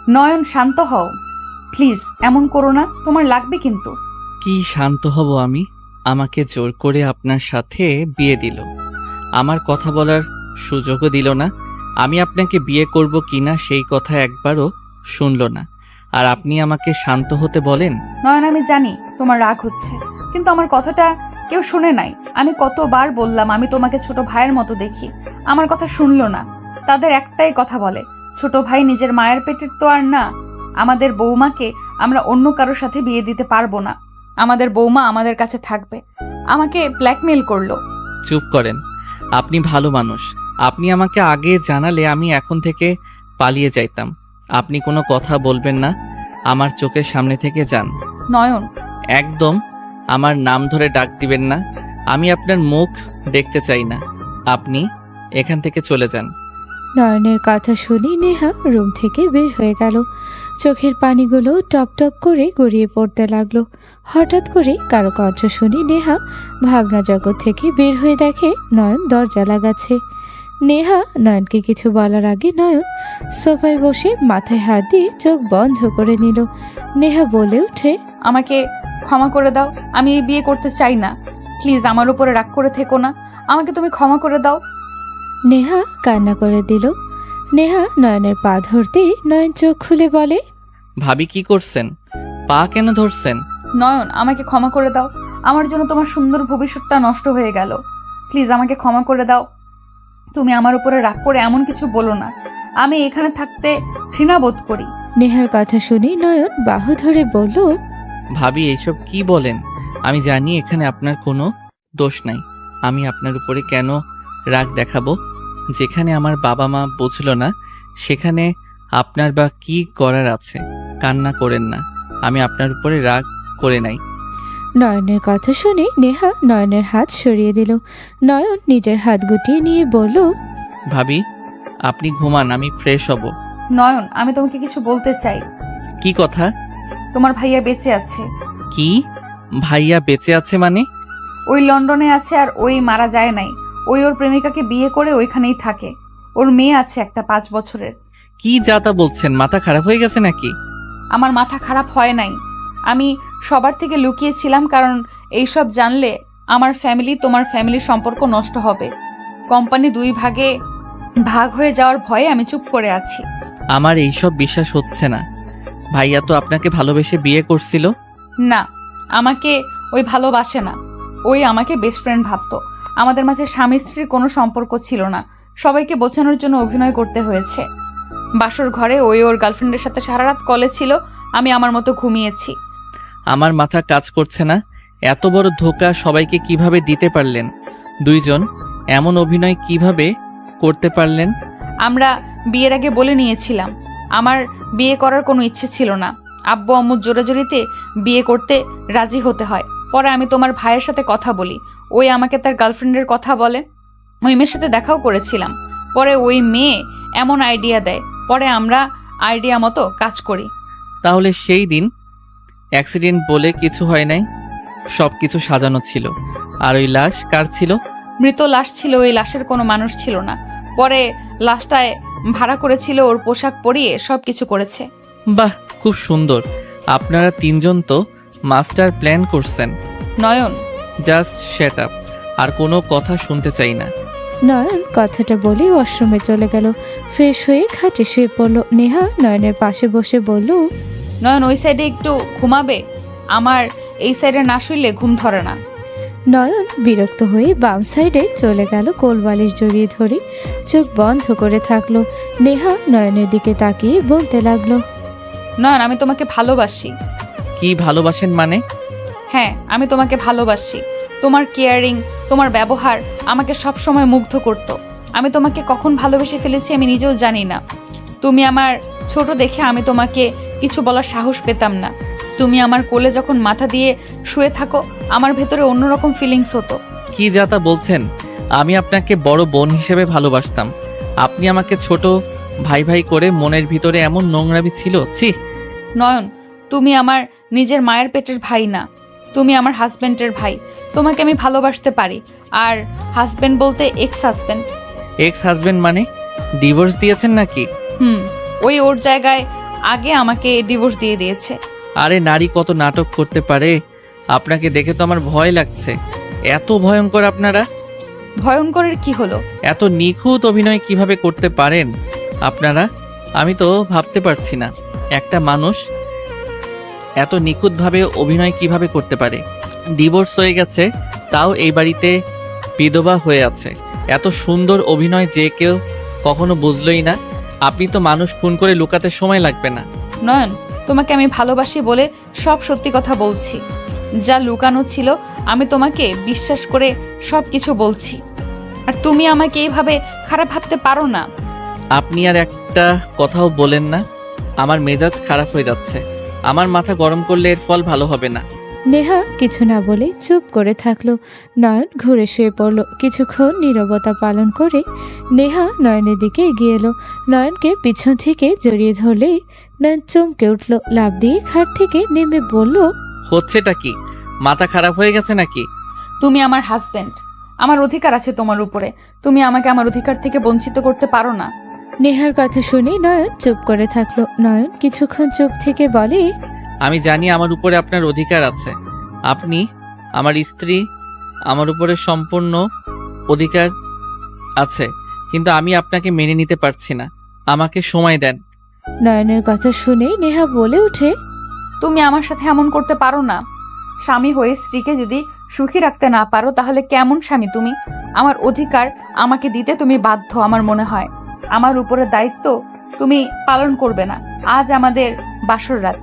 নয়ন, শান্ত হও প্লিজ, এমন করো না, তোমার লাগবে কিন্তু। কি শান্ত হব আমি? আমাকে জোর করে আপনার সাথে বিয়ে দিল, আমার কথা বলার সুযোগও দিল না। আমি আপনাকে বিয়ে করব কিনা সেই কথা একবারও শুনল না, আর আপনি আমাকে শান্ত হতে বলেন? নয়ন, আমি জানি তোমার রাগ হচ্ছে, কিন্তু আমার কথাটা কেউ শুনে নাই। আমি কতবার বললাম আমি তোমাকে ছোট ভাইয়ের মতো দেখি, আমার কথা শুনলো না। তাদের একটাই কথা বলে, ছোট ভাই নিজের মায়ের পেটের তো আর না। আমাদের বৌমাকে আমরা অন্য কারোর সাথে বিয়ে দিতে পারবো না, আমাদের বৌমা আমাদের কাছে থাকবে। আমাকে ব্ল্যাকমেল করলো। চুপ করেন, আপনি ভালো মানুষ। আপনি আমাকে আগে জানালে আমি এখন থেকে পালিয়ে যাইতাম। আপনি কোনো কথা বলবেন না, আমার চোখের সামনে থেকে যান। নয়ন, একদম আমার নাম ধরে ডাক দিবেন না, আমি আপনার মুখ দেখতে চাই না। আপনি এখান থেকে চলে যান। নয়নের কথা শুনে নেহা রুম থেকে বের হয়ে গেল। চোখের পানিগুলো টপ টপ করে গড়িয়ে পড়তে লাগলো। হঠাৎ করে কারো কণ্ঠ শুনে নেহা ভাবনা জগৎ থেকে বের হয়ে দেখে নয়ন দরজা লাগাচ্ছে। নেহা নয়নকে কিছু বলার আগে নয়ন সোফায় বসে মাথায় হাত দিয়ে চোখ বন্ধ করে নিল। নেহা বলে ওঠে, আমাকে ক্ষমা করে দাও, আমি এই বিয়ে করতে চাই না। প্লিজ আমার উপরে রাগ করে থেকো না, আমাকে তুমি ক্ষমা করে দাও। নেহা কান্না করে দিল। নেহা নয়নের পা ধরতে নয়ন চোখ খুলে বলে, ভাবি কি করছেন? পা কেন ধরছেন? নয়ন, আমাকে ক্ষমা করে দাও, আমার জন্য তোমার সুন্দর ভবিষ্যৎটা নষ্ট হয়ে গেল। প্লিজ আমাকে ক্ষমা করে দাও। তুমি আমার উপরে রাগ করে এমন কিছু বলো না, আমি এখানে থাকতে ঘৃণা বোধ করি। নেহার কথা শুনে নয়ন বাহু ধরে বলল, ভাবি এইসব কি বলেন? আমি জানি এখানে আপনার কোনো দোষ নাই। আমি আপনার উপরে কেন রাগ দেখাবো? যেখানে আমার বাবা মা বুঝলো না সেখানে আপনার বা কি করার আছে? কান্না করেন না, আমি আপনার উপরে রাগ করে নাই। নয়নের কথা শুনে নেহা নয়নের হাত সরিয়ে দিল। নয়ন নিজের হাত গুটিয়ে নিয়ে বলল, ভাবি আপনি ঘুমান, আমি ফ্রেশ হব। নয়ন, আমি তোমাকে কিছু বলতে চাই। কি কথা? তোমার ভাইয়া বেঁচে আছে। কি? ভাইয়া বেঁচে আছে মানে? ওই লন্ডনে আছে, আর ওই মারা যায় নাই। ওই ওর প্রেমিকাকে বিয়ে করে ওইখানেই থাকে। ওর মেয়ে আছে একটা 5 বছরের। কি যাতা বলছেন? মাথা খারাপ হয়ে গেছে নাকি? আমার মাথা খারাপ হয় নাই, আমি সবার থেকে লুকিয়েছিলাম, কারণ এইসব জানলে আমার ফ্যামিলি তোমার ফ্যামিলির সম্পর্ক নষ্ট হবে। কোম্পানি 2 ভাগে ভাগ হয়ে যাওয়ার ভয়ে আমি চুপ করে আছি। আমার এইসব বিশ্বাস হচ্ছে না। ভাইয়া তো আপনাকে ভালোবেসে বিয়ে করছিল। না, আমাকে ওই ভালোবাসে না, ওই আমাকে বেস্ট ফ্রেন্ড ভাবতো। আমাদের মাঝে স্বামী স্ত্রীর কোনো সম্পর্ক ছিল না, সবাইকে বোঝানোর জন্য অভিনয় করতে হয়েছে। বাসর ঘরে ওই ওর গার্লফ্রেন্ডের সাথে সারা রাত কলে ছিল, আমি আমার মতো ঘুমিয়েছি। আমার মাথা কাজ করছে না। এত বড় ধোঁকা সবাইকে কিভাবে দিতে পারলেন? দুইজন এমন অভিনয় কিভাবে করতে পারলেন? আমরা বিয়ের আগে বলে নিয়েছিলাম আমার বিয়ে করার কোনো ইচ্ছে ছিল না। আব্বু আম্মুর জোরাজোরিতে বিয়ে করতে রাজি হতে হয়। পরে আমি তোমার ভাইয়ের সাথে কথা বলি, ওই আমাকে তার গার্লফ্রেন্ডের কথা বলে। ওই মেয়ের সাথে দেখাও করেছিলাম। পরে ওই মেয়ে এমন আইডিয়া দেয়, পরে আমরা আইডিয়া মতো কাজ করি। তাহলে সেই দিন অ্যাক্সিডেন্ট বলে কিছু হয় নাই, সব কিছু সাজানো ছিল। আর ওই লাশ কার ছিল? মৃত লাশ ছিল, ওই লাশের কোনো মানুষ ছিল না। পরে লাশটায় ভাড়া করেছিল, ওর পোশাক পরিয়ে সব কিছু করেছে। বাহ, খুব সুন্দর। আপনারা তিনজন তো মাস্টার প্ল্যান করছেন। নয়ন, জাস্ট শ্যাট আপ, আর কোনো কথা শুনতে চাই না। নয়ন কথাটা বলে ওয়াশরুমে চলে গেল। ফ্রেশ হয়ে খাটে শুয়ে পড়ল। নেহা নয়নের পাশে বসে বলল, নয়ন ওই সাইডে একটু ঘুমাবে, আমার এই সাইডে না শুইলে ঘুম ধরে না। নয়ন বিরক্ত হয়ে বাম সাইডে চলে গেল। কোলবালিশ জড়িয়ে ধরে চোখ বন্ধ করে থাকলো। নেহা নয়নের দিকে তাকিয়ে বলতে লাগলো, নয়ন, আমি তোমাকে ভালোবাসি। কি ভালোবাসেন মানে? হ্যাঁ, আমি তোমাকে ভালোবাসি। তোমার কেয়ারিং, তোমার ব্যবহার আমাকে সব সময় মুগ্ধ করত। আমি তোমাকে কখন ভালোবেসে ফেলেছি আমি নিজেও জানি না। তুমি আমার ছোট দেখে আমি তোমাকে কিছু বলার সাহস পেতাম না। তুমি আমার কোলে যখন মাথা দিয়ে শুয়ে থাকো, আমার ভেতরে অন্যরকম ফিলিংস হতো। কি যাতা বলছেন? আমি আপনাকে বড় বোন হিসেবে ভালোবাসতাম, আপনি আমাকে ছোট ভাই ভাই করে মনের ভিতরে এমন নোংরামি ছিল? ছি! নয়ন, তুমি আমার নিজের মায়ের পেটের ভাই না, তুমি আমার হাজবেন্ডের ভাই। তোমাকে আমি ভালোবাসতে পারি। আর হাজবেন্ড বলতে এক্স হাজবেন্ড। এক্স হাজবেন্ড মানে ডিভোর্স দিয়েছেন নাকি? ওই ওর জায়গায় আগে আমাকে ডিভোর্স দিয়ে দিয়েছে। আরে নারী কত নাটক করতে পারে, আপনাকে দেখে তো আমার ভয় লাগছে। এত ভয়ঙ্কর আপনারা? ভয়ঙ্করের কি হলো? এত নিখুঁত অভিনয় কিভাবে করতে পারেন আপনারা? আমি তো ভাবতে পারছি না একটা মানুষ এত নিখুঁতভাবে অভিনয় কিভাবে করতে পারে। ডিভোর্স হয়ে গেছে, তাও এই বাড়িতে বিধবা হয়ে আছে। এত সুন্দর অভিনয় যে কেউ কখনো বুঝলই না। আপনি তো মানুষ খুন করে লুকাতে সময় লাগবে না। নয়ন, তোমাকে আমি ভালোবাসি বলে সব সত্যি কথা বলছি। যা লুকানো ছিল আমি তোমাকে বিশ্বাস করে সব কিছু বলছি, আর তুমি আমাকে এইভাবে খারাপ ভাবতে পারো না। আপনি আর একটা কথাও বলেন না। আমার মেজাজ খারাপ হয়ে যাচ্ছে। আমার মাথা গরম করলে এর ফল ভালো হবে না। নেহা কিছু না বলে চুপ করে থাকলো। নয়ন ঘুরে শুয়ে পড়ল। কিছুক্ষণ নীরবতা পালন করে নেহা নয়নের দিকে এগিয়ে এলো। নয়নকে পিছন থেকে জড়িয়ে ধরলে নয়ন চমকে উঠল। লাফ দিয়ে খাট থেকে নেমে বলল, হচ্ছেটা কি? মাথা খারাপ হয়ে গেছে নাকি? তুমি আমার হাজবেন্ড, আমার অধিকার আছে তোমার উপরে। তুমি আমাকে আমার অধিকার থেকে বঞ্চিত করতে পারো না। নেহার কথা শুনে নয়ন চুপ করে থাকলো। নয়ন কিছুক্ষণ চুপ থেকে বলে, আমি জানি আমার উপরে আপনার অধিকার আছে। আপনি আমার স্ত্রী, আমার উপরে সম্পূর্ণ অধিকার আছে, কিন্তু আমি আপনাকে মেনে নিতে পারছি না। আমাকে সময় দেন। নয়নের কথা শুনে নেহা বলে ওঠে, তুমি আমার সাথে এমন করতে পারো না। স্বামী হয়ে স্ত্রীকে যদি সুখী রাখতে না পারো তাহলে কেমন স্বামী তুমি? আমার অধিকার আমাকে দিতে তুমি বাধ্য। আমার মনে হয় আমার উপরে দায়িত্ব তুমি পালন করবে না। আজ আমাদের বাসর রাত,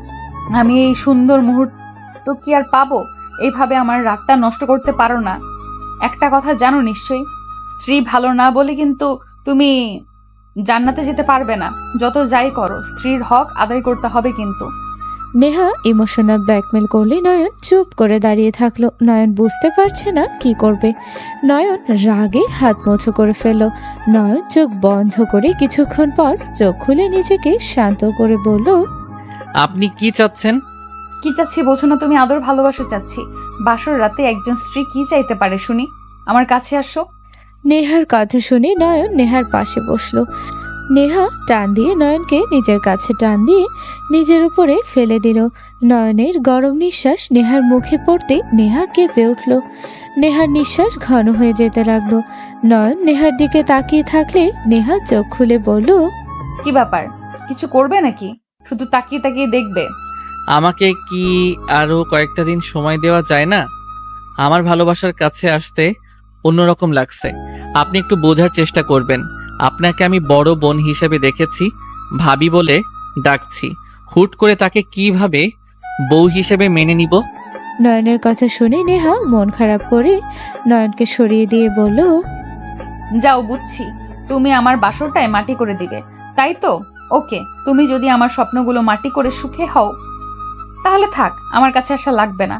আমি এই সুন্দর মুহূর্ত কি আর পাবো? এইভাবে আমার রাতটা নষ্ট করতে পারো না। একটা কথা জানো নিশ্চয়ই, স্ত্রী ভালো না বলে কিন্তু তুমি জান্নাতে যেতে পারবে না। যত যাই করো, স্ত্রীর হক আদায় করতে হবে কিন্তু। নেহা ইমোশনাল ব্ল্যাকমেল করলে নয়ন চুপ করে দাঁড়িয়ে থাকলো। নয়ন বুঝতে পারছে না কি করবে। নয়ন রাগে হাত মোছো করে ফেলল। নয়ন চোখ বন্ধ করে কিছুক্ষণ পর চোখ খুলে নিজেকে শান্ত করে বলল, আপনি কি চাচ্ছেন? কি চাচ্ছি বোঝো না তুমি? আদর ভালোবাসা চাচ্ছি। বাসর রাতে একজন স্ত্রী কি চাইতে পারে শুনি? আমার কাছে আসো। নেহার কথা শুনে নয়ন নেহার পাশে বসলো। নেহা টান দিয়ে নয়নকে নিজের কাছে টান দিয়ে নিজের উপরে ফেলে দিল। নয়নের গরম নিঃশ্বাস নেহার মুখে পড়তে নেহা কেঁপে উঠল। নেহার নিঃশ্বাস ঘন হয়ে যেতে লাগলো। নয়ন নেহার দিকে তাকিয়ে থাকলে নেহা চোখ খুলে বলল, কি ব্যাপার? কিছু করবে নাকি? শুধু তাকিয়ে তাকিয়ে দেখবে? আমাকে কি আরো কয়েকটা দিন সময় দেওয়া যায় না? আমার ভালোবাসার কাছে আসতে অন্যরকম লাগছে। আপনি একটু বোঝার চেষ্টা করবেন। আপনাকে আমি বড় বোন হিসেবে দেখেছি, ভাবি বলে ডাকছি। হুট করে তাকে কিভাবে বউ হিসেবে মেনে নিব? নয়নের কথা শুনে নেহা মন খারাপ করে নয়নকে সরিয়ে দিয়ে বলল, যাও, বুঝছি তুমি আমার বাসরটায় মাটি করে দিবে, তাই তো? ওকে, তুমি যদি আমার স্বপ্নগুলো মাটি করে সুখে হও তাহলে থাক, আমার কাছে আসা লাগবে না।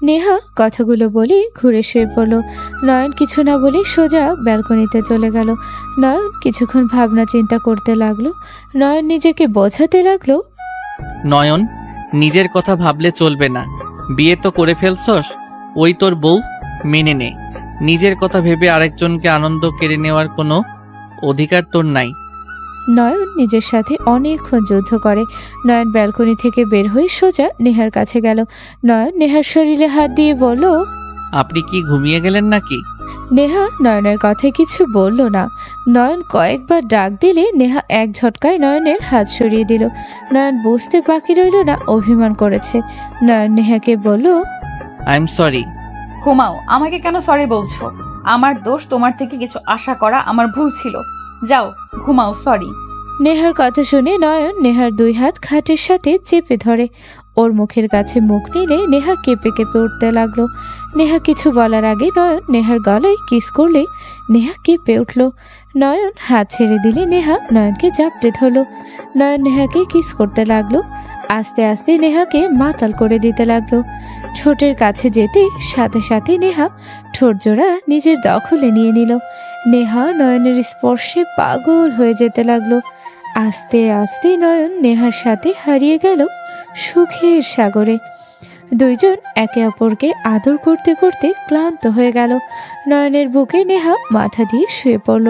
নেহা কথাগুলো বলে ঘুরে শুয়ে পড়ল। নয়ন কিছু না বলে সোজা ব্যালকনিতে চলে গেল। নয়ন কিছুক্ষণ ভাবনা চিন্তা করতে লাগলো। নয়ন নিজেকে বোঝাতে লাগলো, নয়ন, নিজের কথা ভাবলে চলবে না। বিয়ে তো করে ফেলছস, ওই তোর বউ, মেনে নে। নিজের কথা ভেবে আরেকজনকে আনন্দ কেড়ে নেওয়ার কোনো অধিকার তোর নাই। নয়ন নিজের সাথে অনেকক্ষণ যুদ্ধ করে। নয়ন ব্যালকনি থেকে বের হয়ে সোজা নেহার কাছে গেল। নয়ন নেহার শরীরে হাত দিয়ে বলল, আপনি কি ঘুমিয়ে গেলেন নাকি? নেহা নয়নের কথায় কিছু বলল না। নয়ন কয়েকবার ডাক দিলে নেহা এক ঝটকায় নয়নের হাত সরিয়ে দিল। নয়ন বুঝতে বাকি রইল না অভিমান করেছে। নয়ন নেহাকে বলল, আই এম সরি। ঘুমাও। আমাকে কেন সরি বলছো? আমার দোষ, তোমার থেকে কিছু আশা করা আমার ভুল ছিল। যাও ঘুমাও, সরি। নেহার কথা শুনে নয়ন নেহার দুই হাত খাটের সাথে চেপে ধরে। ওর মুখের কাছে মুখ নিলে নেহা কেঁপে কেঁপে উঠতে লাগলো। নেহা কিছু বলার আগে নয়ন নেহার গলায় কিস করলে নেহা কেঁপে উঠল। নয়ন হাত ছেড়ে দিলে নেহা নয়নকে জাপটে ধরল। নয়ন নেহাকে কিস করতে লাগলো। আস্তে আস্তে নেহাকে মাতাল করে দিতে লাগলো। ঠোঁটের কাছে যেতে সাথে সাথে নেহা ঠোঁট জোড়া নিজের দখলে নিয়ে নিল। নেহা নয়নের স্পর্শে পাগল হয়ে যেতে লাগলো। আস্তে আস্তে নয়ন নেহার সাথে হারিয়ে গেল সুখের সাগরে। দুইজন একে অপরকে আদর করতে করতে ক্লান্ত হয়ে গেল। নয়নের বুকে নেহা মাথা দিয়ে শুয়ে পড়ল।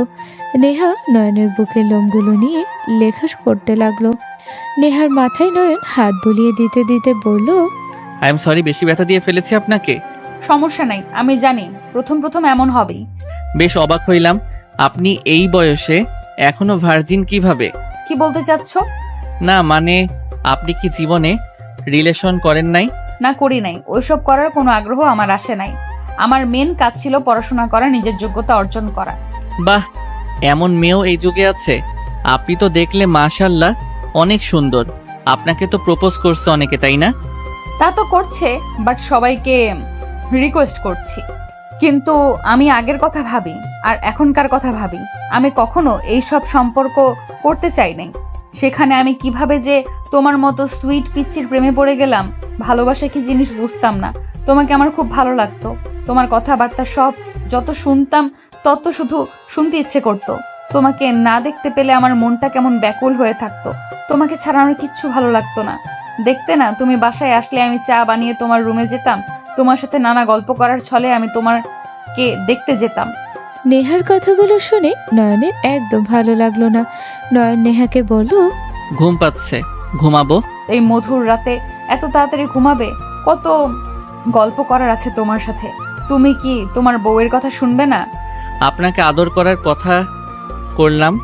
নেহা নয়নের বুকের লোমগুলো নিয়ে লেখা করতে লাগলো। নেহার মাথায় নয়ন হাত বুলিয়ে দিতে দিতে বলল, আই এম সরি, বেশি ব্যথা দিয়ে ফেলেছি আপনাকে। সমস্যা নাই, আমি জানি প্রথম প্রথম এমন হবেই। বেশ অবাক হইলাম, আপনি এই বয়সে এখনো ভার্জিন কিভাবে? কি বলতে চাচ্ছ? না মানে, আপনি কি জীবনে রিলেশন করেন নাই? না, করি নাই। ওইসব করার কোনো আগ্রহ আমার আসে নাই। আমার মেন কাজ ছিল পড়াশোনা করা, নিজের যোগ্যতা অর্জন করা। বাহ, এমন মেয়েও এই যুগে আছে। আপনি তো দেখলে মাশাল্লাহ অনেক সুন্দর। আপনাকে তো প্রপোজ করছে অনেকে, তাই না? তা তো করছে, বাট সবাইকে রিকোয়েস্ট করছি। কিন্তু আমি আগের কথা ভাবি আর এখনকার কথা ভাবি। আমি কখনো এই সব সম্পর্ক করতে চাই নাই। সেখানে আমি কিভাবে যে তোমার মতো সুইট পিচ্চির প্রেমে পড়ে গেলাম। ভালোবাসা কি জিনিস বুঝতাম না। তোমাকে আমার খুব ভালো লাগতো। তোমার কথাবার্তা সব যত শুনতাম তত শুধু শুনতে ইচ্ছে করতো। তোমাকে না দেখতে পেলে আমার মনটা কেমন ব্যাকুল হয়ে থাকতো। তোমাকে ছাড়া আমার কিচ্ছু ভালো লাগতো না। দেখতে না, তুমি বাসায় আসলে আমি চা বানিয়ে তোমার রুমে যেতাম। তোমার সাথে নানা গল্প করার ছলে আমি তোমাকে দেখতে যেতাম। নেহার কথাগুলো শুনে নয়নের একদম ভালো লাগলো না। নয়ন নেহাকে বলল, ঘুম পাচ্ছে, ঘুমাবো। এই মধুর রাতে এত তাড়াতাড়ি ঘুমাবে? কত গল্প করার আছে তোমার সাথে। তুমি কি তোমার বউয়ের কথা শুনবে না? আপনাকে আদর করার কথা করলাম,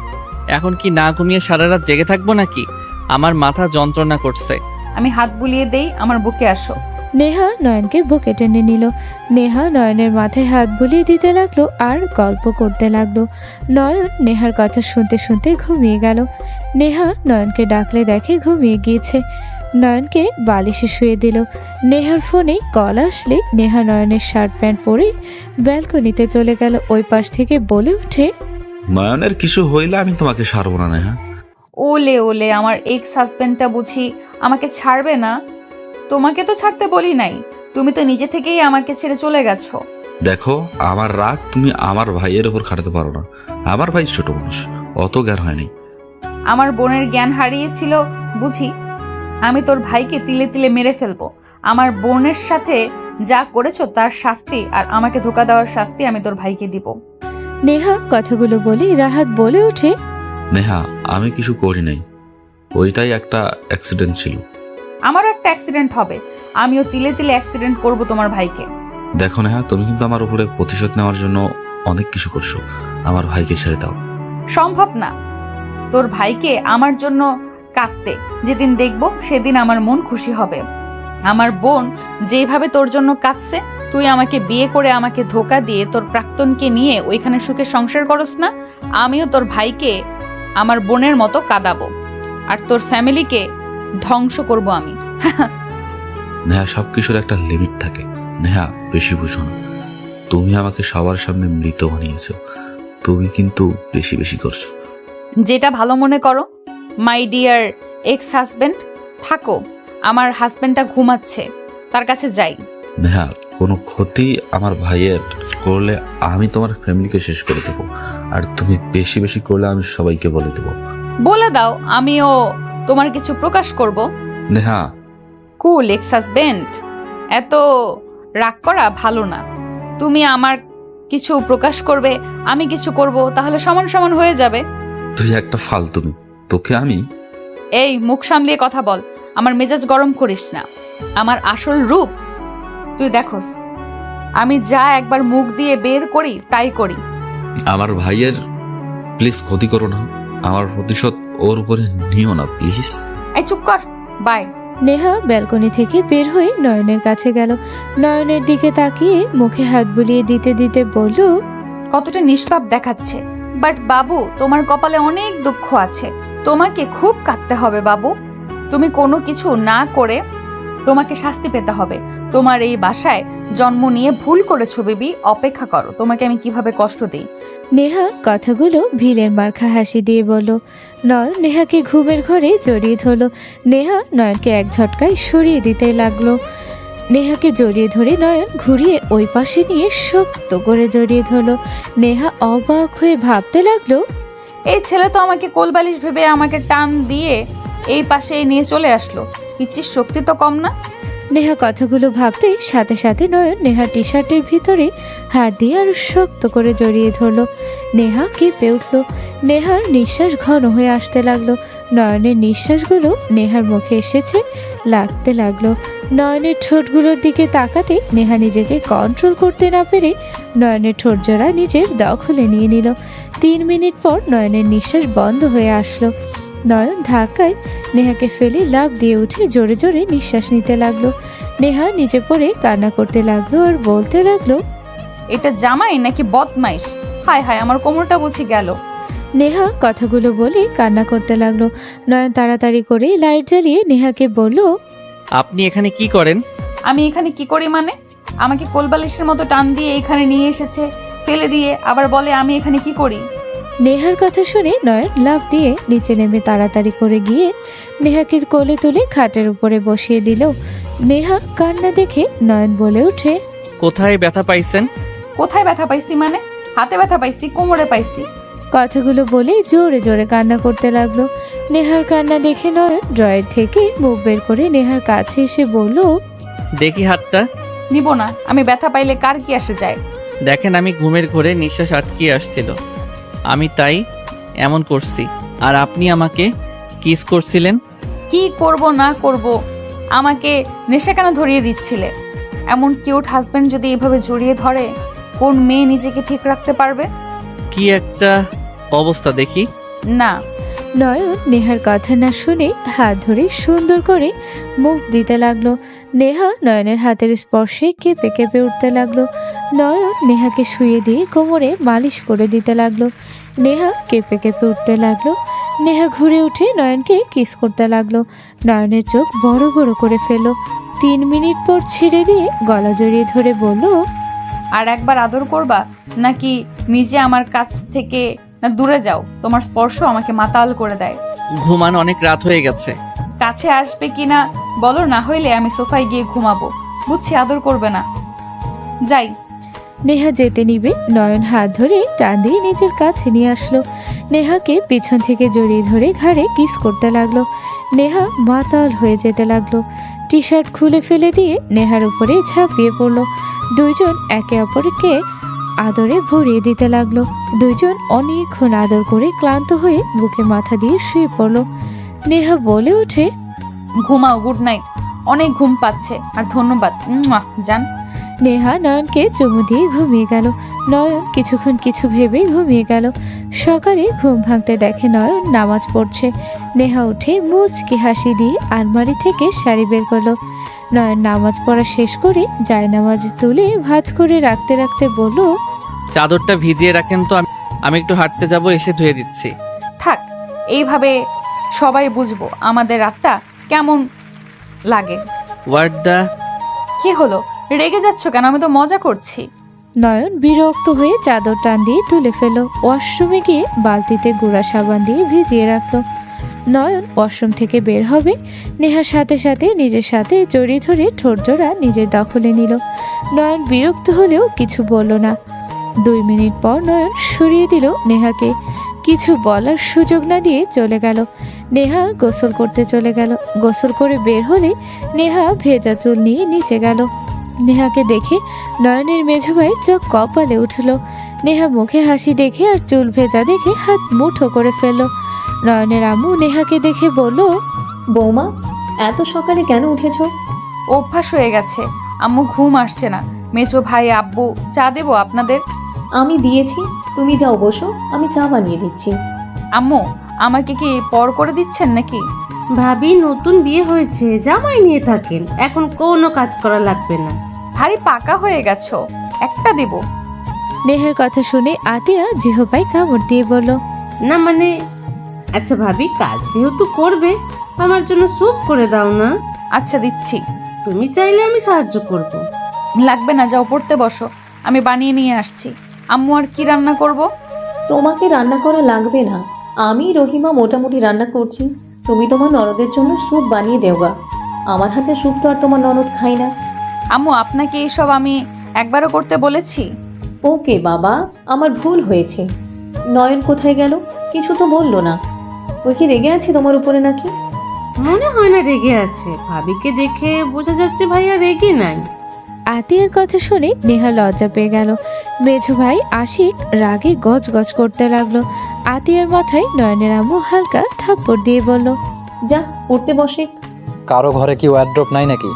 এখন কি না ঘুমিয়ে সারা রাত জেগে থাকবো নাকি? আমার মাথা যন্ত্রণা করছে। আমি হাত বুলিয়ে দেই, আমার বুকে আসো। নেহা নয়নকে বুকে টেনে নিল। নেহা নয়নের মাথায় হাত বুলিয়ে দিতে লাগলো আর গল্প করতে লাগলো। নয়ন নেহার কথা শুনতে শুনতে ঘুমিয়ে গেল। নেহা নয়নকে ডাকলে দেখে ঘুমিয়ে গিয়েছে। নয়নকে বালিশে শুয়ে দিল। নেহার ফোনে কল আসলে নেহা নয়নের শার্ট প্যান্ট পরে ব্যালকনিতে চলে গেল। ওই পাশ থেকে বলে ওঠে, নয়নের কিছু হইলে আমি তোমাকে ছাড়বো না নেহা। ওলে ওলে, আমার এক্স হাজবেন্ডটা বুঝি আমাকে ছাড়বে না? তোমাকে তো ছাড়তে বলি নাই, তুমি তো নিজে থেকেই আমাকে ছেড়ে চলে গেছো। দেখো, আমার রাগ তুমি আমার ভাইয়ের উপর খাটাতে পারো না। আমার ভাই ছোট মানুষ, অত জ্ঞান হয়নি। আমার বোনের জ্ঞান হারিয়েছিল বুঝি? আমি তোর ভাইকে তিলে তিলে মেরে ফেলবো। আমার বোনের সাথে যা করেছো তার শাস্তি আর আমাকে ধোকা দেওয়ার শাস্তি আমি তোর ভাইকে দিব। নেহা কথাগুলো বলে রাহাত বলে ওঠে, নেহা, আমি কিছু করি নাই, ওইটাই একটা অ্যাক্সিডেন্ট ছিল। আমারও একটা অ্যাক্সিডেন্ট হবে, আমিও তিলে তিলে অ্যাক্সিডেন্ট করব তোমার ভাইকে। দেখো নেহা, তুমি কিন্তু আমার উপরে প্রতিশোধ নেওয়ার জন্য অনেক কিছু করছো। আমার ভাইকে ছেড়ে দাও। সম্ভব না তোর ভাইকে আমার জন্য কাঁদতে। যেদিন দেখব সেদিন আমার মন খুশি হবে। আমার বোন যেভাবে তোর জন্য কাঁদছে, তুই আমাকে বিয়ে করে আমাকে ধোকা দিয়ে তোর প্রাক্তনকে নিয়ে ওইখানে সুখে সংসার করস না, আমিও তোর ভাইকে আমার বোনের মতো কাঁদাবো আর তোর ফ্যামিলিকে ধ্বংস করব আমি। নেহা, সবকিছুর একটা লিমিট থাকে। নেহা, বেশি বুঝো না। তুমি আমাকে সবার সামনে মৃত বানিয়েছো, তুমি কিন্তু বেশি বেশি করছো। যেটা ভালো মনে করো। মাই ডিয়ার এক্স হাজবেন্ড, থাকো। আমার হাজবেন্ডটা ঘুমাচ্ছে, তার কাছে যাই। নেহা, কোনো ক্ষতি আমার ভাইয়ের করলে আমি তোমার ফ্যামিলিকে শেষ করে দেবো, আর তুমি বেশি বেশি করলে আমি সবাইকে বলে দেবো। বলে দাও, আমিও তোমার কিছু প্রকাশ করব। নেহা, কুল এক্স হাজবেন্ড, এত রাগ করা ভালো না। তুমি আমার কিছু প্রকাশ করবে, আমি কিছু করব, তাহলে সমান সমান হয়ে যাবে। তুই একটা ফালতুমি, তোকে আমি। এই, মুখ সামলিয়ে কথা বল, আমার মেজাজ গরম করিস না। আমার আসল রূপ তুই দেখোস। আমি যা একবার মুখ দিয়ে বের করি তাই করি। আমার ভাইয়ের প্লিজ ক্ষতি করো না, আমার প্রতিশোধ ওর উপরে নিও না প্লিজ। এই চুপ কর, বাই। নেহা ব্যালকনি থেকে বের হয়ে নয়নের কাছে গেল। নয়নের দিকে তাকিয়ে মুখে হাত বুলিয়ে দিতে দিতে বলল, কতটা নিষ্পাপ দেখাচ্ছে। বাট বাবু, তোমার কপালে অনেক দুঃখ আছে। তোমাকে খুব কাঁদতে হবে বাবু। তুমি কোনো কিছু না করে তোমাকে শাস্তি পেতে হবে। তোমার এই বাসায় জন্ম নিয়ে ভুল করেছো বেবি। অপেক্ষা করো, তোমাকে আমি কিভাবে কষ্ট দিই। নেহা কথাগুলো ভিলের মার্কা হাসি দিয়ে বলল। নয়ন নেহাকে ঘুমের ঘরে জড়িয়ে ধরল। নেহা নয়নকে এক ঝটকায় সরিয়ে দিতে লাগলো। নেহাকে জড়িয়ে ধরে নয়ন ঘুরিয়ে ওই পাশে নিয়ে শক্ত করে জড়িয়ে ধরলো। নেহা অবাক হয়ে ভাবতে লাগলো, এই ছেলে তো আমাকে কোলবালিশ ভেবে আমাকে টান দিয়ে এই পাশে নিয়ে চলে আসলো। পিচ্চির শক্তি তো কম না। নেহা কথাগুলো ভাবতে সাথে সাথে নয়ন নেহার টি শার্টের ভিতরে হাত দিয়ে আরো শক্ত করে জড়িয়ে ধরলো। নেহা কেঁপে উঠল। নেহার নিঃশ্বাস ঘন হয়ে আসতে লাগলো। নয়নের নিঃশ্বাসগুলো নেহার মুখে এসেছে লাগতে লাগলো। নয়নের ঠোঁটগুলোর দিকে তাকাতে নেহা নিজেকে কন্ট্রোল করতে না পেরে নয়নের ঠোঁট জোড়া নিজের দখলে নিয়ে নিল। 3 মিনিট পর নয়নের নিঃশ্বাস বন্ধ হয়ে আসলো। নয়ন ধাক্কায় নেহাকে ফেলে লাফ দিয়ে উঠে জোরে জোরে নিঃশ্বাস নিতে লাগলো। নেহা নিচে পড়ে কান্না করতে লাগলো আর বলতে লাগলো, এটা জামাই নাকি বদমাইশ? হায় হায়, আমার কোমরটা বুঝি গেল। নেহা কথাগুলো বলে কান্না করতে লাগলো। নয়ন তাড়াতাড়ি করে লাইট জ্বালিয়ে নেহাকে বলল, আপনি এখানে কি করেন? আমি এখানে কি করি মানে? আমাকে কোলবালিশের মতো টান দিয়ে এখানে নিয়ে এসেছে, ফেলে দিয়ে আবার বলে আমি এখানে কি করি। নেহার কথা শুনে নয়ন লাফ দিয়ে নিচে নেমে তাড়াতাড়ি করে গিয়ে নেহাকে কোলে তুলে খাটের উপরে বসিয়ে দিল। নেহা কান্না দেখে নয়ন বলে ওঠে, কোথায় ব্যথা পাইছেন? কোথায় ব্যথা পাইছি মানে? হাতে ব্যথা পাইছি, কোমরে পাইছি। কথাগুলো বলে জোরে জোরে কান্না করতে লাগলো। নেহার কান্না দেখে নয়ন ড্রয়ার থেকে মুখ বের করে নেহার কাছে এসে বলল, দেখি হাতটা। নিব না, আমি ব্যথা পাইলে কার কি আসে যায়। দেখেন আমি ঘুমের ঘোরে নিঃশ্বাস আটকিয়ে আসছিল, আমি তাই এমন করছি। আর আপনি আমাকে কিস করছিলেন। কি করব না করব, আমাকে নেশা কেন ধরিয়ে দিচ্ছিলে? এমন কিউট হাজবেন্ড যদি এভাবে জড়িয়ে ধরে, কোন মেয়ে নিজেকে ঠিক রাখতে পারবে? কি একটা অবস্থা দেখি। না। নয়ন নেহার কথা না শুনে হাত ধরে সুন্দর করে মুখ দিতে লাগলো। নেহা নয়নের হাতের স্পর্শে কেঁপে কেঁপে উঠতে লাগলো। নয়ন নেহাকে শুয়ে দিয়ে কোমরে মালিশ করে দিতে লাগলো। নেহা কেঁপে কেঁপে উঠতে লাগলো। নেহা ঘুরে উঠে নয়নকে কিস করতে লাগলো। নয়নের চোখ বড় বড় করে ফেলল। 3 মিনিট পর ছেড়ে দিয়ে গলা জড়িয়ে ধরে বলল, আর একবার আদর করবা নাকি নিজে আমার কাছ থেকে না দূরে যাও? তোমার স্পর্শ আমাকে মাতাল করে দেয়। ঘুমান, অনেক রাত হয়ে গেছে। কাছে আসবে কিনা বলো, না হইলে আমি সোফায় গিয়ে ঘুমাবো। বুঝছি, আদর করবে না। যাই। নেহা যেতে নিবে নয়ন হাত ধরে টান দিয়ে নিজের কাছে নিয়ে আসলো। নেহাকে পিছন থেকে জড়িয়ে ধরে ঘাড়ে কিস করতে লাগলো। নেহা মাতাল হয়ে যেতে লাগলো। টি শার্ট খুলে ফেলে দিয়ে নেহার উপরে ঝাঁপিয়ে পড়লো। দুইজন একে অপরকে আদরে ভরিয়ে দিতে লাগলো। দুইজন অনেকক্ষণ আদর করে ক্লান্ত হয়ে বুকে মাথা দিয়ে শুয়ে পড়লো। নেহা বলে ওঠে, ঘুমাও, গুড নাইট। অনেক ঘুম পাচ্ছে, আর ধন্যবাদ। জান। নেহা নয়নকে চুমু দিয়ে ঘুমিয়ে গেল। নয়ন কিছুক্ষণ কিছু ভেবে ঘুমিয়ে গেল। সকালে ঘুম ভাঙতে দেখে নয়ন নামাজ পড়ছে। নেহা উঠে মুচকি হাসি দিয়ে আলমারি থেকে শাড়ি বের করলো। নয়ন নামাজ পড়া শেষ করে জায়নামাজ তুলে ভাঁজ করে রাখতে রাখতে বলল, চাদরটা ভিজিয়ে রাখেন তো, আমি একটু হাঁটতে যাব, এসে ধুয়ে দিচ্ছি। থাক, এইভাবে সবাই বুঝবো আমাদের রাতটা কেমন লাগে। What the? কি হলো, রেগে যাচ্ছ কেন? আমি তো মজা করছি। নয়ন বিরক্ত হয়ে চাদর টান দিয়ে তুলে ফেলল। ওয়াশরুমে গিয়ে বালতিতে গুঁড়া সাবান দিয়ে ভিজিয়ে রাখলো। নয়ন ওয়াশরুম থেকে বের হবে, নেহার সাথে সাথে নিজের সাথে জড়িয়ে ধরে ঠোঁট জোড়া নিজের দখলে নিল। নয়ন বিরক্ত হলেও কিছু বলল না। 2 মিনিট পর নয়ন সরিয়ে দিল নেহাকে। কিছু বলার সুযোগ না দিয়ে চলে গেল। নেহা গোসল করতে চলে গেল। গোসল করে বের হলে নেহা ভেজা চুল নিয়ে নিচে গেল। নেহাকে দেখে নয়নের মেঝো ভাই চোখ কপালে উঠল। নেহা মুখে হাসি দেখে আর চুল ভেজা দেখে হাত মুঠো করে ফেলল। নয়নের আম্মু নেহাকে দেখে বলল, বৌমা, এত সকালে কেন উঠেছো? অভ্যাস হয়ে গেছে আম্মু, ঘুম আসছে না। মেজো ভাই আব্বু, চা দেবো আপনাদের? আমি দিয়েছি, তুমি যাও বসো, আমি চা বানিয়ে দিচ্ছি। আম্মু, আমাকে কি পর করে দিচ্ছেন নাকি? ভাবি নতুন বিয়ে হয়েছে, জামাই নিয়ে থাকেন, এখন কোনো কাজ করা লাগবে না। ভারী পাকা হয়ে গেছো, একটা দেবো? নেহার কথা শুনে আতিয়া জিহবাই কামড় দিয়ে বলল, না মানে, আচ্ছা ভাবি, কাজ যেহেতু করবে, আমার জন্য স্যুপ করে দাও না। আচ্ছা, দিচ্ছি। তুমি চাইলে আমি সাহায্য করব। লাগবে না, যাও পড়তে বসো, আমি বানিয়ে নিয়ে আসছি। আম্মু, আর কি রান্না করব? তোমাকে রান্না করা লাগবে না, আমি রহিমা মোটামুটি রান্না করছি। তুমি তোমার ননদের জন্য স্যুপ বানিয়ে দেওগা। আমার হাতে স্যুপ তো আর তোমার ননদ খাই না। আম্মু, আপনাকে এইসব আমি একবারও করতে বলেছি? ওকে বাবা, আমার ভুল হয়েছে। নয়ন কোথায় গেল? কিছু তো বললো না। ওই কি রেগে আছে তোমার উপরে নাকি? মনে হয় না রেগে আছে, ভাবিকে দেখে বোঝা যাচ্ছে ভাইয়া রেগে নাই। আতিয়ার কথা শুনে নেহা লজ্জা পেয়ে গেল। মেঝো ভাই আশিক রাগে গজ গজ করতে লাগলো। আতিয়ার মাথায় নয়নের আম্মু হালকা থাপ্পড় দিয়ে বলল, যা পড়তে বসে। কারো ঘরে কি ওয়ার্ড্রপ নাই নাকি?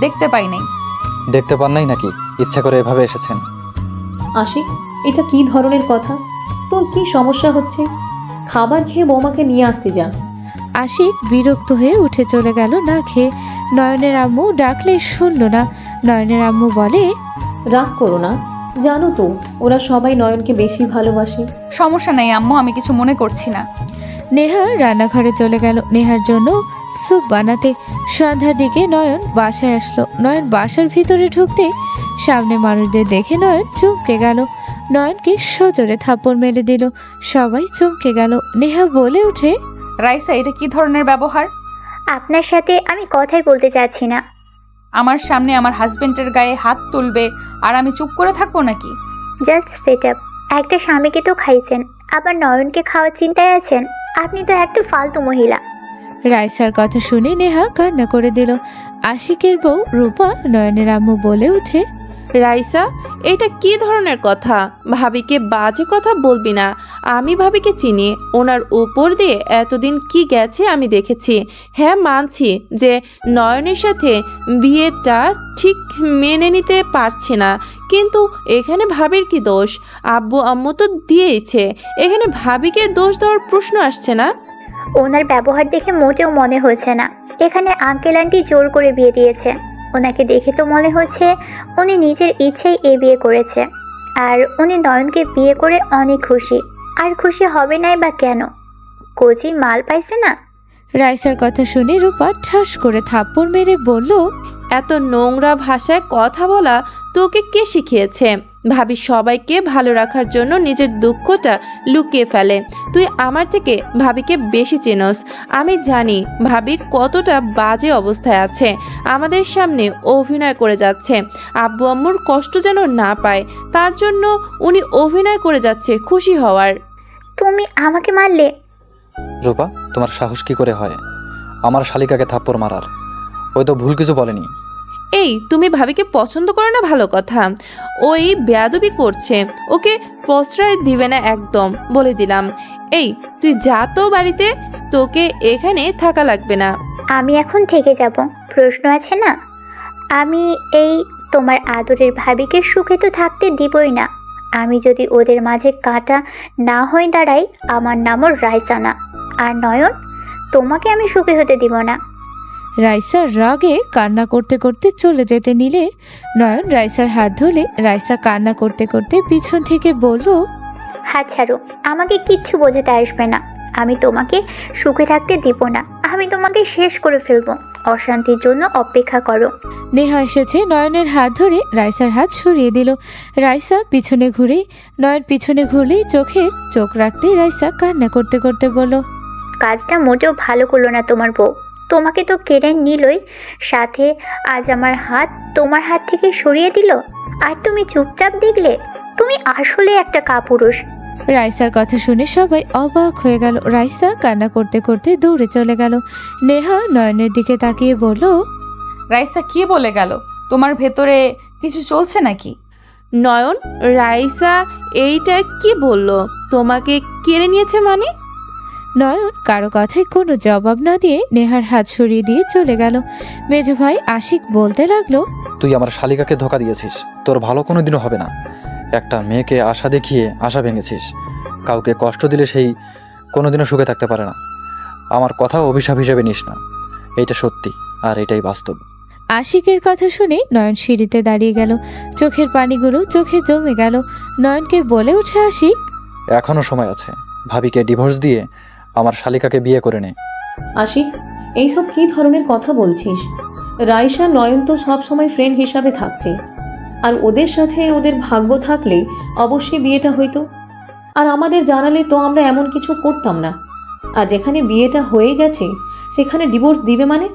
দেখতে পাই নাই। দেখতে পান নাই নাকি? ইচ্ছা করে এভাবে এসেছেন? আশিক, এটা কি ধরনের কথা? তোর কি সমস্যা হচ্ছে? খাবার খেয়ে বৌমাকে নিয়ে আসতে যা। আশিক বিরক্ত হয়ে উঠে চলে গেল না খেয়ে। নয়নের আম্মু ডাকলে শুনল না। নয়নের আম্মু বলে, রাগ করো না, জানো তো ওরা সবাই নয়নকে বেশি ভালোবাসে। সমস্যা নেই আম্মু, আমি কিছু মনে করছি না। নেহা রান্নাঘরে চলে গেল নেহার জন্য স্যুপ বানাতে। সন্ধ্যার দিকে নয়ন বাসায় আসলো। নয়ন বাসার ভিতরে ঢুকতে সামনে মানুষদের দেখে নয়ন চমকে গেল। নয়নকে সজোরে থাপ্পড় মেরে দিল। সবাই চমকে গেল। নেহা বলে ওঠে, রাইসা, এটা কি ধরনের ব্যবহার? আপনার সাথে আমি কথাই বলতে চাচ্ছি না। আমার সামনে আমার হাজবেন্ডের গায়ে হাত তুলবে আর আমি চুপ করে থাকবো নাকি? Just set up. একটা স্বামীকে তো খাইছেন, আবার নয়নকে খাওয়ার চিন্তায় আছেন। আপনি তো একটা ফালতু মহিলা। রাইসার কথা শুনে নেহা কান্না করে দিল। আশিকের বউ রূপা নয়নের আম্মু বলে ওঠে, রাইসা, এটা কি ধরনের কথা? ভাবিকে বাজে কথা বলবি না। আমি ভাবিকে চিনি, ওনার উপর দিয়ে এতদিন কি গেছে আমি দেখেছি। হ্যাঁ, মানছি যে নয়নের সাথে বিয়েটা ঠিক মেনে নিতে পারছি না, কিন্তু এখানে ভাবির কি দোষ? আব্বু আম্মু তো দিয়েইছে, এখানে ভাবিকে দোষ দেওয়ার প্রশ্ন আসছে না। ওনার ব্যবহার দেখে মোটেও মনে হচ্ছে না এখানে আঙ্কেল আন্টি জোর করে বিয়ে দিয়েছে। ওনাকে দেখে তো মনে হচ্ছে উনি নিজের ইচ্ছেই এ বিয়ে করেছে। আর উনি নয়নকে বিয়ে করে অনেক খুশি। আর খুশি হবে নাই বা কেন? কোচি মাল পাইছে না। রাইসার কথা শুনে রূপা ঠাস করে থাপ্পড় মেরে বলল, এত নোংরা ভাষায় কথা বলা তোকে কে শিখিয়েছে? ভাবি সবাইকে ভালো রাখার জন্য নিজের দুঃখটা লুকিয়ে ফেলে। তুই আমার থেকে ভাবিকে বেশি চেনস। আমি জানি ভাবি কতটা বাজে অবস্থায় আছে। আমাদের সামনে অভিনয় করে যাচ্ছে, আব্বু আম্মুর কষ্ট যেন না পায় তার জন্য উনি অভিনয় করে যাচ্ছে খুশি হওয়ার। তুমি আমাকে মারলে? রূপা, তোমার সাহস কি করে হয় আমার শালিকাকে থাপ্পড় মারার? ওই তো ভুল কিছু বলেনি। এই, তুমি ভাবিকে পছন্দ করো না ভালো কথা, ওই বেয়াদবি করছে, ওকে প্রশ্রয় দিবে না একদম, বলে দিলাম। এই, তুই যা তো বাড়িতে, তোকে এখানে থাকা লাগবে না। আমি এখন থেকে যাব, প্রশ্ন আছে না? আমি এই তোমার আদরের ভাবিকে সুখে তো থাকতে দিবই না। আমি যদি ওদের মাঝে কাঁটা না হয়ে দাঁড়াই, আমার নামও রাইসা না। আর নয়ন, তোমাকে আমি সুখী হতে দিব না। রাইসার রাগে কান্না করতে করতে চলে যেতে নিলে নয়ন রাইসার হাত ধরে রাইসা কান্না করতে করতে পিছন থেকে বলল, হাত ছাড়ো, আমাকে কিচ্ছু বোঝাতে আসবে না। আমি তোমাকে সুখে থাকতে দিব না। আমি তোমাকে শেষ করে ফেলবো। অশান্তির জন্য অপেক্ষা করো। নেহা এসেছে নয়নের হাত ধরে রাইসার হাত সরিয়ে দিল। রাইসা পিছনে ঘুরে, নয়ন পিছনে ঘুরলেই চোখে চোখ রাখতেই রাইসা কান্না করতে করতে বলল, কাজটা মোটেও ভালো করলো না তোমার বউ। তোমাকে তো কেড়ে নিলই, সাথে আজ আমার হাত তোমার হাত থেকে সরিয়ে দিল। আর তুমি চুপচাপ দেখলে? তুমি আসলে একটা কাপুরুষ। রাইসার কথা শুনে সবাই অবাক হয়ে গেল। রাইসা কান্না করতে করতে দৌড়ে চলে গেল। নেহা নয়নের দিকে তাকিয়ে বলল, রাইসা কি বলে গেল? তোমার ভেতরে কিছু চলছে নাকি? নয়ন, রাইসা এইটা কি বললো? তোমাকে কেড়ে নিয়েছে মানে? নয়ন কারো কথায় কোনো জবাব না দিয়ে নেহার হাত সরিয়ে দিয়ে চলে গেল। মেজো ভাই আশিক বলতে লাগলো, তুই আমার শালিকাকে ধোকা দিয়েছিস, তোর ভালো কোনো দিনও হবে না। একটা মেয়েকে আশা দেখিয়ে আশা ভেঙেছিস। কাউকে কষ্ট দিলে সেই কোনোদিনও সুখে থাকতে পারে না। আমার কথা অভিশাপ হিসেবে নিস না, এইটা সত্যি আর এটাই বাস্তব। আশিকের কথা শুনে নয়ন সিঁড়িতে দাঁড়িয়ে গেল। চোখের পানিগুলো চোখে জমে গেল। নয়নকে বলে উঠে আশিক, এখনো সময় আছে, ভাবিকে ডিভোর্স দিয়ে আমার শালিকাকে বিয়ে করে নে। আশিক, এইসব কি ধরনের কথা বলছিস? রাইসা নয়ন তো সবসময় ফ্রেন্ড হিসাবে থাকছে। আর ওদের সাথে ওদের ভাগ্য থাকলে অবশ্যই বিয়েটা হইতো। আর আমাদের জানালে তো আমরা এমন কিছু করতাম না। আর যেখানে বিয়েটা হয়ে গেছে সেখানে ডিভোর্স দিবে মানে?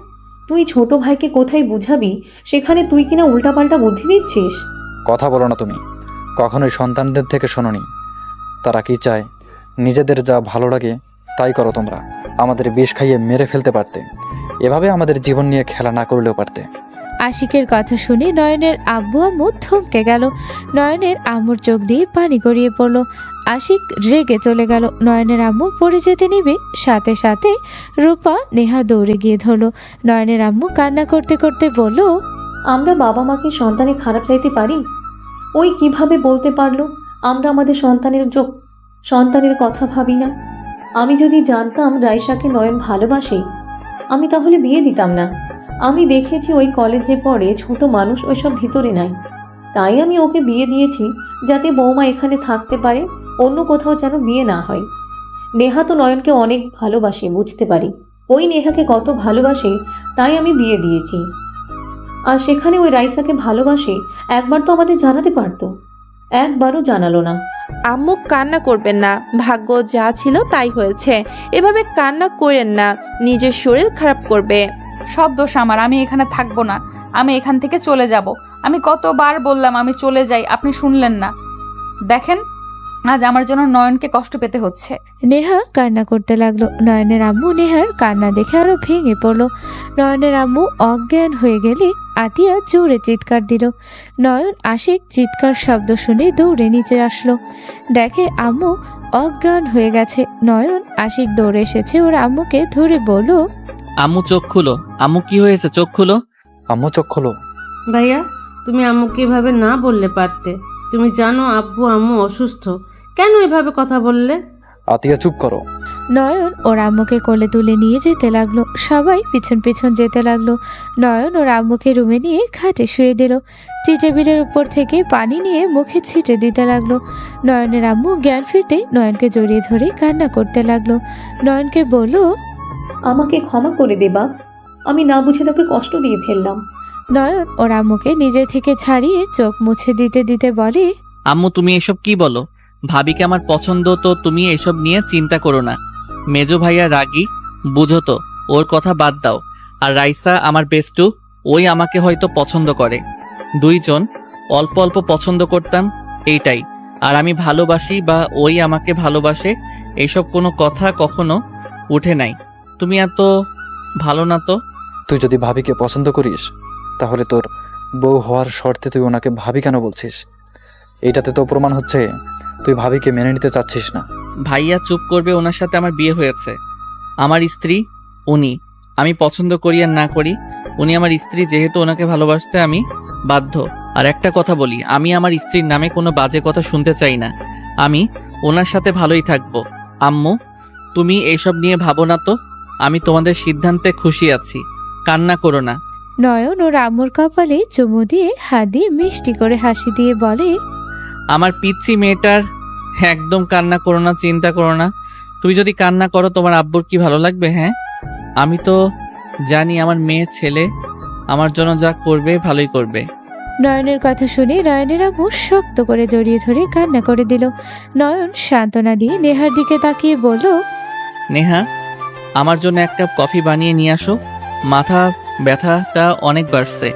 তুই ছোট ভাইকে কোথায় বুঝাবি, সেখানে তুই কিনা উল্টাপাল্টা বুদ্ধি দিচ্ছিস। কথা বলো না তুমি, কখনোই সন্তানদের থেকে শোনোনি তারা কি চায়। নিজেদের যা ভালো লাগে তাই করো তোমরা। আমাদের বিষ খাইয়ে মেরে ফেলতে পারতে, এভাবে আমাদের জীবন নিয়ে খেলা না করলেও পারতে। আশিকের কথা শুনে নয়নের আব্বু আম্মু থমকে গেল। নয়নের আম্মুর চোখ দিয়ে পানি গড়িয়ে পড়ল। আশিক রেগে চলে গেল। নয়নের আম্মু পড়ে যেতে নিবে, সাথে সাথে রূপা নেহা দৌড়ে গিয়ে ধরলো। নয়নের আম্মু কান্না করতে করতে বলল, আমরা বাবা মাকে সন্তানে খারাপ চাইতে পারি? ওই কিভাবে বলতে পারলো আমরা আমাদের সন্তানের কথা ভাবি না? আমি যদি জানতাম রাইসাকে নয়ন ভালোবাসে, আমি তাহলে বিয়ে দিতাম না। আমি দেখেছি ওই কলেজে পড়ে ছোট মানুষ ওইসব ভিতরে নাই, তাই আমি ওকে বিয়ে দিয়েছি যাতে বৌমা এখানে থাকতে পারে, অন্য কোথাও যেন বিয়ে না হয়। নেহা তো নয়নকে অনেক ভালোবাসে, বুঝতে পারি ওই নেহাকে কত ভালোবাসে, তাই আমি বিয়ে দিয়েছি। আর সেখানে ওই রাইসাকে ভালোবাসে একবার তো আমাদের জানাতে পারতো, একবারও জানালো না। আম্মু কান্না করবেন না, ভাগ্য যা ছিল তাই হয়েছে। এভাবে কান্না করেন না, নিজের শরীর খারাপ করবে। সব দোষ আমার, আমি এখানে থাকবো না, আমি এখান থেকে চলে যাব। আমি কতবার বললাম আমি চলে যাই, আপনি শুনলেন না। দেখেন আজ আমার জন্য নয়নকে কষ্ট পেতে হচ্ছে। নেহা কান্না করতে লাগলো। নয়নের আম্মু নেহার কান্না দেখে আরো ভেঙে পড়লো। নয়নের আম্মু অজ্ঞান হয়ে গেলে আতিয়া জোরে চিৎকার দিল। নয়ন আশিক চিৎকার শব্দ শুনে দৌড়ে নিচে আসলো, দেখে আম্মু অজ্ঞান হয়ে গেছে। নয়ন আশিক দৌড়ে এসেছে ওর আম্মুকে ধরে বলল, আম্মু চোখ খুলো, আম্মু কি হয়েছে চোখ খুলো। আম্মু চোখ খোলো। ভাইয়া, তুমি আম্মুকে এভাবে না বললে পারতে। তুমি জানো আব্বু আম্মু অসুস্থ, কেন এভাবে কথা বললে? আতিয়া চুপ করো। নয়ন ওর আম্মুকে কোলে তুলে নিয়ে যেতে লাগলো। সবাই পিছন পিছন যেতে লাগলো। নয়ন ওর আম্মুকে রুমে নিয়ে খাটে শুয়ে দিল। টি টেবিলের উপর থেকে পানি নিয়ে মুখে ছিটে দিতে লাগলো। নয়নের আম্মু জ্ঞান ফিরতে নয়নকে জড়িয়ে ধরে কান্না করতে লাগলো। নয়নকে বলল, আমাকে ক্ষমা করে দে বাপ, আমি না বুঝে তোকে কষ্ট দিয়ে ফেললাম। নয়ন ওর আম্মুকে নিজে থেকে ছাড়িয়ে চোখ মুছে দিতে দিতে বলে, আম্মু তুমি এসব কি বলো? ভাবিকে আমার পছন্দ, তো তুমি এসব নিয়ে চিন্তা করো না। মেজো ভাইয়া রাগী, বুঝো তো, ওর কথা বাদ দাও। আর রাইসা আমার বেস্টু, ওই আমাকে হয়তো পছন্দ করে। দুইজন অল্প অল্প পছন্দ করতাম, এইটাই। আর আমি ভালোবাসি বা ওই আমাকে ভালোবাসে, এইসব কোনো কথা কখনো উঠে নাই। তুমি এত ভালো না তো। তুই যদি ভাবিকে পছন্দ করিস, তাহলে তোর বউ হওয়ার শর্তে তুই ওনাকে ভাবি কেন বলছিস? এইটাতে তো প্রমাণ হচ্ছে তুই ভাবিকে মেনে নিতে চাচ্ছিস না। ভাইয়া চুপ করবে, ওনার সাথে আমার বিয়ে হয়েছে। আমার স্ত্রী উনি, আমি পছন্দ করি আর না করি, উনি আমার স্ত্রী, যেহেতু ওনাকে ভালোবাসতে আমি বাধ্য। আর একটা কথা বলি, আমি আমার স্ত্রীর নামে কোনো বাজে কথা শুনতে চাই না। আমি ওনার সাথে ভালোই থাকবো। আম্মু তুমি এইসব নিয়ে ভাবো না তো, আমি তোমাদের সিদ্ধান্তে খুশি আছি, কান্না করো না। নয়ন ওর আম্মুর কপালে চুমু দিয়ে হাত দিয়ে মিষ্টি করে হাসি দিয়ে বলে, আমার পিচ্চি মেয়েটার একদম কান্না করো না, চিন্তা করো না। তুমি যদি কান্না করো তোমার আব্বুর কি ভালো লাগবে? হ্যাঁ, আমি তো জানি আমার মেয়ে ছেলে আমার জন্য যা করবে ভালোই করবে। নয়নের কথা শুনে নয়নের আম্মু শক্ত করে জড়িয়ে ধরে কান্না করে দিল। নয়ন সান্ত্বনা দিয়ে নেহার দিকে তাকিয়ে বলল, নেহা আমার জন্য এক কাপ কফি বানিয়ে নিয়ে আসো, মাথা ব্যথাটা অনেক বাড়ছে।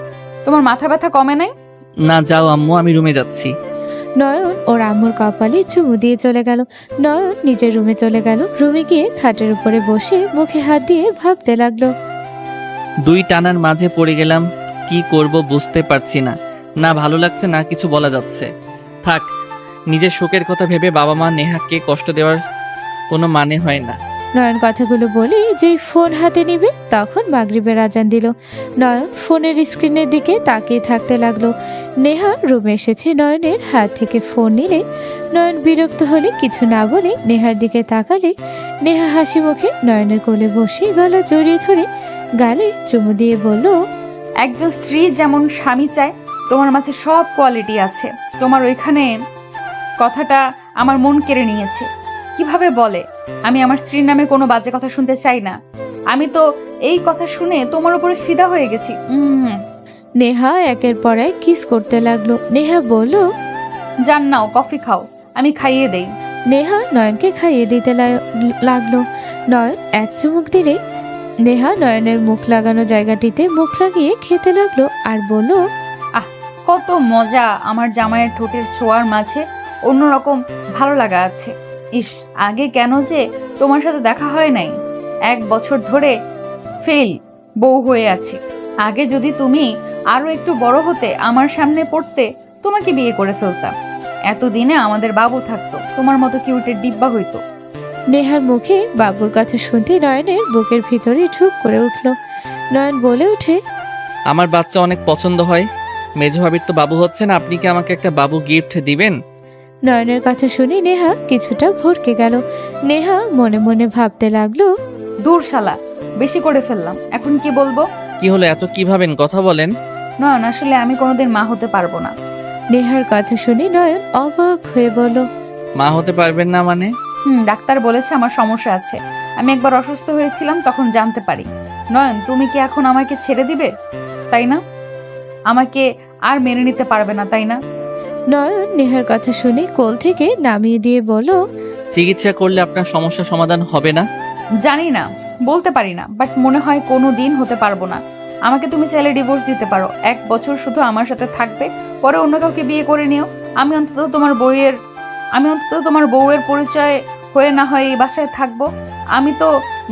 তোমার মাথা ব্যথা কমে নাই? না যাও আম্মু, আমি রুমে যাচ্ছি। নয়ন ওর আম্মুর কপালে চুমু দিয়ে চলে গেল। নয়ন নিজের রুমে চলে গেল। রুমে গিয়ে খাটের উপরে বসে মুখে হাত দিয়ে ভাবতে লাগলো। দুই টানার মাঝে পড়ে গেলাম, কি করব বুঝতে পারছি না। না ভালো লাগছে না কিছু বলা যাচ্ছে। থাক, নিজের শোকের কথা ভেবে বাবা মা নেহাকে কষ্ট দেওয়ার কোনো মানে হয় না। নয়ন কথাগুলো বলে যেই ফোন হাতে নিবে তখন মাগরিবের আজান দিল। নয়ন ফোনের স্ক্রিনের দিকে তাকিয়ে থাকতে লাগলো। নেহা রুমে এসেছে। নয়নের হাত থেকে ফোন নিলে নয়ন বিরক্ত হলে কিছু না বলে নেহার দিকে তাকালে নেহা হাসি মুখে নয়নের কোলে বসে গলা জড়িয়ে ধরে গালে চুমু দিয়ে বলল, একজন স্ত্রী যেমন স্বামী চায়, তোমার মাঝে সব কোয়ালিটি আছে। তোমার ওইখানে কথাটা আমার মন কেড়ে নিয়েছে। কিভাবে বলে আমি আমার স্ত্রীর নামে কোনো বাজে কথা শুনতে চাই না? আমি তো এই কথা শুনে তোমার উপরে ফিদা হয়ে গেছি। নেহা একের পর এক কিস করতে লাগলো। নেহা বলল, জান নাও, কফি খাও, আমি খাইয়ে দেই। নেহা নয়নকে খাইয়ে দিতে লাগলো। নয়ন এক চুমুক দিলে নেহা নয়নের মুখ লাগানো জায়গাটিতে মুখ লাগিয়ে খেতে লাগলো আর বলল, কত মজা! আমার জামাইয়ের ঠোঁটের ছোঁয়ার মাঝে অন্যরকম ভালো লাগা আছে। ইস, আগে কেন যে তোমার সাথে দেখা হয় নাই? 1 বছর ধরে ফেল বউ হয়ে আছি, আগে যদি তুমি আরো একটু বড় হতে, আমার সামনে পড়তে, তোমাকে বিয়ে করে ফেলতাম। এতদিনে আমাদের বাবু থাকতো, তোমার মতো কিউটের ডিব্বা হইতো। নেহার মুখে বাবুর কথা শুনতে নয়নের বুকের ভিতরে ঢুক করে উঠল। নয়ন বলে ওঠে, আমার বাচ্চা অনেক পছন্দ হয়। মেজো ভাবির তো বাবু হচ্ছে না, আপনি কি আমাকে একটা বাবু গিফট দিবেন? নয়নের কথা শুনে নেহা কিছুটা ভরকে গেল। নেহা মনে মনে ভাবতে লাগলো, দূর শালা, বেশি করে ফেললাম, এখন কি বলবো? কি হলো, এত কি ভাবেন, কথা বলেন। নয়ন, আসলে আমি কোনোদিন মা হতে পারবো না। নেহার কথা শুনে নয়ন অবাক হয়ে বলল, মা হতে পারবেন না মানে? ডাক্তার বলেছে আমার সমস্যা আছে। আমি একবার অসুস্থ হয়েছিলাম, তখন জানতে পারি। নয়ন, তুমি কি এখন আমাকে ছেড়ে দিবে, তাই না? আমাকে আর মেনে নিতে পারবে না, তাই না? নয়ন নেহার কথা শুনে কোল থেকে নামিয়ে দিয়ে বলল, চিকিৎসা করলে আপনার সমস্যা সমাধান হবে না? জানি না, বলতে পারি না, বাট মনে হয় কোনো দিন হতে পারবো না। আমাকে তুমি চাইলে ডিভোর্স দিতে পারো, 1 বছর শুধু আমার সাথে থাকবে, পরে অন্য কাউকে বিয়ে করে নিও। আমি অন্তত তোমার বউয়ের পরিচয় হয়ে না হয় এই বাসায় থাকবো। আমি তো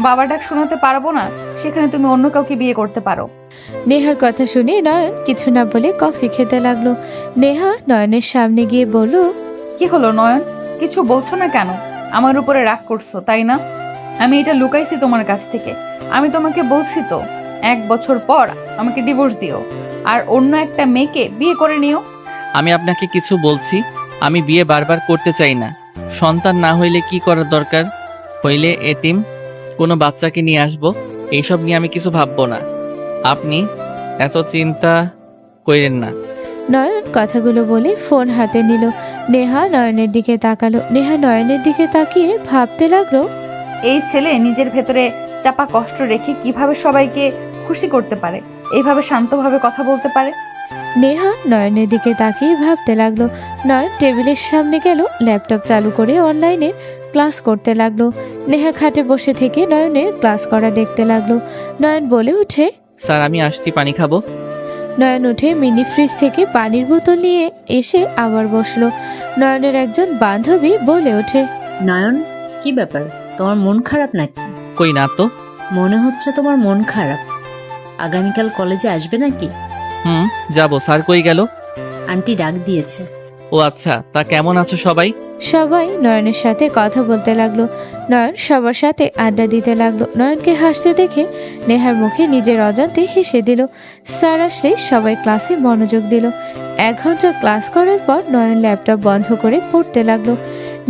বাবা ডাক শোনাতে পারবো না, সেখানে তুমি অন্য কাউকে বিয়ে করতে পারো। নেহার কথা শুনে নয়ন কিছু না বলে কফি খেতে লাগলো। নেহা নয়নের সামনে গিয়ে বলল, কি হলো নয়ন, কিছু বলছো না কেন? আমার উপরে রাগ করছো, তাই না? আমি এটা লুকাইছি তোমার কাছ থেকে। আমি তোমাকে বলছি তো, 1 বছর পর আমাকে ডিভোর্স দিও, আর অন্য একটা মেয়েকে বিয়ে করে নিও। আমি আপনাকে কিছু বলছি, আমি বিয়ে বারবার করতে চাই না। সন্তান না হইলে কি করার দরকার? হইলে এতিম কোনো বাচ্চাকে নিয়ে আসবো, এইসব নিয়ে আমি কিছু ভাববো না। আপনি এত চিন্তা কইরেন না। নয়ন কথাগুলো বলে ফোন হাতে নিল। নেহা নয়নের দিকে তাকালো। নেহা নয়নের দিকে তাকিয়ে ভাবতে লাগলো, এই ছেলে নিজের ভেতরে চাপা কষ্ট রেখে কিভাবে সবাইকে খুশি করতে পারে, এইভাবে শান্তভাবে কথা বলতে পারে। নেহা নয়নের দিকে তাকিয়ে ভাবতে লাগলো। নয়ন টেবিলের সামনে গেল, ল্যাপটপ চালু করে অনলাইনে ক্লাস করতে লাগলো। নেহা খাটে বসে থেকে নয়নের ক্লাস করা দেখতে লাগলো। নয়ন বলে ওঠে, স্যার আমি আসছি, পানি খাবো। নয়ন উঠে মিনি ফ্রিজ থেকে পানির বোতল নিয়ে এসে আবার বসলো। নয়নের একজন বান্ধবী বলে ওঠে, নয়ন, কি ব্যাপার, তোমার মন খারাপ নাকি? কই না তো। মনে হচ্ছে তোমার মন খারাপ। আগামীকাল কলেজে আসবে নাকি? যাবো। স্যার কই গেল? আন্টি ডাক দিয়েছে। ও আচ্ছা, তা কেমন আছো সবাই? সবাই নয়নের সাথে কথা বলতে লাগলো। নয়ন সবার সাথে আড্ডা দিতে লাগলো। নয়নকে হাসতে দেখে নেহার মুখে নিজের অজান্তে হেসে দিল। স্যার আসলে সবাই ক্লাসে মনোযোগ দিল। 1 ঘন্টা ক্লাস করার পর নয়ন ল্যাপটপ বন্ধ করে পড়তে লাগলো।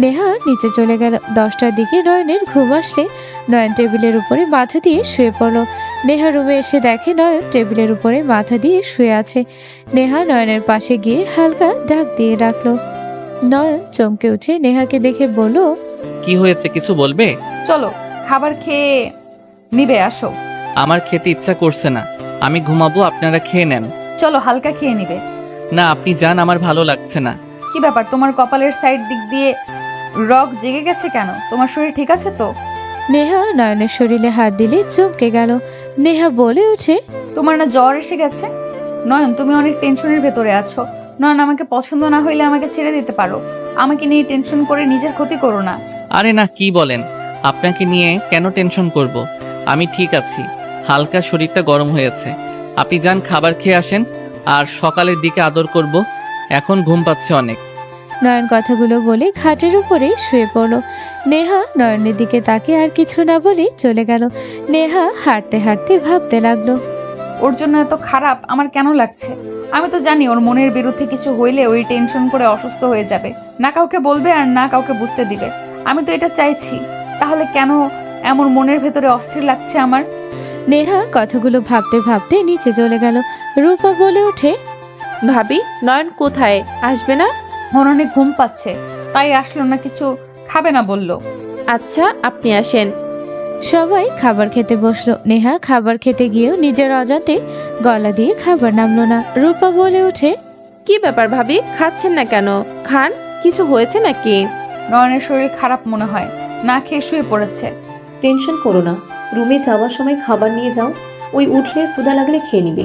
নেহা নিচে চলে গেল। 10টার দিকে নয়নের ঘুম আসলে নয়ন টেবিলের উপরে মাথা দিয়ে শুয়ে পড়ল। নেহা রুমে এসে দেখে নয়ন টেবিলের উপরে মাথা দিয়ে শুয়ে আছে। নেহা নয়নের পাশে গিয়ে হালকা ডাক দিয়ে ডাকলো। নয়ন চমকে উঠে নেহাকে দেখে বলল, কি হয়েছে, কিছু বলবে? চলো খাবার খেয়ে নিবে, আসো। আমার খেতে ইচ্ছা করছে না, আমি ঘুমাবো, আপনারা খেয়ে নেন। চলো হালকা খেয়ে নিবে। না আপনি যান, আমার ভালো লাগছে না। কি ব্যাপার, তোমার কপালের সাইড দিক দিয়ে রগ জেগে গেছে কেন? তোমার শরীর ঠিক আছে তো? নেহা নয়নের শরীরে হাত দিলে চমকে গেল। নেহা বলে ওঠে, তোমার না জ্বর এসে গেছে? নয়ন, তুমি অনেক টেনশনের ভেতরে আছো। নয়ন, আমাকে পছন্দ না হইলে আমাকে ছেড়ে দিতে পারো। আমাকে নিয়ে টেনশন করে নিজের ক্ষতি করো না। আরে না, কি বলেন? আপনাকে নিয়ে কেন টেনশন করব? আমি ঠিক আছি, হালকা শরীরটা গরম হয়েছে। আপনি যান, খাবার খেয়ে আসেন, আর সকালের দিকে আদর করব। এখন ঘুম পাচ্ছে অনেক। নয়ন কথাগুলো বলে খাটের উপরে শুয়ে পড়ল। নেহা নয়নের দিকে তাকে আর কিছু না বলে চলে গেল। নেহা হাঁটতে হাঁটতে ভাবতে লাগলো, ওর জন্য এত খারাপ আমার কেন লাগছে? আমি তো জানি ওর মনের বিরুদ্ধে কিছু হইলে ওই টেনশন করে অসুস্থ হয়ে যাবে, না কাউকে বলবে আর না কাউকে বুঝতে দিবে। আমি তো এটা চাইছি, তাহলে কেন এমন মনের ভেতরে অস্থির লাগছে আমার? নেহা কথাগুলো ভাবতে ভাবতে নিচে চলে গেল। রূপা বলে ওঠে, ভাবি, নয়ন কোথায়, আসবে না? মননে ঘুম পাচ্ছে, তাই আসলো না, কিছু খাবে না বললো। আচ্ছা, আপনি আসেন। সবাই খাবার খেতে বসলো। নেহা খাবার খেতে গিয়েও নিজের অজান্তে গলা দিয়ে খাবার নামলো না। রূপা বলে ওঠে, কি ব্যাপার ভাবি, খাচ্ছেন না কেন? খান, কিছু হয়েছে নাকি? নয়নের শরীর খারাপ মনে হয়, না খেয়ে শুয়ে পড়েছে। টেনশন করো না, রুমে যাওয়ার সময় খাবার নিয়ে যাও, ওই উঠলে ক্ষুধা লাগলে খেয়ে নিবে।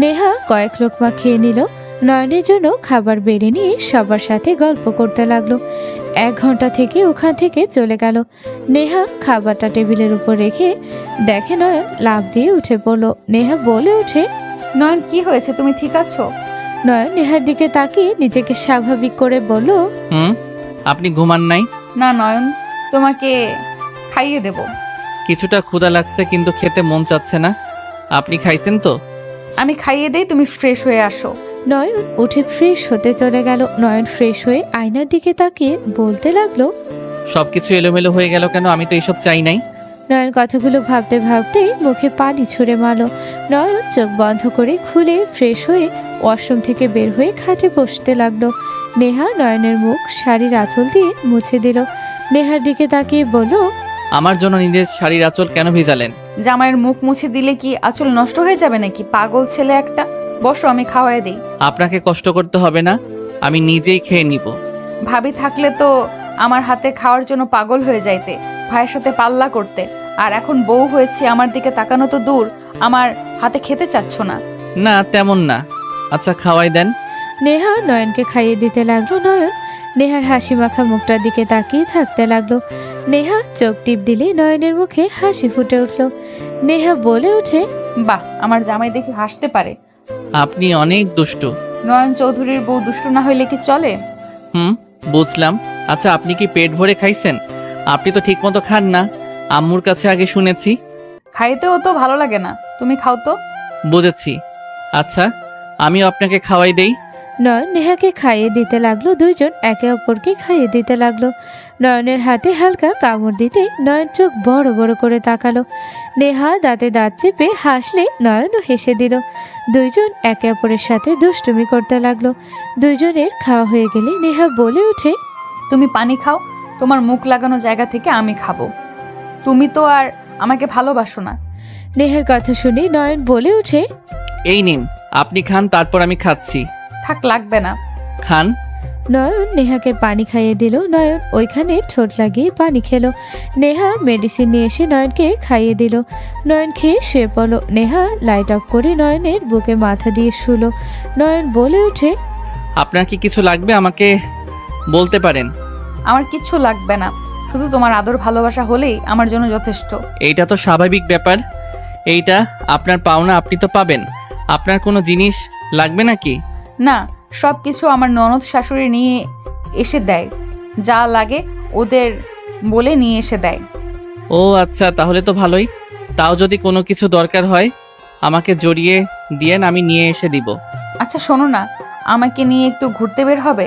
নেহা কয়েক লোকমা খেয়ে নিল। নয়নের জন্য খাবার বেড়ে নিয়ে সবার সাথে গল্প করতে লাগলো। 1 ঘন্টা থেকে ওখান থেকে চলে গেল। নেহা খাবারটা টেবিলের উপর রেখে দেখে নয়ন লাফ দিয়ে উঠে পড়ল। নেহা বলে ওঠে, নয়ন কি হয়েছে, তুমি ঠিক আছো? নয়ন নেহার দিকে তাকিয়ে নিজেকে স্বাভাবিক করে বলল, আপনি ঘুমান নাই? না নয়ন, তোমাকে খাইয়ে দেব। কিছুটা ক্ষুধা লাগছে কিন্তু খেতে মন চাচ্ছে না। আপনি খাইছেন তো? আমি খাইয়ে দেই, তুমি ফ্রেশ হয়ে আসো। নয়ন উঠে ফ্রেশ হতে চলে গেল। নয়ন ফ্রেশ হয়ে আয়নার দিকে তাকিয়ে বলতে লাগলো, সবকিছু এলোমেলো হয়ে গেল কেন? আমি তো এসব চাই নাই। নয়ন কথাগুলো ভাবতে ভাবতে মুখে পানি ছুঁড়ে মারল। নয়ন চোখ বন্ধ করে খুলে ফ্রেশ হয়ে ওয়াশরুম থেকে বের হয়ে খাটে বসতে লাগলো। নেহা নয়নের মুখ শাড়ির আঁচল দিয়ে মুছে দিল। নেহার দিকে তাকিয়ে বলল, আমার জন্য নিজের শাড়ির আঁচল কেন ভিজালেন? জামাইয়ের মুখ মুছে দিলে কি আঁচল নষ্ট হয়ে যাবে নাকি? পাগল ছেলে একটা। বসো, আমি খাওয়াই দেই। আপনাকে কষ্ট করতে হবে না, আমি নিজেই খেয়ে নিব। ভাবি থাকলে তো আমার হাতে খাওয়ার জন্য পাগল হয়ে যাইতে, ভাইয়ের সাথে পাল্লা করতে। আর এখন বউ হয়েছে, আমার দিকে তাকানো তো দূর, আমার হাতে খেতে চাচ্ছ না। না তেমন না। আচ্ছা খাওয়াই দেন। নেহা নয়নকে খাইয়ে দিতে লাগলো। নয়ন নেহার হাসি মাখা মুখটার দিকে তাকিয়ে থাকতে লাগলো। নেহা চোখ টিপ দিলে নয়নের মুখে হাসি ফুটে উঠল। নেহা বলে ওঠে, বাহ, আমার জামাই দেখে হাসতে পারে। আপনি অনেক দুষ্টু। নয়ন চৌধুরীর বউ দুষ্টু না হইলে কি চলে? বুঝলাম। আচ্ছা আপনি কি পেট ভরে খাইছেন? আপনি তো ঠিক মতো খান না, আম্মুর কাছে আগে শুনেছি। খাইতেও তো ভালো লাগে না, তুমি খাও তো। বুঝেছি। আচ্ছা আমিও আপনাকে খাওয়াই দেই। নয়ন নেহাকে খাইয়ে দিতে লাগলো। দুইজন একে অপরকে খাইয়ে দিতে লাগলো। নয়নের হাতে হালকা কামড় দিতে নয়ন চোখ বড় বড় করে তাকালো। নেহা দাঁতে দাঁত চেপে হাসলে নয়নও হেসে দিল। দুইজন একে অপরের সাথে দুষ্টুমি করতে লাগলো। দুইজনের খাওয়া হয়ে গেলে নেহা বলে ওঠে, তুমি পানি খাও, তোমার মুখ লাগানো জায়গা থেকে আমি খাবো। তুমি তো আর আমাকে ভালোবাসো না। নেহার কথা শুনে নয়ন বলে ওঠে, এই নিন আপনি খান, তারপর আমি খাচ্ছি। থাক, লাগবে না। খান। নয়ন নেহাকে পানি খাইয়ে দিল। নয়ন ওইখানে ঠোঁট লাগিয়ে পানি খেলো। নেহা মেডিসিন নিয়ে এসে নয়নকে খাইয়ে দিল। নয়ন খেয়ে শুয়ে পড়ল। নেহা লাইট অফ করে নয়নের বুকে মাথা দিয়ে শুলো। নয়ন বলে ওঠে, আপনার কি কিছু লাগবে আমাকে বলতে পারেন। আমার কিচ্ছু লাগবে না, শুধু তোমার আদর ভালোবাসা হলেই আমার জন্য যথেষ্ট। এইটা তো স্বাভাবিক ব্যাপার, এইটা আপনার পাওনা, আপনি তো পাবেন। আপনার কোনো জিনিস লাগবে নাকি? না, সব কিছু আমার ননদ শাশুড়ি নিয়ে এসে দেয়, যা লাগে ওদের বলে নিয়ে এসে দেয়। ও আচ্ছা, তাহলে তো ভালোই। তাও যদি কোনো কিছু দরকার হয় আমাকে জড়িয়ে দিয়েন, আমি নিয়ে এসে দিব। আচ্ছা শোনো না, আমাকে নিয়ে একটু ঘুরতে বের হবে।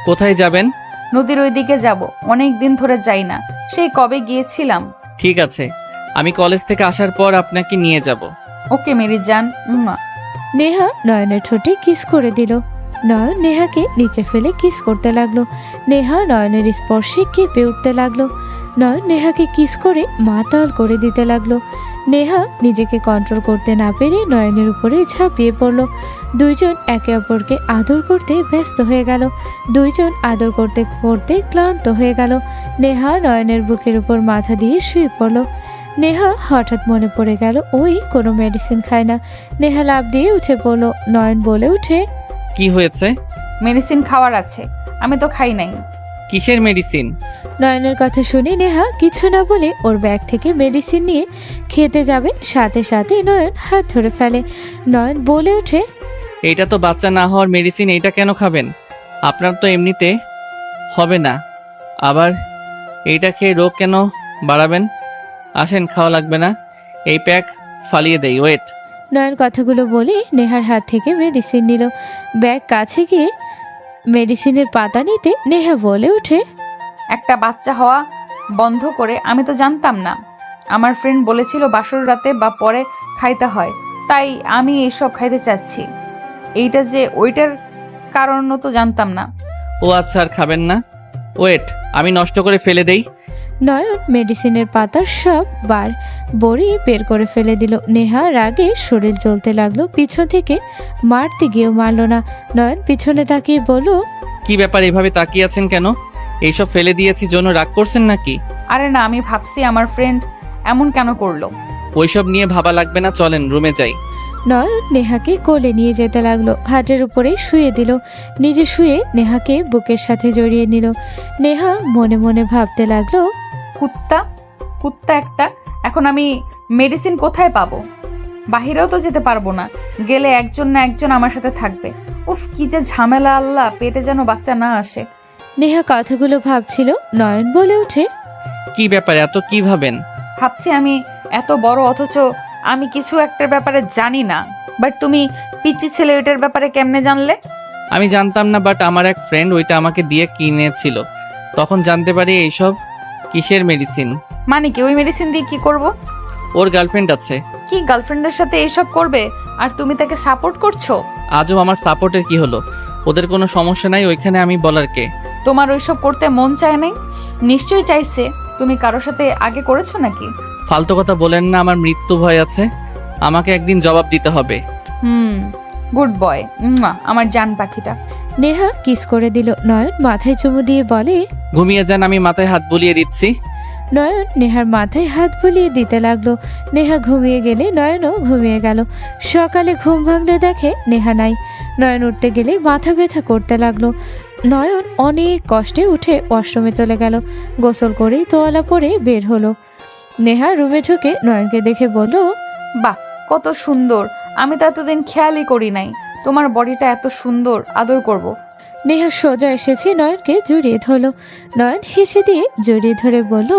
কোথায় যাবেন? নদীর ওই দিকে যাব, অনেক দিন ধরে যাই না, সেই কবে গিয়েছিলাম। ঠিক আছে, আমি কলেজ থেকে আসার পর আপনাকে নিয়ে যাব। ওকে মেরি জান। নেহা নয়নের ঠোঁটে কিস করে দিল। নয়ন নেহাকে নিচে ফেলে কিস করতে লাগলো। নেহা নয়নের স্পর্শে কেঁপে উঠতে লাগলো। নয়ন নেহাকে কিস করে মাতাল করে দিতে লাগলো। নেহা নিজেকে কন্ট্রোল করতে না পেরে নয়নের উপরে ঝাঁপিয়ে পড়ল। দুইজন একে অপরকে আদর করতে ব্যস্ত হয়ে গেল। দুইজন আদর করতে করতে ক্লান্ত হয়ে গেল। নেহা নয়নের বুকের উপর মাথা দিয়ে শুয়ে পড়ল। নেহা হঠাৎ মনে পড়ে গেল ওই কোনো মেডিসিন খায় না। নেহা লাফ দিয়ে উঠে পড়ল। নয়ন বলে উঠে, কি হয়েছে? মেডিসিন খাওয়ার আছে, আমি তো খাই নাই। কিসের মেডিসিন? নয়নের কথা শুনে নেহা কিছু না বলে ওর ব্যাগ থেকে মেডিসিন নিয়ে খেতে যাবে, সাথে সাথে নয়ন হাত ধরে ফেলে। নয়ন বলে ওঠে, এইটা তো বাচ্চা না হওয়ার মেডিসিন, এইটা কেন খাবেন? আপনার তো এমনিতে হবে না, আবার এইটা খেয়ে রোগ কেন বাড়াবেন? আসেন, খাওয়া লাগবে না, এই প্যাক ফালিয়ে দেই। ওয়েট। নয়ন কথাগুলো বলে নেহার হাত থেকে মেডিসিন নিল। ব্যাগ কাছে গিয়ে মেডিসিনের পাতা নিতে নেহা বলে ওঠে, একটা বাচ্চা হওয়া বন্ধ করে, আমি তো জানতাম না। আমার ফ্রেন্ড বলেছিল বাসর রাতে বা পরে খাইতে হয়, তাই আমি এইসব খাইতে চাচ্ছি। এইটা যে ওইটার কারণও তো জানতাম না। ও আচ্ছা, আর খাবেন না? ওয়েট, আমি নষ্ট করে ফেলে দেই। নয়ন মেডিসিনের পাতার সব বার বড়ি বের করে ফেলে দিল। নেহা রাগে শরীর জ্বলতে লাগলো। পিছন থেকে মারতে গিয়েও মারল না। নয়ন পিছনে তাকিয়ে বলল, কি ব্যাপার, এভাবে তাকিয়ে আছেন কেন? এইসব ফেলে দিয়েছি জন্য রাগ করছেন নাকি? আরে না, আমি ভাবছি আমার ফ্রেন্ড এমন কেন করলো। ওইসব নিয়ে ভাবা লাগবে না, চলেন রুমে যাই। নয়ন নেহাকে কোলে নিয়ে যেতে লাগলো, খাটের উপরে শুয়ে দিল, নিজে শুয়ে নেহাকে বুকের সাথে জড়িয়ে নিল। নেহা মনে মনে ভাবতে লাগলো, কুত্তা কুত্তা একটা। এখন আমি মেডিসিন কোথায় পাবো? বাহিরেও তো যেতে পারবো না, গেলে একজন না একজন আমার সাথে থাকবে। উফ, কি যে ঝামেলা আল্লাহ, পেটে যেন বাচ্চা না আসে। নেহা কথাগুলো ভাবছিল। নয়ন বলে ওঠে, কি ব্যাপার, এত কি ভাবেন? ভাবছি আমি এত বড় অথচ আমি কিছু একটার ব্যাপারে জানি না। বাট তুমি পিচ্চি ছেলে ওইটার ব্যাপারে কেমনে জানলে? আমি জানতাম না, বাট আমার এক ফ্রেন্ড ওইটা আমাকে দিয়ে কিনেছিল, তখন জানতে পারি এইসব কিসের মেডিসিন। মানে কি, ওই মেডিসিন দিয়ে কি করব? ওর গার্লফ্রেন্ড আছে। কি গার্লফ্রেন্ডের সাথে এইসব করবে আর তুমি তাকে সাপোর্ট করছো? আজও আমার সাপোর্টের কি হলো? ওদের কোনো সমস্যা নাই, ওইখানে আমি বলার কে? তোমার ওইসব করতে মন চায় নাই? নিশ্চয়ই চাইছে। তুমি কারোর সাথে আগে করেছো নাকি? ফালতু কথা বলেন না, আমার মৃত্যু ভয় আছে, আমাকে একদিন জবাব দিতে হবে। গুড বয়, আমার জান পাখিটা। নেহা কিস করে দিল। নয়ন মাথায় চুমু দিয়ে বলে, ঘুমিয়ে যান, আমি মাথায় হাত বুলিয়ে দিচ্ছি। নয়ন নেহার মাথায় হাত বুলিয়ে দিতে লাগলো। নেহা ঘুমিয়ে গেলে নয়নও ঘুমিয়ে গেল। সকালে ঘুম ভাঙলে দেখে নেহা নাই। নয়ন উঠতে গেলে মাথা ব্যথা করতে লাগলো। নয়ন অনেক কষ্টে উঠে ওয়াশরুমে চলে গেল। গোসল করে তোয়ালা পরে বের হলো। নেহা রুমে ঢুকে নয়নকে দেখে বলল, বাহ, কত সুন্দর! আমি তো এতদিন খেয়ালই করি নাই তোমার বডিটা এত সুন্দর, আদর করব। নেহা সোজা এসেছে নয়নকে জড়িয়ে ধরলো। নয়ন হেসে দিয়ে জড়িয়ে ধরে বলল,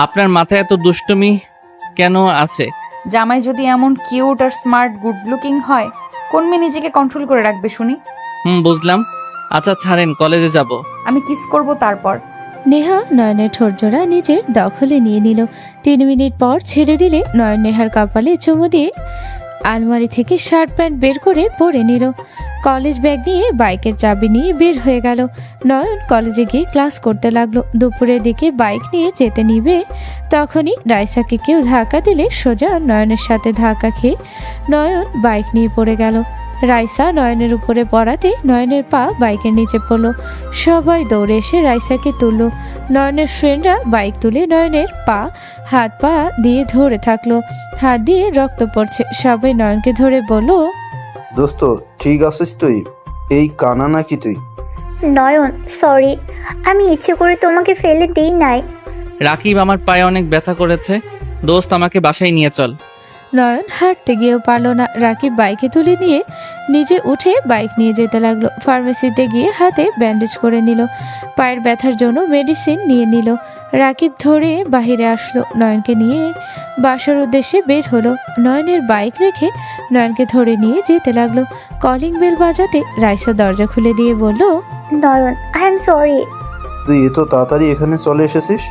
আপনার মাথায় এত দুষ্টুমি কেন আছে? জামাই যদি এমন কিউট আর স্মার্ট গুড লুকিং হয়, কোন মেয়ে নিজেকে কন্ট্রোল করে রাখবে শুনি? বুঝলাম। আচ্ছা ছাড়েন, কলেজে যাব। আমি কিস করব তারপর। নেহা নয়নের ঠোঁটজোড়া নিজের দখলে নিয়ে নিল। 3 মিনিট পর ছেড়ে দিলে নয়ন নেহার কপালে চুমু দিয়ে আলমারি থেকে শার্ট প্যান্ট বের করে পরে নিল। কলেজ ব্যাগ নিয়ে বাইকের চাবি নিয়ে বের হয়ে গেল। নয়ন কলেজে গিয়ে ক্লাস করতে লাগলো। দুপুরের দিকে বাইক নিয়ে যেতে নিবে, তখনই রাইসাকে কেউ ধাক্কা দিলে সোজা নয়নের সাথে ধাক্কা খেয়ে নয়ন বাইক নিয়ে পড়ে গেল। রাইসা নয়নের উপরে পড়াতে নয়নের পা বাইকের নিচে পড়লো। সবাই দৌড়ে এসে রাইসাকে তুললো। নয়নের ফ্রেন্ডরা বাইক তুলে নয়নের হাত পা দিয়ে ধরে থাকলো। হাত দিয়ে রক্ত পড়ছে। সবাই নয়নকে ধরে বলল, দোস্ত ঠিক আছিস তুই? এই কানা নাকি তুই? নয়ন সরি, আমি ইচ্ছে করে তোমাকে ফেলে দিই নাই। রাকিব, আমার পায়ে অনেক ব্যথা করেছে, দোস্ত আমাকে বাসায় নিয়ে চল। নয়ন হাঁটতে গিয়েও পারলো না। রাকিব বাইকে তুলে নিয়ে নিজে উঠে বাইক নিয়ে যেতে লাগলো। ফার্মেসিতে গিয়ে হাতে ব্যান্ডেজ করে নিল। পায়ের ব্যথার জন্য মেডিসিন নিয়ে নিল। রাকিব ধরে বাহিরে আসলো। নয়নকে নিয়ে বাসার উদ্দেশ্যে বের হলো। নয়নের বাইক রেখে নয়নকে ধরে নিয়ে যেতে লাগলো। কলিং বেল বাজাতে রাইসা দরজা খুলে দিয়ে বলল, নয়ন আই এম সরি। তুই এত তাড়াতাড়ি এখানে চলে এসেছিস?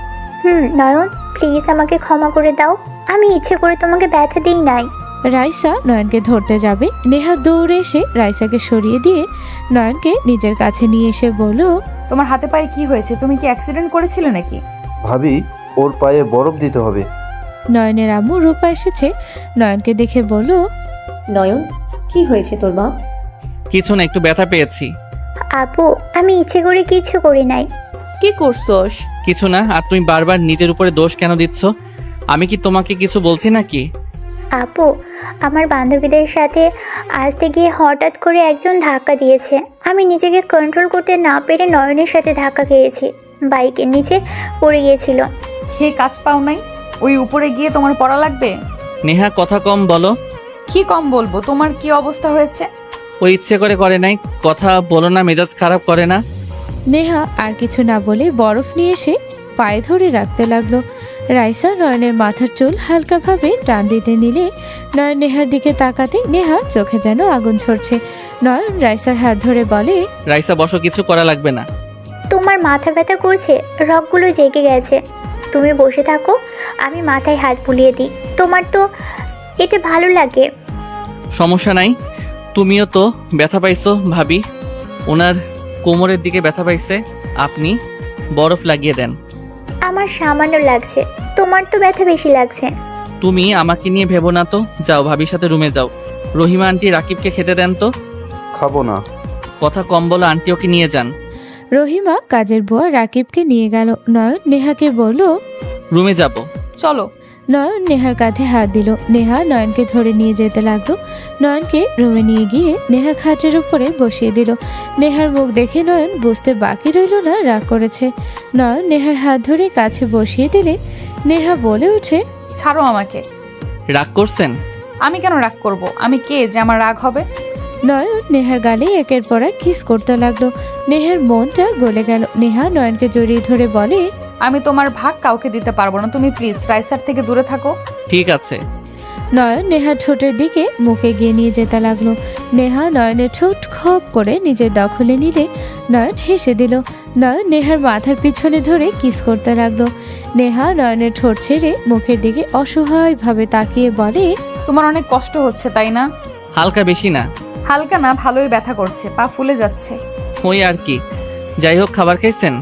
নয়ন প্লিজ আমাকে ক্ষমা করে দাও, আমি ইচ্ছে করে তোমাকে ব্যথা দিই নাই। রাইসা নয়নকে ধরতে যাবে। নেহা দৌড়ে এসে রাইসাকে সরিয়ে দিয়ে নয়নকে নিজের কাছে নিয়ে এসে বলল, তোমার হাতে পায়ে কি হয়েছে? তুমি কি অ্যাক্সিডেন্ট করেছিলে নাকি? ভাবি, ওর পায়ে বরফ দিতে হবে। নয়নের আম্মু রূপা এসেছে। নয়নকে দেখে বলল, নয়ন কি হয়েছে তোর মা? কিছু না, একটু ব্যথা পেয়েছি। আপু আমি ইচ্ছে করে কিছু করি নাই। কি করছোস? কিছু না। আর তুমি বারবার নিজের উপরে দোষ কেন দিচ্ছ? আমি কি তোমাকে কিছু বলছি নাকি? আপু আমার বান্ধবীদের সাথে আসতে গিয়ে হঠাৎ করে একজন ধাক্কা দিয়েছে। আমি নিজেকে কন্ট্রোল করতে না পেরে নয়নের সাথে ধাক্কা খেয়েছি। বাইকের নিচে পড়ে গিয়েছিল। খেয়ে কাজ পাও নাই? ওই উপরে গিয়ে তোমার পড়া লাগবে? নেহা, কথা কম বলো। কি কম বলবো? তোমার কি অবস্থা হয়েছে? ওই ইচ্ছে করে নাই, কথা বলো না, মেজাজ খারাপ করে না। নেহা আর কিছু না বলে বরফ নিয়ে এসে পায়ে ধরে রাখতে লাগলো। রাইসা নয়নের মাথার চুল হালকাভাবে টান দিতে নিলে নয়ন নেহার দিকে তাকাতে নেহা চোখে যেন আগুন ঝরছে। নয়ন রাইসার হাত ধরে বলে, রাইসা বসো, কিছু করা লাগবে না। তোমার মাথা ব্যথা করছে, রগগুলো জেগে গেছে। তুমি বসে থাকো, আমি মাথায় হাত বুলিয়ে দিই। তোমার তো এটা ভালো লাগে। সমস্যা নাই। তুমিও তো ব্যথা পাইছো ভাবি, ওনার কোমরের দিকে ব্যথা পাইছে, আপনি বরফ লাগিয়ে দেন। আমার সামান্য লাগছে, তোমার তো ব্যথা বেশি লাগছে। তুমি আমাকে নিয়ে ভেবো না তো, যাও ভাবির সাথে রুমে যাও। রহিমা আন্টি রাকিবকে খেতে দেন তো। খাবো না। কথা কম বলো, আন্টি ওকে নিয়ে যান। রহিমা কাজের বুয়া রাকিবকে নিয়ে গেল। নয়ন নেহাকে বলল, রুমে যাব। চলো। নয়ন নেহার কাঁধে হাত দিল। নেহা নয়নকে ধরে নিয়ে যেতে লাগলো। নয়নকে রুমে নিয়ে গিয়ে নেহা খাটের উপরে বসিয়ে দিল। নেহার মুখ দেখে নয়ন বুঝতে বাকি রইল না রাগ করেছে। নয়ন নেহার হাত ধরে কাছে বসিয়ে দিলে নেহা বলে ওঠে, ছাড়ো আমাকে। রাগ করছেন? আমি কেন রাগ করব? আমি কে যে আমার রাগ হবে? নয়ন নেহার গালে একের পর এক কিস করতে লাগলো। নেহার মনটা গলে গেল। নেহা নয়নকে জড়িয়ে ধরে বলে, আমি তোমার ভাগ কাউকে দিতে পারবো না। তুমি প্লিজ রাইসার থেকে দূরে থাকো। ঠিক আছে। নয়ন নেহার ঠোঁটের দিকে মুখে গিয়ে নিয়ে যেতে লাগলো। নেহা নয়নের ঠোঁট খপ করে নিজের দখলে নিলে নয়ন হেসে দিল। নয়ন নেহার মাথার পিছনে ধরে কিস করতে লাগলো। নেহা নয়নের ঠোঁট ছেড়ে মুখের দিকে অসহায়ভাবে তাকিয়ে বলে, তোমার অনেক কষ্ট হচ্ছে তাই না? হালকা বেশি না। হালকা না, ভালোই ব্যথা করছে, পা ফুলে যাচ্ছে। ওই আর কি। যাই হোক, খাবার খাইছেন?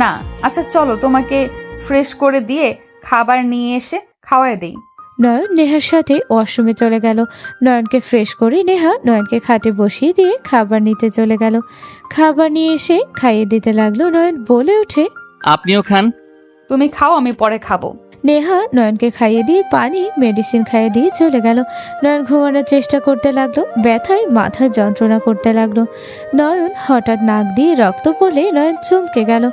না। আচ্ছা চলো, তোমাকে ফ্রেশ করে দিয়ে খাবার নিয়ে এসে খাওয়ায় দেই। নয়ন নেহার সাথে ওয়াশরুমে চলে গেল। নয়নকে ফ্রেশ করে নেহা নয়নকে খাটে বসিয়ে দিয়ে খাবার নিতে চলে গেল। খাবার নিয়ে এসে খাইয়ে দিতে লাগলো। নয়ন বলে ওঠে, আপনিও খান। তুমি খাও, আমি পরে খাবো। নেহা নয়নকে খাইয়ে দিয়ে পানি মেডিসিন খাইয়ে দিয়ে চলে গেল। নয়ন ঘুমানোর চেষ্টা করতে লাগলো। ব্যথায় মাথা যন্ত্রণা করতে লাগলো। নয়ন হঠাৎ নাক দিয়ে রক্ত পড়লে নয়ন চমকে গেল।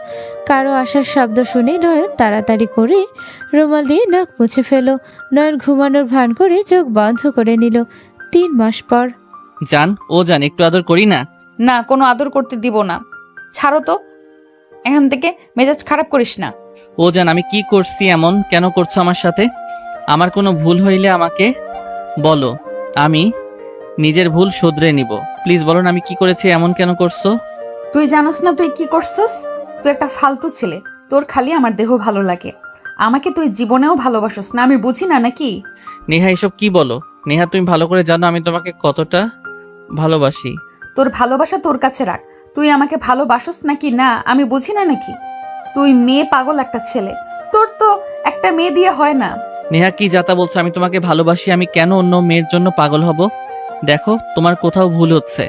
কারো আসার শব্দ শুনে নয়ন তাড়াতাড়ি করে রুমাল দিয়ে নাক মুছে ফেল। নয়ন ঘুমানোর ভান করে চোখ বন্ধ করে নিল। 3 মাস পর। যান একটু আদর করি না? না, কোনো আদর করতে দিব না। ছাড়ো তো, এখান থেকে মেজাজ খারাপ করিস না। আমি কি করছি এমন? কেন করছো আমার সাথে? আমার কোনো ভুল হইলে আমাকে বলো, আমি নিজের ভুল শুধরে নিব। প্লিজ বলো না, আমি কি করেছি? এমন কেন করছো? তুই জানোস না তুই কি করছস? তুই একটা ফালতু ছেলে। তোর খালি আমার দেহ ভালো লাগে। আমাকে তুই জীবনেও ভালোবাসস না, আমি বুঝি না নাকি? নেহা, এসব কি বলো? নেহা, তুমি ভালো করে জানো আমি তোমাকে কতটা ভালোবাসি। তোর ভালোবাসা তোর কাছে রাখ। তুই আমাকে ভালোবাসস নাকি না আমি বুঝি না নাকি? তুই মেয়ে পাগল একটা ছেলে। তোর তো একটা মেয়ে দিয়ে হয় না। নেহা, কি যাতা বলছো? আমি তোমাকে ভালোবাসি। আমি কেন অন্য মেয়ের জন্য পাগল হব? দেখো, তোমার কোথাও ভুল হচ্ছে।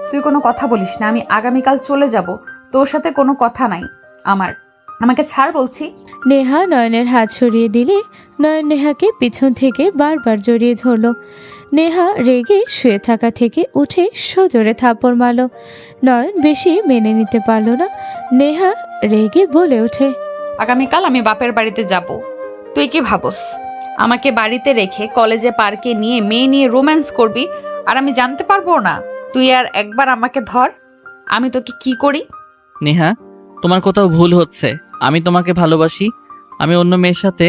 তুই কোনো কথা বলিস না। আমি আগামীকাল চলে যাব। তোর সাথে কোনো কথা নাই আমার। আমাকে ছাড় বলছি। নেহা নয়নের হাত সরিয়ে দিলে নয়ন নেহাকে পিছন থেকে বারবার জড়িয়ে ধরল। নেহা রেগে শুয়ে থাকা থেকে উঠে সজোরে থাপ্পড় মারল। নয়ন বেশি মেনে নিতে পারল না। নেহা রেগে বলে ওঠে, আগামীকাল আমি বাপের বাড়িতে যাব। তুই কি ভাবস আমাকে বাড়িতে রেখে কলেজে পার্কে নিয়ে মেয়ে নিয়ে রোম্যান্স করবি আর আমি জানতে পারবো না? তুই আর একবার আমাকে ধর, আমি তোকে কি করি। নেহা, তোমার কোথাও ভুল হচ্ছে। আমি তোমাকে ভালোবাসি। আমি অন্য মেয়ের সাথে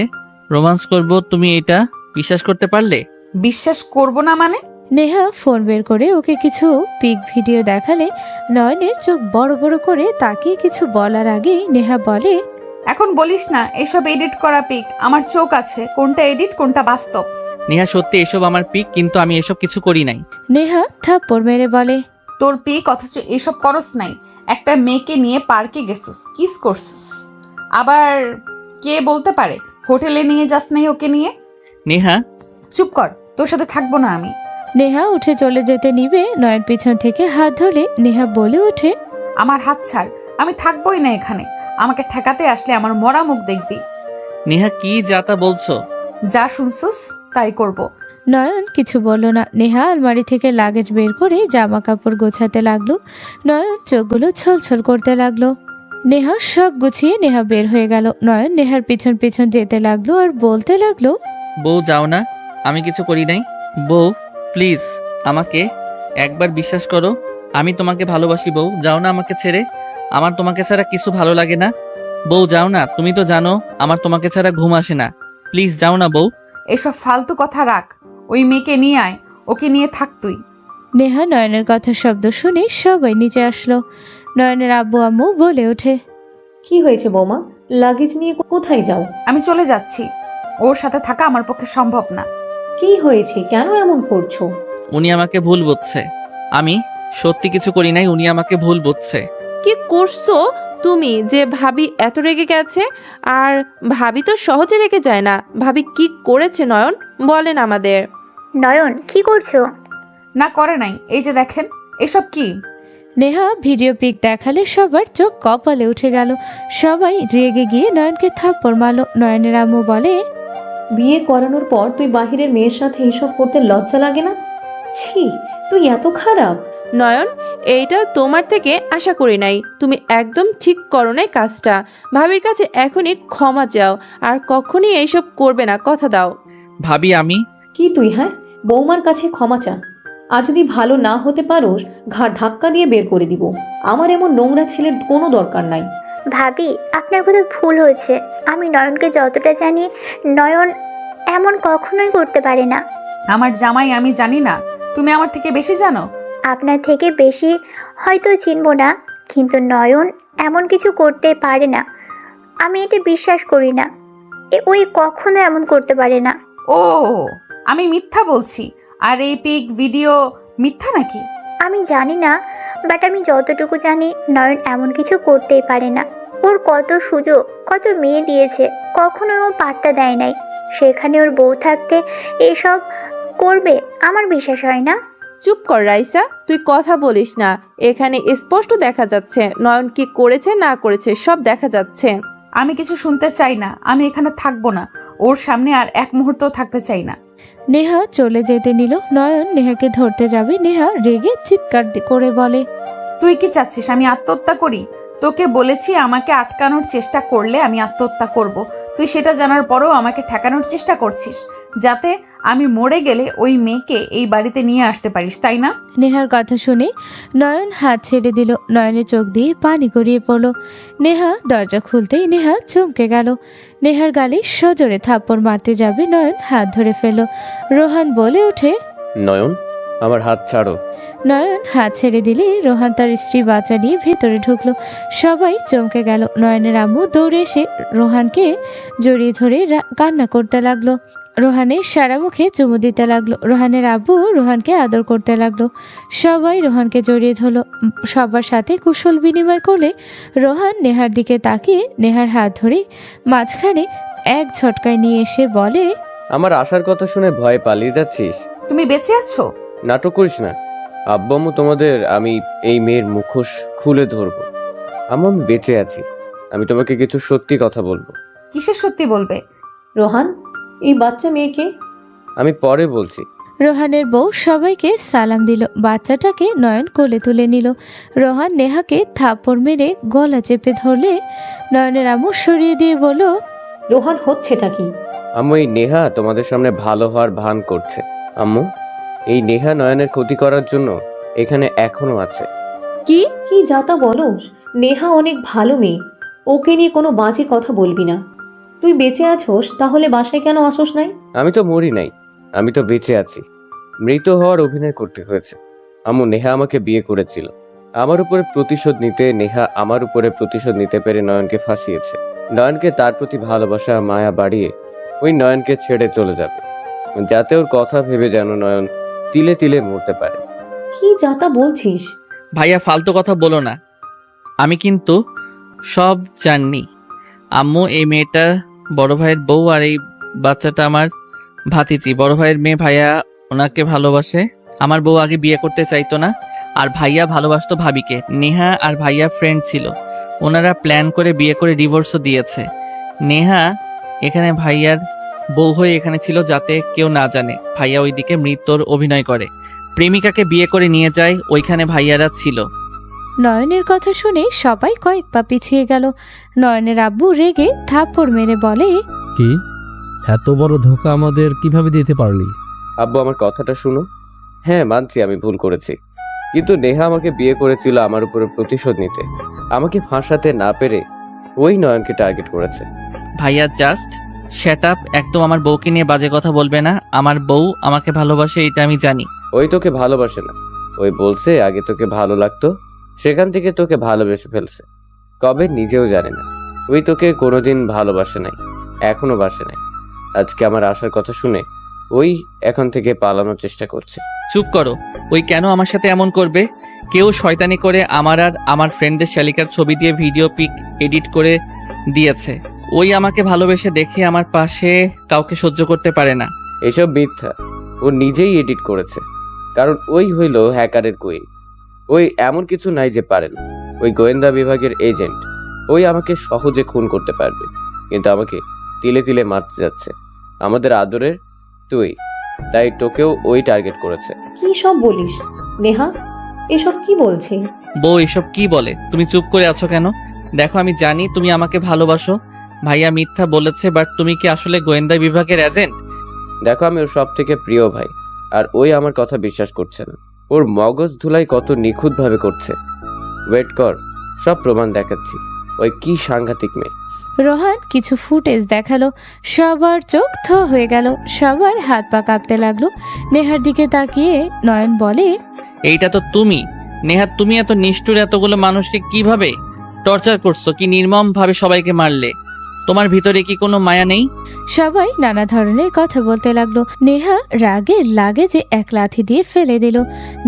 রোমান্স করব, তুমি এটা বিশ্বাস করতে পারলে? বিশ্বাস করব না মানে? নেহা ফোন বের করে ওকে কিছু পিক ভিডিও দেখালে নয়নের চোখ বড় বড় করে তাকিয়ে কিছু বলার আগেই নেহা বলে, এখন বলিস না এসব এডিট করা পিক। আমার চোখ আছে, কোনটা এডিট কোনটা বাস্তব। নেহা, সত্যি এসব আমার পিক, কিন্তু আমি এসব কিছু করি নাই। নেহা থাপ্পড় মেরে বলে, তোর পিক অথচ এসব করস নাই। একটা মেয়েকে নিয়ে পার্কে গেছিস, কিস করছিস। আবার কে বলতে পারে হোটেলে নিয়ে যাস নাই ওকে নিয়ে? নেহা, চুপ কর, তোর সাথে থাকবো না আমি। নেহা উঠে চলে যেতে নিবে নয়ন পিছন থেকে হাত ধরে নেহা বলে ওঠে, আমার হাত ছাড়, আমি থাকবোই না এখানে। আমাকে ঠেকাতে আসলে আমার মরা মুখ দেখবি। নেহা, কি যাতা বলছো? যা শুনছস তাই করব। নয়ন কিছু বলল না। নেহা আলমারি থেকে লাগেজ বের করে জামা কাপড় গোছাতে লাগলো। নয়ন চোখগুলো ছলছল করতে লাগলো। নেহা সব গুছিয়ে নেহা বের হয়ে গেল। নয়ন নেহার পিছন পিছন যেতে লাগলো আর বলতে লাগলো, বউ, যাও না, আমি কিছু করি নাই। বউ, প্লিজ আমাকে একবার বিশ্বাস করো। আমি তোমাকে ভালোবাসি বউ, যাও না আমাকে ছেড়ে। আমার তোমাকে ছাড়া কিছু ভালো লাগে না। বউ, যাও না, তুমি তো জানো আমার তোমাকে ছাড়া ঘুম আসে না। প্লিজ যাও না বউ। এসব ফালতু কথা রাখ, ওই মেয়েকে নিয়ে আয়, ওকে নিয়ে থাক তুই। নেহা নয়নের কথা শব্দ শুনে সবাই নিচে আসলো। নয়নের আব্বু আম্মু বলে ওঠে, কি হয়েছে বৌমা? লাগেজ নিয়ে কোথায় যাও? আমি চলে যাচ্ছি। ওর সাথে থাকা আমার পক্ষে সম্ভব না। কি হয়েছে? কেন এমন করছো? উনি আমাকে ভুল বুঝছে। আমি সত্যি কিছু করি নাই, উনি আমাকে ভুল বুঝছে। কি করছো তুমি যে ভাবি এত রেগে গেছে? আর ভাবি তো সহজে রেগে যায় না। ভাবি কি করেছে নয়ন, বলেন আমাদের। নয়ন কি করছো? না করে নাই, এই যে দেখেন। এসব কি? নেহা ভিডিও পিক দেখালে সবার চোখ কপালে উঠে গেল। সবাই রেগে গিয়ে নয়নকে থাপ্পড় মারল। নয়নের আম্মু বলে, বিয়ে করানোর পর তুই বাহিরের মেয়ের সাথে এইসব করতে লজ্জা লাগে না? ছি, তুই এত খারাপ। নয়ন, এইটা তোমার থেকে আশা করি নাই। তুমি একদম ঠিক করো নাই কাজটা। ভাবির কাছে এখনই ক্ষমা চাও, আর কখনই এইসব করবে না, কথা দাও। ভাবি আমি কি তুই, হ্যাঁ, বৌমার কাছে ক্ষমা চা। আর যদি ভালো না হতে পারোস, ঘাড় ধাক্কা দিয়ে বের করে দিব। আমার এমন নোংরা ছেলের কোনো দরকার নাই। ভাবি, আপনার কোথাও ভুল হয়েছে। আমি নয়নকে যতটা জানি, নয়ন এমন কখনোই করতে পারে না। আমার জামাই আমি জানি না, তুমি আমার থেকে বেশি জানো। আপনার থেকে বেশি হয়তো চিনব না, কিন্তু নয়ন এমন কিছু করতে পারে না। আমি এটা বিশ্বাস করি না। ওই কখনো এমন করতে পারে না। ও, আমি মিথ্যা বলছি? আর এই পিক ভিডিও মিথ্যা নাকি? আমি জানি না, বাট আমি যতটুকু জানি নয়ন এমন কিছু করতেই পারে না। ওর কত সুযোগ, কত মেয়ে দিয়েছে, কখনো ও পাত্তা দেয় নাই। সেখানে ওর বউ থাকতে এসব করবে আমার বিশ্বাস হয় না। চুপ কর রাইসা, তুই কথা বলিস না। এখানে স্পষ্ট দেখা যাচ্ছে নয়ন কি করেছে না করেছে, সব দেখা যাচ্ছে। আমি কিছু শুনতে চাই না, আমি এখানে থাকবো না। ওর সামনে আর এক মুহূর্তও থাকতে চাই না। নেহা চলে যেতে নিল। নয়ন নেহাকে ধরতে যাবে, নেহা রেগে চিৎকার করে বলে, তুই কি চাচ্ছিস আমি আত্মহত্যা করি? তোকে বলেছি আমাকে আটকানোর চেষ্টা করলে আমি আত্মহত্যা করব। তুই সেটা জানার পরেও আমাকে ঠেকানোর চেষ্টা করছিস, যাতে আমি মরে গেলে ওই মেয়েকে এই বাড়িতে নিয়ে আসতে পারিস, তাই না? নেহার কথা শুনে নয়ন হাত ছেড়ে দিল। নয়নের চোখ দিয়ে পানি গড়িয়ে পড়ল। নেহা দরজা খুলতেই নেহা চমকে গেল। নেহার গালে সজোরে থাপ্পড় মারতে যাবে, নয়ন হাত ধরে ফেলল। রোহান বলে ওঠে, নয়ন, আমার হাত ছাড়ো। নয়ন হাত ছেড়ে দিলে রোহান তার স্ত্রী বাচ্চা নিয়ে ভেতরে ঢুকলো। সবাই চমকে গেল। নয়নের আম্মু দৌড়ে এসে রোহানকে জড়িয়ে ধরে কান্না করতে লাগলো। রোহানের সারা মুখে চুমু দিতে লাগলো। রোহানের আব্বু রোহানকে আদর করতে লাগলো। সবাই রোহানকে জড়িয়ে ধরলো। সবার সাথে কুশল বিনিময় করলে রোহান নেহার দিকে তাকিয়ে নেহার হাত ধরে মাঝখানে এক ঝটকায় নিয়ে এসে বলে, আমার আসার কথা শুনে ভয় পালিয়ে যাচ্ছিস? তুমি বেঁচে আছো? নাটক করিস না। আব্বু আম্মু তোমাদের আমি এই মেয়ের মুখোশ খুলে ধরবো। আমি বেঁচে আছি। আমি তোমাকে কিছু সত্যি কথা বলবো। কিসের সত্যি বলবে? রোহান, এই বাচ্চা মেয়েকে? আমি পরে বলছি। রোহানের বউ সবাইকে সালাম দিল। বাচ্চাটাকে নয়ন কোলে তুলে নিল। রোহান নেহাকে থাপ্পড় মেরে গলা চেপে ধরলে নয়নের আম্মু সরিয়ে দিয়ে বলল, রোহান, হচ্ছেটা কি? আম্মু, এই নেহা তোমাদের সামনে ভালো হওয়ার ভান করছে। আম্মু, এই নেহা নয়নের ক্ষতি করার জন্য এখানে এখনো আছে। কি কি যাতা বলোস? নেহা অনেক ভালো মেয়ে, ওকে নিয়ে কোনো বাজে কথা বলবি না। তুই বেঁচে আছোস, তাহলে বাসায় কেন আসোস নাই? আমি তো মরি নাই, আমি তো বেঁচে আছি। মৃত হওয়ার অভিনয় করতে হয়েছে। আম্মু, নেহা আমাকে বিয়ে করেছিল। আমার উপরে প্রতিশোধ নিতে নেহা আমার উপরে প্রতিশোধ নিতে পেরে নয়নকে ফাঁসিয়েছে। নয়নকে তার প্রতি ভালোবাসা মায়া বাড়িয়ে ওই নয়নকে ছেড়ে চলে যাবে, যাতে ওর কথা ভেবে যেন নয়ন তিলে তিলে মরতে পারে। কি যাতা বলছিস? ভাইয়া ফালতু কথা বলো না। আমি কিন্তু সব জানি। আম্মু, এই মেয়েটার বড় ভাইয়ের বউ, আর এই বাচ্চাটা আমার ভাতিজি। বড় ভাইয়ের মেয়ে। ভাইয়া ওনাকে ভালোবাসে। আমার বউ আগে বিয়ে করতে চাইতো না, আর ভাইয়া ভালোবাসতো ভাবিকে। নেহা আর ভাইয়া ফ্রেন্ড ছিল। ওনারা প্ল্যান করে বিয়ে করে ডিভোর্সও দিয়েছে। নেহা এখানে ভাইয়ার বউ হয়ে এখানে ছিল, যাতে কেউ না জানে ভাইয়া ওইদিকে মৃত্যুর অভিনয় করে। প্রেমিকাকে বিয়ে করে নিয়ে যায়, ওইখানে ভাইয়ারা ছিল। নয়নের কথা শুনে সবাই কয়েক পা পিছিয়ে গেল। নয়নের আব্বু রেগে থাপ্পড় মেরে বলে, কি এত বড় ধোঁকা আমাদের কিভাবে দিতে পারলি? আব্বু, আমার কথাটা শুনো। হ্যাঁ, মানছি আমি ভুল করেছি, কিন্তু নেহা আমাকে বিয়ে করেছিল আমার উপরে প্রতিশোধ নিতে। আমাকে ফাঁসাতে না পেরে ওই নয়নকে টার্গেট করেছে। ভাইয়া জাস্ট শ্যাট আপ। একদম আমার বউকে নিয়ে বাজে কথা বলবে না। আমার বউ আমাকে ভালোবাসে, এটা আমি জানি। ওই তোকে ভালোবাসে না, ওই বলছে আগে তোকে ভালো লাগতো, সেখান থেকে তোকে ভালোবেসে ফেলছে। কবে নিজেও জানে না। ওই তোকে কোনোদিন ভালোবাসে নাই, এখনো বাসে নাই। আজকে আমার আসার কথা শুনে ওই এখন থেকে পালানোর চেষ্টা করছে। চুপ করো। ওই কেন আমার সাথে এমন করবে? কেউ শয়তানি করে আমার আর আমার ফ্রেন্ডের শালিকার ছবি দিয়ে ভিডিও পিক এডিট করে দিয়েছে। ওই আমাকে ভালোবেসে দেখে আমার পাশে কাউকে সহ্য করতে পারে না। এসব মিথ্যা। ও নিজেই এডিট করেছে, কারণ ওই হইল হ্যাকারের কুইন। ওই এমন কিছু নাই যে পারে না। ওই গোয়েন্দা বিভাগের এজেন্ট। ওই আমাকে সহজে খুন করতে পারবে, কিন্তু আমাকে তিলে তিলে মারতে যাচ্ছে। আমাদের আদরের তুই, তাই তোকেও ওই টার্গেট করেছে। কি সব বলিস নেহা? এসব কি বলছে? বউ এসব কি বলে? তুমি চুপ করে আছো কেন? দেখো আমি জানি তুমি আমাকে ভালোবাসো। ভাইয়া মিথ্যা বলেছে, বাট তুমি কি আসলে গোয়েন্দা বিভাগের এজেন্ট? দেখো আমি ওর সব থেকে প্রিয় ভাই, আর ওই আমার কথা বিশ্বাস করছে না। ওর মগজ ধুলাই কত নিখুঁতভাবে করছে। ওয়েট কর, সব প্রমাণ দেখাচ্ছি। ওই কি সাংঘাতিক মেয়ে। রোহান কিছু ফুটেজ দেখালো। সবার চোখ থ হয়ে গেল, সবার হাত পা কাঁপতে লাগলো। নেহার দিকে তাকিয়ে নয়ন বলে, এইটা তো তুমি নেহা। তুমি এত নিষ্ঠুর, এতগুলো মানুষকে কিভাবে টর্চার করছো? কি নির্মম ভাবে সবাইকে মারলে? তোমার ভিতরে কি কোনো মায়া নেই? সবাই নানা ধরনের কথা বলতে লাগলো। নেহা রাগে লাগে যে এক লাথি দিয়ে ফেলে দিল।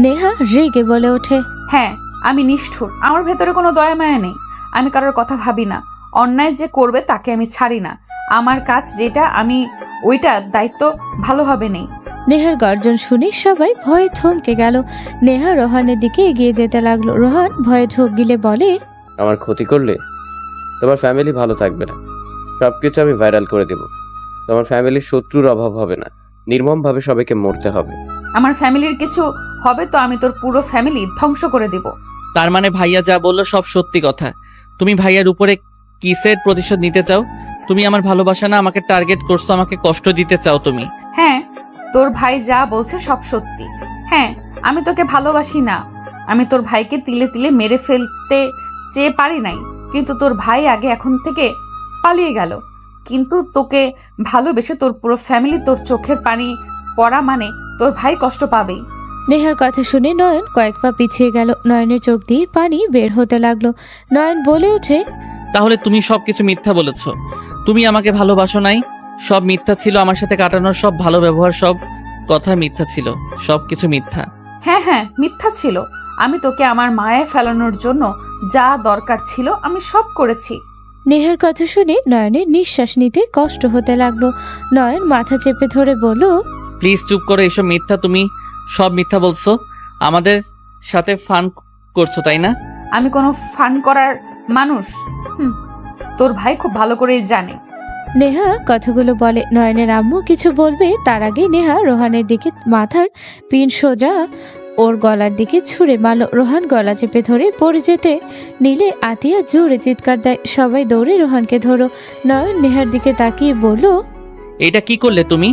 নেহা রেগে বলে ওঠে, হ্যাঁ আমি নিষ্ঠুর, আমার ভেতরে কোনো দয়া মায়া নেই। আমি কারোর কথা ভাবি না, অন্যায় যে করবে তাকে আমি ছাড়ি না। আমার কাজ যেটা, আমি ওইটা দায়িত্ব ভালোভাবে নেই। নেহার গর্জন শুনে সবাই ভয়ে থমকে গেল। নেহা রোহানের দিকে এগিয়ে যেতে লাগলো। রোহান ভয়ে ঢোক গিলে বলে, আমার ক্ষতি করলে তোমার ফ্যামিলি ভালো থাকবে না। সবকিছু আমি ভাইরাল করে দেব। তোমার ফ্যামিলির শত্রুর অভাব হবে না। নির্মম ভাবে সবাইকে মরতে হবে। আমার ফ্যামিলির কিছু হবে তো আমি তোর পুরো ফ্যামিলি ধ্বংস করে দিব। তার মানে ভাইয়া যা বললো সব সত্যি কথা? তুমি ভাইয়ার উপরে কিসের প্রতিশোধ নিতে চাও? তুমি আমার ভালোবাসা না, আমাকে টার্গেট করছো, আমাকে কষ্ট দিতে চাও তুমি। হ্যাঁ তোর ভাই যা বলছে সব সত্যি। হ্যাঁ আমি তোকে ভালোবাসি না, আমি তোর ভাইকে তিলে তিলে মেরে ফেলতে চেয়ে পারি নাই, কিন্তু তোর ভাই আগে এখন থেকে পালিয়ে গেল। কিন্তু তোকে ভালোবেসে তোর পুরো ফ্যামিলি তোর চোখের পানি পড়া মানে তোর ভাই কষ্ট পাবেই। নেহার কথা শুনে নয়ন কয়েক পা পিছিয়ে গেল। নয়নের চোখ দিয়ে পানি বের হতে লাগলো। নয়ন বলে ওঠে, তাহলে তুমি সবকিছু মিথ্যা বলেছো। তুমি আমাকে ভালোবাসো নাই, সব মিথ্যা ছিল। আমার সাথে কাটানোর সব ভালো ব্যবহার, সব কথা মিথ্যা ছিল, সবকিছু মিথ্যা। হ্যাঁ হ্যাঁ মিথ্যা ছিল। আমি তোকে আমার মায়ে ফেলানোর জন্য যা দরকার ছিল আমি সব করেছি। নেহার কথা শুনে নয়নের নিঃশ্বাস নিতে কষ্ট হতে লাগলো। নয়ন মাথা চেপে ধরে বলল, প্লিজ চুপ করো, এসব মিথ্যা। তুমি সব মিথ্যা বলছো, আমাদের সাথে ফান করছো, তাই না? আমি কোনো ফান করার মানুষ? তোর ভাই খুব ভালো করেই জানে। নেহা কথাগুলো বলে। নয়নের আম্মু কিছু বলবে তার আগে নেহা রোহানের দিকে মাথার পিন সোজা ওর গলার দিকে ছুঁড়ে মারল। রোহান গলা চেপে ধরে পড়ে যেতে নিলে আতিয়া জোরে চিৎকার দেয়। সবাই দৌড়ে রোহানকে ধরো। নয়ন নেহার দিকে তাকিয়ে বলল, এটা কি করলে তুমি?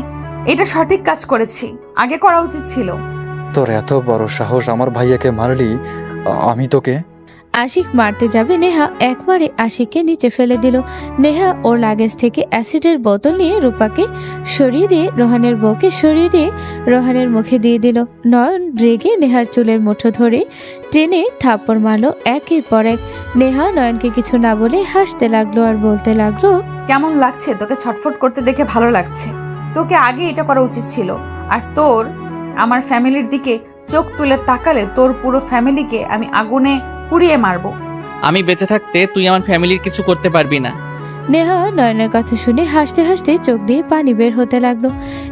এটা সঠিক কাজ করেছি, আগে করা উচিত ছিল। তোর এত বড় সাহস, আমার ভাইয়াকে মারলি? আমি তোকে। আশিক মারতে যাবে নেহা একবারে আশিককে নিচে ফেলে দিল। নেহা ওর লাগেজ থেকে অ্যাসিডের বোতল নিয়ে রূপাকে সরিয়ে দিয়ে রোহানের বউকে সরিয়ে দিয়ে রোহানের মুখে দিয়ে দিল। নয়ন রেগে নেহার চুলের মুঠো ধরে টেনে থাপ্পড় মারলো একের পর এক। নেহা নয়নকে কিছু না বলে হাসতে লাগলো আর বলতে লাগলো, কেমন লাগছে? তোকে ছটফট করতে দেখে ভালো লাগছে। তোকে আগে এটা করা উচিত ছিল। আর তোর আমার ফ্যামিলির দিকে চোখ তুলে তাকালে তোর পুরো ফ্যামিলিকে আমি আগুনে পুড়িয়ে মারবো। আমি বেঁচে থাকতে তুই আমার ফ্যামিলির কিছু করতে পারবি না। নেহা নয়নের কথা শুনে হাসতে হাসতে চোখ দিয়ে পানি বের হতে লাগলো।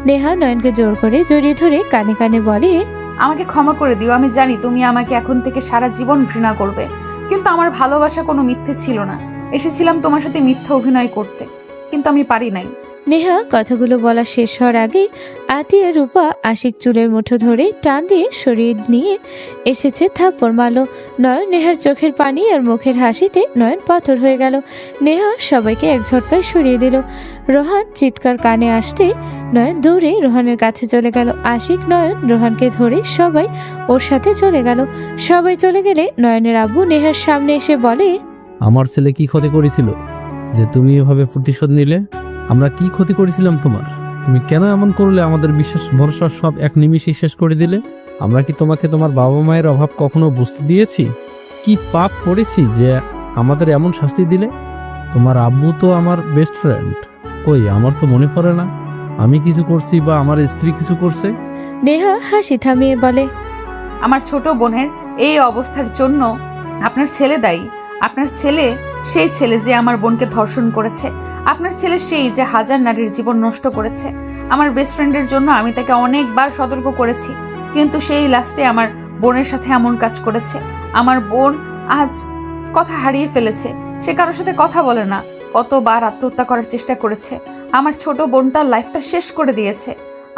নেহা নয়নকে জোর করে জড়িয়ে ধরে কানে কানে বলে, আমাকে ক্ষমা করে দিও। আমি জানি তুমি আমাকে এখন থেকে সারা জীবন ঘৃণা করবে, কিন্তু আমার ভালোবাসা কোনো মিথ্যে ছিল না। এসেছিলাম তোমার সাথে মিথ্যা অভিনয় করতে, কিন্তু আমি পারি নাই। নেহা কথাগুলো বলা শেষ হওয়ার আগে আতিয়া রূপা আশিক চুলের মুঠো ধরে টান দিয়ে সরিয়ে নিয়ে এসেছে থাপ্পড় মারল। নয়ন নেহার চোখের পানি আর মুখের হাসিতে নয়ন পাথর হয়ে গেল। নেহা সবাইকে এক ঝটকায় সরিয়ে দিল। রোহান চিৎকার কানে আসতে নয়ন দৌড়ে রোহানের কাছে চলে গেল। আশিক নয়ন রোহানকে ধরে সবাই ওর সাথে চলে গেল। সবাই চলে গেলে নয়নের আব্বু নেহার সামনে এসে বলে, আমার ছেলে কি ক্ষতি করেছিল যে তুমি এভাবে প্রতিশোধ নিলে? আমরা কি ক্ষতি করেছিলাম তোমার? তুমি কেন এমন করলে? আমাদের বিশ্বাস ভরসা সব এক নিমিষেই শেষ করে দিলে। আমরা কি তোমাকে তোমার বাবা মায়ের অভাব কখনো বুঝতে দিয়েছি? কি পাপ করেছি যে আমাদের এমন শাস্তি দিলে? তোমার আব্বু তো আমার বেস্ট ফ্রেন্ড। কই, আমার তো মনে পড়ে না আমি কিছু করছি বা আমার স্ত্রী কিছু করছে। নেহা হাসি থামিয়ে বলে, আমার ছোট বোনের এই অবস্থার জন্য আপনার ছেলে দায়ী। আপনার ছেলে সেই ছেলে যে আমার বোনকে ধর্ষণ করেছে। আপনার ছেলে সেই যে হাজার নারীর জীবন নষ্ট করেছে। আমার বেস্ট ফ্রেন্ডের জন্য আমি তাকে অনেকবার সতর্ক করেছি, কিন্তু সেই লাস্টে আমার বোনের সাথে এমন কাজ করেছে। আমার বোন আজ কথা হারিয়ে ফেলেছে। সে কারোর সাথে কথা বলে না, কতবার আত্মহত্যা করার চেষ্টা করেছে। আমার ছোট বোনটার লাইফটা শেষ করে দিয়েছে,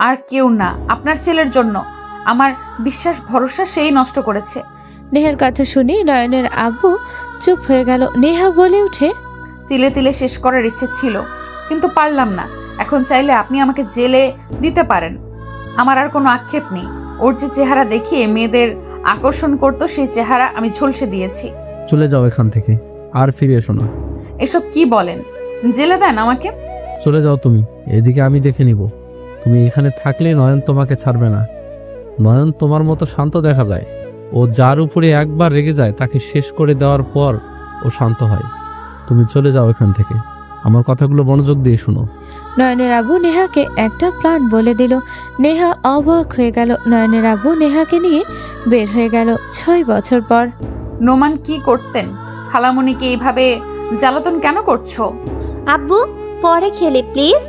আর কেউ না, আপনার ছেলের জন্য আমার বিশ্বাস ভরসা সেই নষ্ট করেছে। নেহার কথা শুনে নয়নের আব্বু চুপ হয়ে গেল। নেহা বলে ওঠে, তিলে তিলে শেষ করার ইচ্ছে ছিল, কিন্তু পারলাম না। এখন চাইলে আপনি আমাকে জেলে দিতে পারেন, আমার আর কোনো আক্ষেপ নেই। ওর যে চেহারা দেখিয়ে মেয়েদের আকর্ষণ করতো, সেই চেহারা আমি ঝলসে দিয়েছি। চলে যাও এখান থেকে, আর ফিরে এসো না। এসব কি বলেন? জেলে দেন আমাকে? চলে যাও তুমি, এদিকে আমি দেখে নিব। তুমি এখানে থাকলে নয়ন তোমাকে ছাড়বে না। নয়ন তোমার মতো শান্ত দেখা যায়, ও যার উপরে একবার রেগে যায় তাকে শেষ করে দেওয়ার পর ও শান্ত হয়। তুমি চলে যাও এখান থেকে, আমার কথাগুলো মনোযোগ দিয়ে শুনো। নয়নের আব্বু নেহাকে একটা প্ল্যান বলে দিল। নেহা অবাক হয়ে গেল। নয়নের আব্বু নেহাকে নিয়ে বের হয়ে গেল 6 বছর পর। নোমান কি করতেন? খালামণিকে এইভাবে জ্বালাতন কেন করছো? আব্বু পরে খেলি প্লিজ।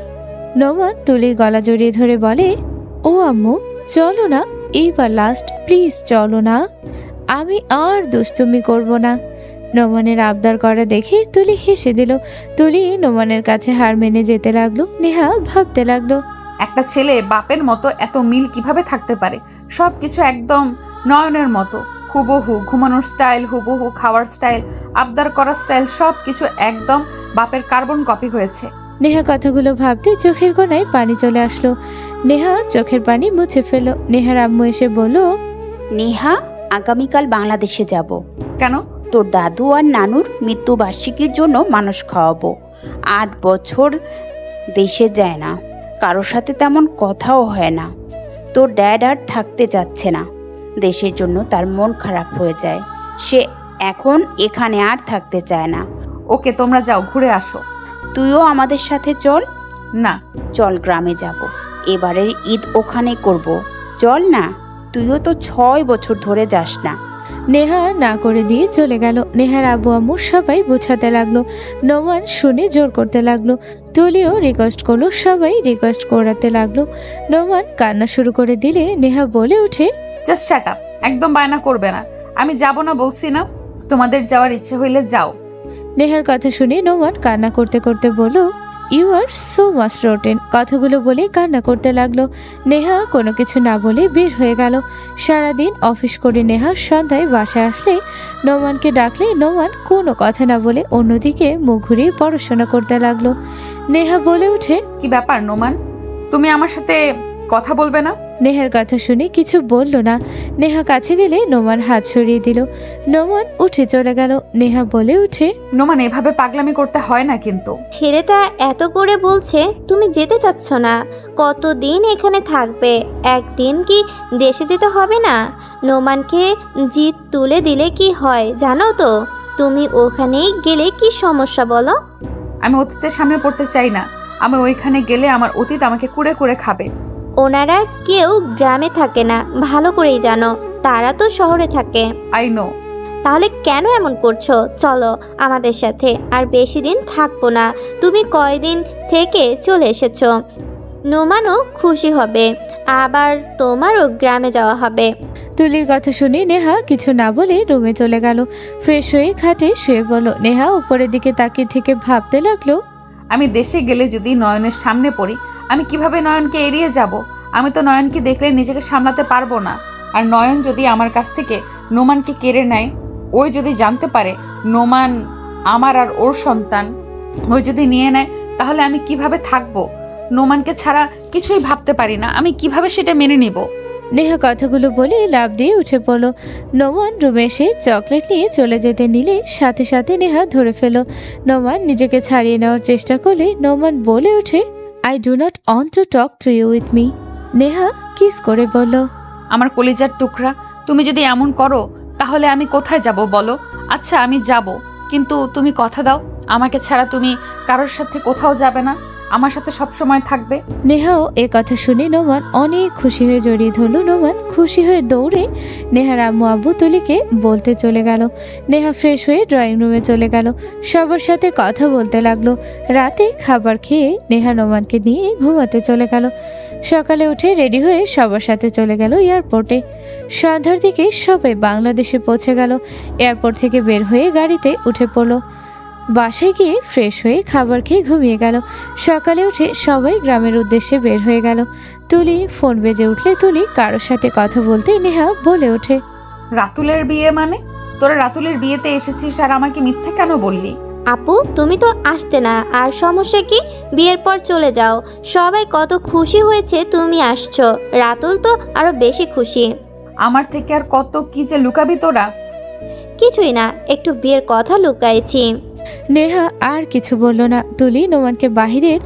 নোমান তুলির গলা জড়িয়ে ধরে বলে, ও আম্মু চলো না, এইবার লাস্ট, প্লিজ চলো না, আমি আর দুষ্টুমি করব না। নোমানের আবদার করা দেখে তুলি হেসে দিল। তুলি নোমানের কাছে হার মেনে যেতে লাগলো। নেহা ভাবতে লাগলো, একটা ছেলে বাপের মতো এত মিল কিভাবে থাকতে পারে? সবকিছু একদম নয়নের মতো, হুবহু ঘুমানোর স্টাইল, হুবহু খাওয়ার স্টাইল, আবদার করার স্টাইল, সবকিছু একদম বাপের কার্বন কপি হয়েছে। নেহা কথাগুলো ভাবতে চোখের কোণায় পানি চলে আসলো। নেহা চোখের পানি মুছে ফেলল। নেহার আম্মু এসে বলল, নেহা, আগামীকাল বাংলাদেশে যাব। কেন? তোর দাদু আর নানুর মৃত্যুবার্ষিকীর জন্য মানুষ খাওয়াবো। 8 বছর দেশে যায় না, কারোর সাথে তেমন কথাও হয় না। তোর ড্যাড আর থাকতে যাচ্ছে না, দেশের জন্য তার মন খারাপ হয়ে যায়। সে এখন এখানে আর থাকতে চায় না। ওকে, তোমরা যাও, ঘুরে আসো। তুইও আমাদের সাথে চল। না। চল, গ্রামে যাব, এবারের ঈদ ওখানে করব। চল না, তুইও তো 6 বছর ধরে যাস না। নেহা না করে দিয়ে চলে গেল। নেহার আব্বু আম্মু সবাই বোঝাতে লাগলো। নোমান শুনে জোর করতে লাগলো। তুলিও রিকোয়েস্ট করলো, সবাই রিকোয়েস্ট করাতে লাগলো। নোমান কান্না শুরু করে দিলে নেহা বলে উঠে, জাস্ট শাট আপ, একদম বায়না করবে না। আমি যাব না বলছি না? তোমাদের যাওয়ার ইচ্ছে হইলে যাও। নেহার কথা শুনে নোমান কান্না করতে করতে বলল, you are so much rotten. কথাগুলো বলে কান্না করতে লাগলো। নেহা কোনো কিছু না বলে বের হয়ে গেল। সারাদিন অফিস করে নেহা সন্ধ্যায় বাসায় আসলে নোমানকে ডাকলে নোমান কোনো কথা না বলে অন্যদিকে মুখ ঘুরিয়ে পড়াশোনা করতে লাগলো। নেহা বলে উঠে, কি ব্যাপার নোমান, তুমি আমার সাথে কথা বলবে না? নেহার কথা শুনে কিছু বলল না। নেহা কাছে গেলে নোমান হাত সরিয়ে দিল। নোমান উঠে চলে গেল। নেহা বলে উঠে, নোমান, এভাবে পাগলামি করতে হয় না কিন্তু। ছেলেটা এত করে বলছে তুমি যেতে চাচ্ছ না, কতদিন এখানে থাকবে? একদিন কি দেশে যেতে হবে না? নোমানকে জিত তুলে দিলে কি হয় জানো তো? তুমি ওখানেই গেলে কি সমস্যা বলো? আমি অতীতের সামনে পড়তে চাই না। আমি ওইখানে গেলে আমার অতীত আমাকে কুড়ে কুড়ে খাবে। ওনারা কেউ গ্রামে থাকে না, ভালো করেই জানো। তারা তো শহরে থাকে। I know. তাহলে কেন এমন করছো? চলো আমাদের সাথে, আর বেশি দিন থাকবো না। তুমি কয়দিন থেকে চলে এসেছো, নোমানও খুশি হবে, আবার তোমারও গ্রামে যাওয়া হবে। তুলির কথা শুনে নেহা কিছু না বলে রুমে চলে গেল। ফ্রেশ হয়ে খাটে শুয়ে পড়ল। নেহা উপরের দিকে তাকিয়ে থেকে ভাবতে লাগলো, আমি দেশে গেলে যদি নয়নের সামনে পড়ি, আমি কিভাবে নয়নকে এড়িয়ে যাব? আমি তো নয়নকে দেখলে নিজেকে সামলাতে পারবো না। আর নয়ন যদি আমার কাছ থেকে নোমানকে কেড়ে নেয়, ওই যদি জানতে পারে নোমান আমার আর ওর সন্তান, ওই যদি নিয়ে নেয়, তাহলে আমি কিভাবে থাকবো? নোমানকে ছাড়া কিছুই ভাবতে পারি না। আমি কিভাবে সেটা মেনে নিব? নেহা কথাগুলো বলে লাফ দিয়ে উঠে পড়ল। নোমান রুমে এসে চকলেট নিয়ে চলে যেতে নিলে সাথে সাথে নেহা ধরে ফেল। নোমান নিজেকে ছাড়িয়ে নেওয়ার চেষ্টা করলে নোমান বলে ওঠে, I do not want to talk to you with me. Neha kiss করে বলল, আমার কলিজার টুকরা, তুমি যদি এমন করো তাহলে আমি কোথায় যাব বলো? আচ্ছা আমি যাব, কিন্তু তুমি কথা দাও আমাকে ছাড়া তুমি কারোর সাথে কোথাও যাবে না, আমার সাথে সব সময় থাকবে। নেহাও এ কথা শুনে নোমান অনেক খুশি হয়ে জড়িয়ে ধরল। নোমান খুশি হয়ে দৌড়ে নেহার আম্মু আব্বু তুলিকে বলতে চলে গেল। নেহা ফ্রেশ হয়ে ড্রয়িং রুমে চলে গেল, সবার সাথে কথা বলতে লাগলো। রাতে খাবার খেয়ে নেহা নোমানকে নিয়ে ঘুমাতে চলে গেল। সকালে উঠে রেডি হয়ে সবার সাথে চলে গেল এয়ারপোর্টে। সন্ধ্যার দিকে সবাই বাংলাদেশে পৌঁছে গেল। এয়ারপোর্ট থেকে বের হয়ে গাড়িতে উঠে পড়ল। বাসায় গিয়ে ফ্রেশ হয়ে খাবার খেয়ে ঘুমিয়ে গেল। সকালে উঠে সবাই গ্রামের উদ্দেশ্যে বের হয়ে গেল। তুলি ফোন বেজে উঠলে তুলি কারোর সাথে কথা বলতে নেহা বলে ওঠে, রাতুলের বিয়ে মানে? তোরা রাতুলের বিয়েতে এসেছিস আর আমাকে মিথ্যে কেন বললি? আপু তুমি তো আসতে না, আর সমস্যা কি? বিয়ের পর চলে যাও। সবাই কত খুশি হয়েছে তুমি আসছো, রাতুল তো আরো বেশি খুশি। আমার থেকে আর কত কি যে লুকাবি তোরা? কিছুই না, একটু বিয়ের কথা লুকাইছি। নেহা আর কিছু বলল না। তুলি নোমানকে বাহিরের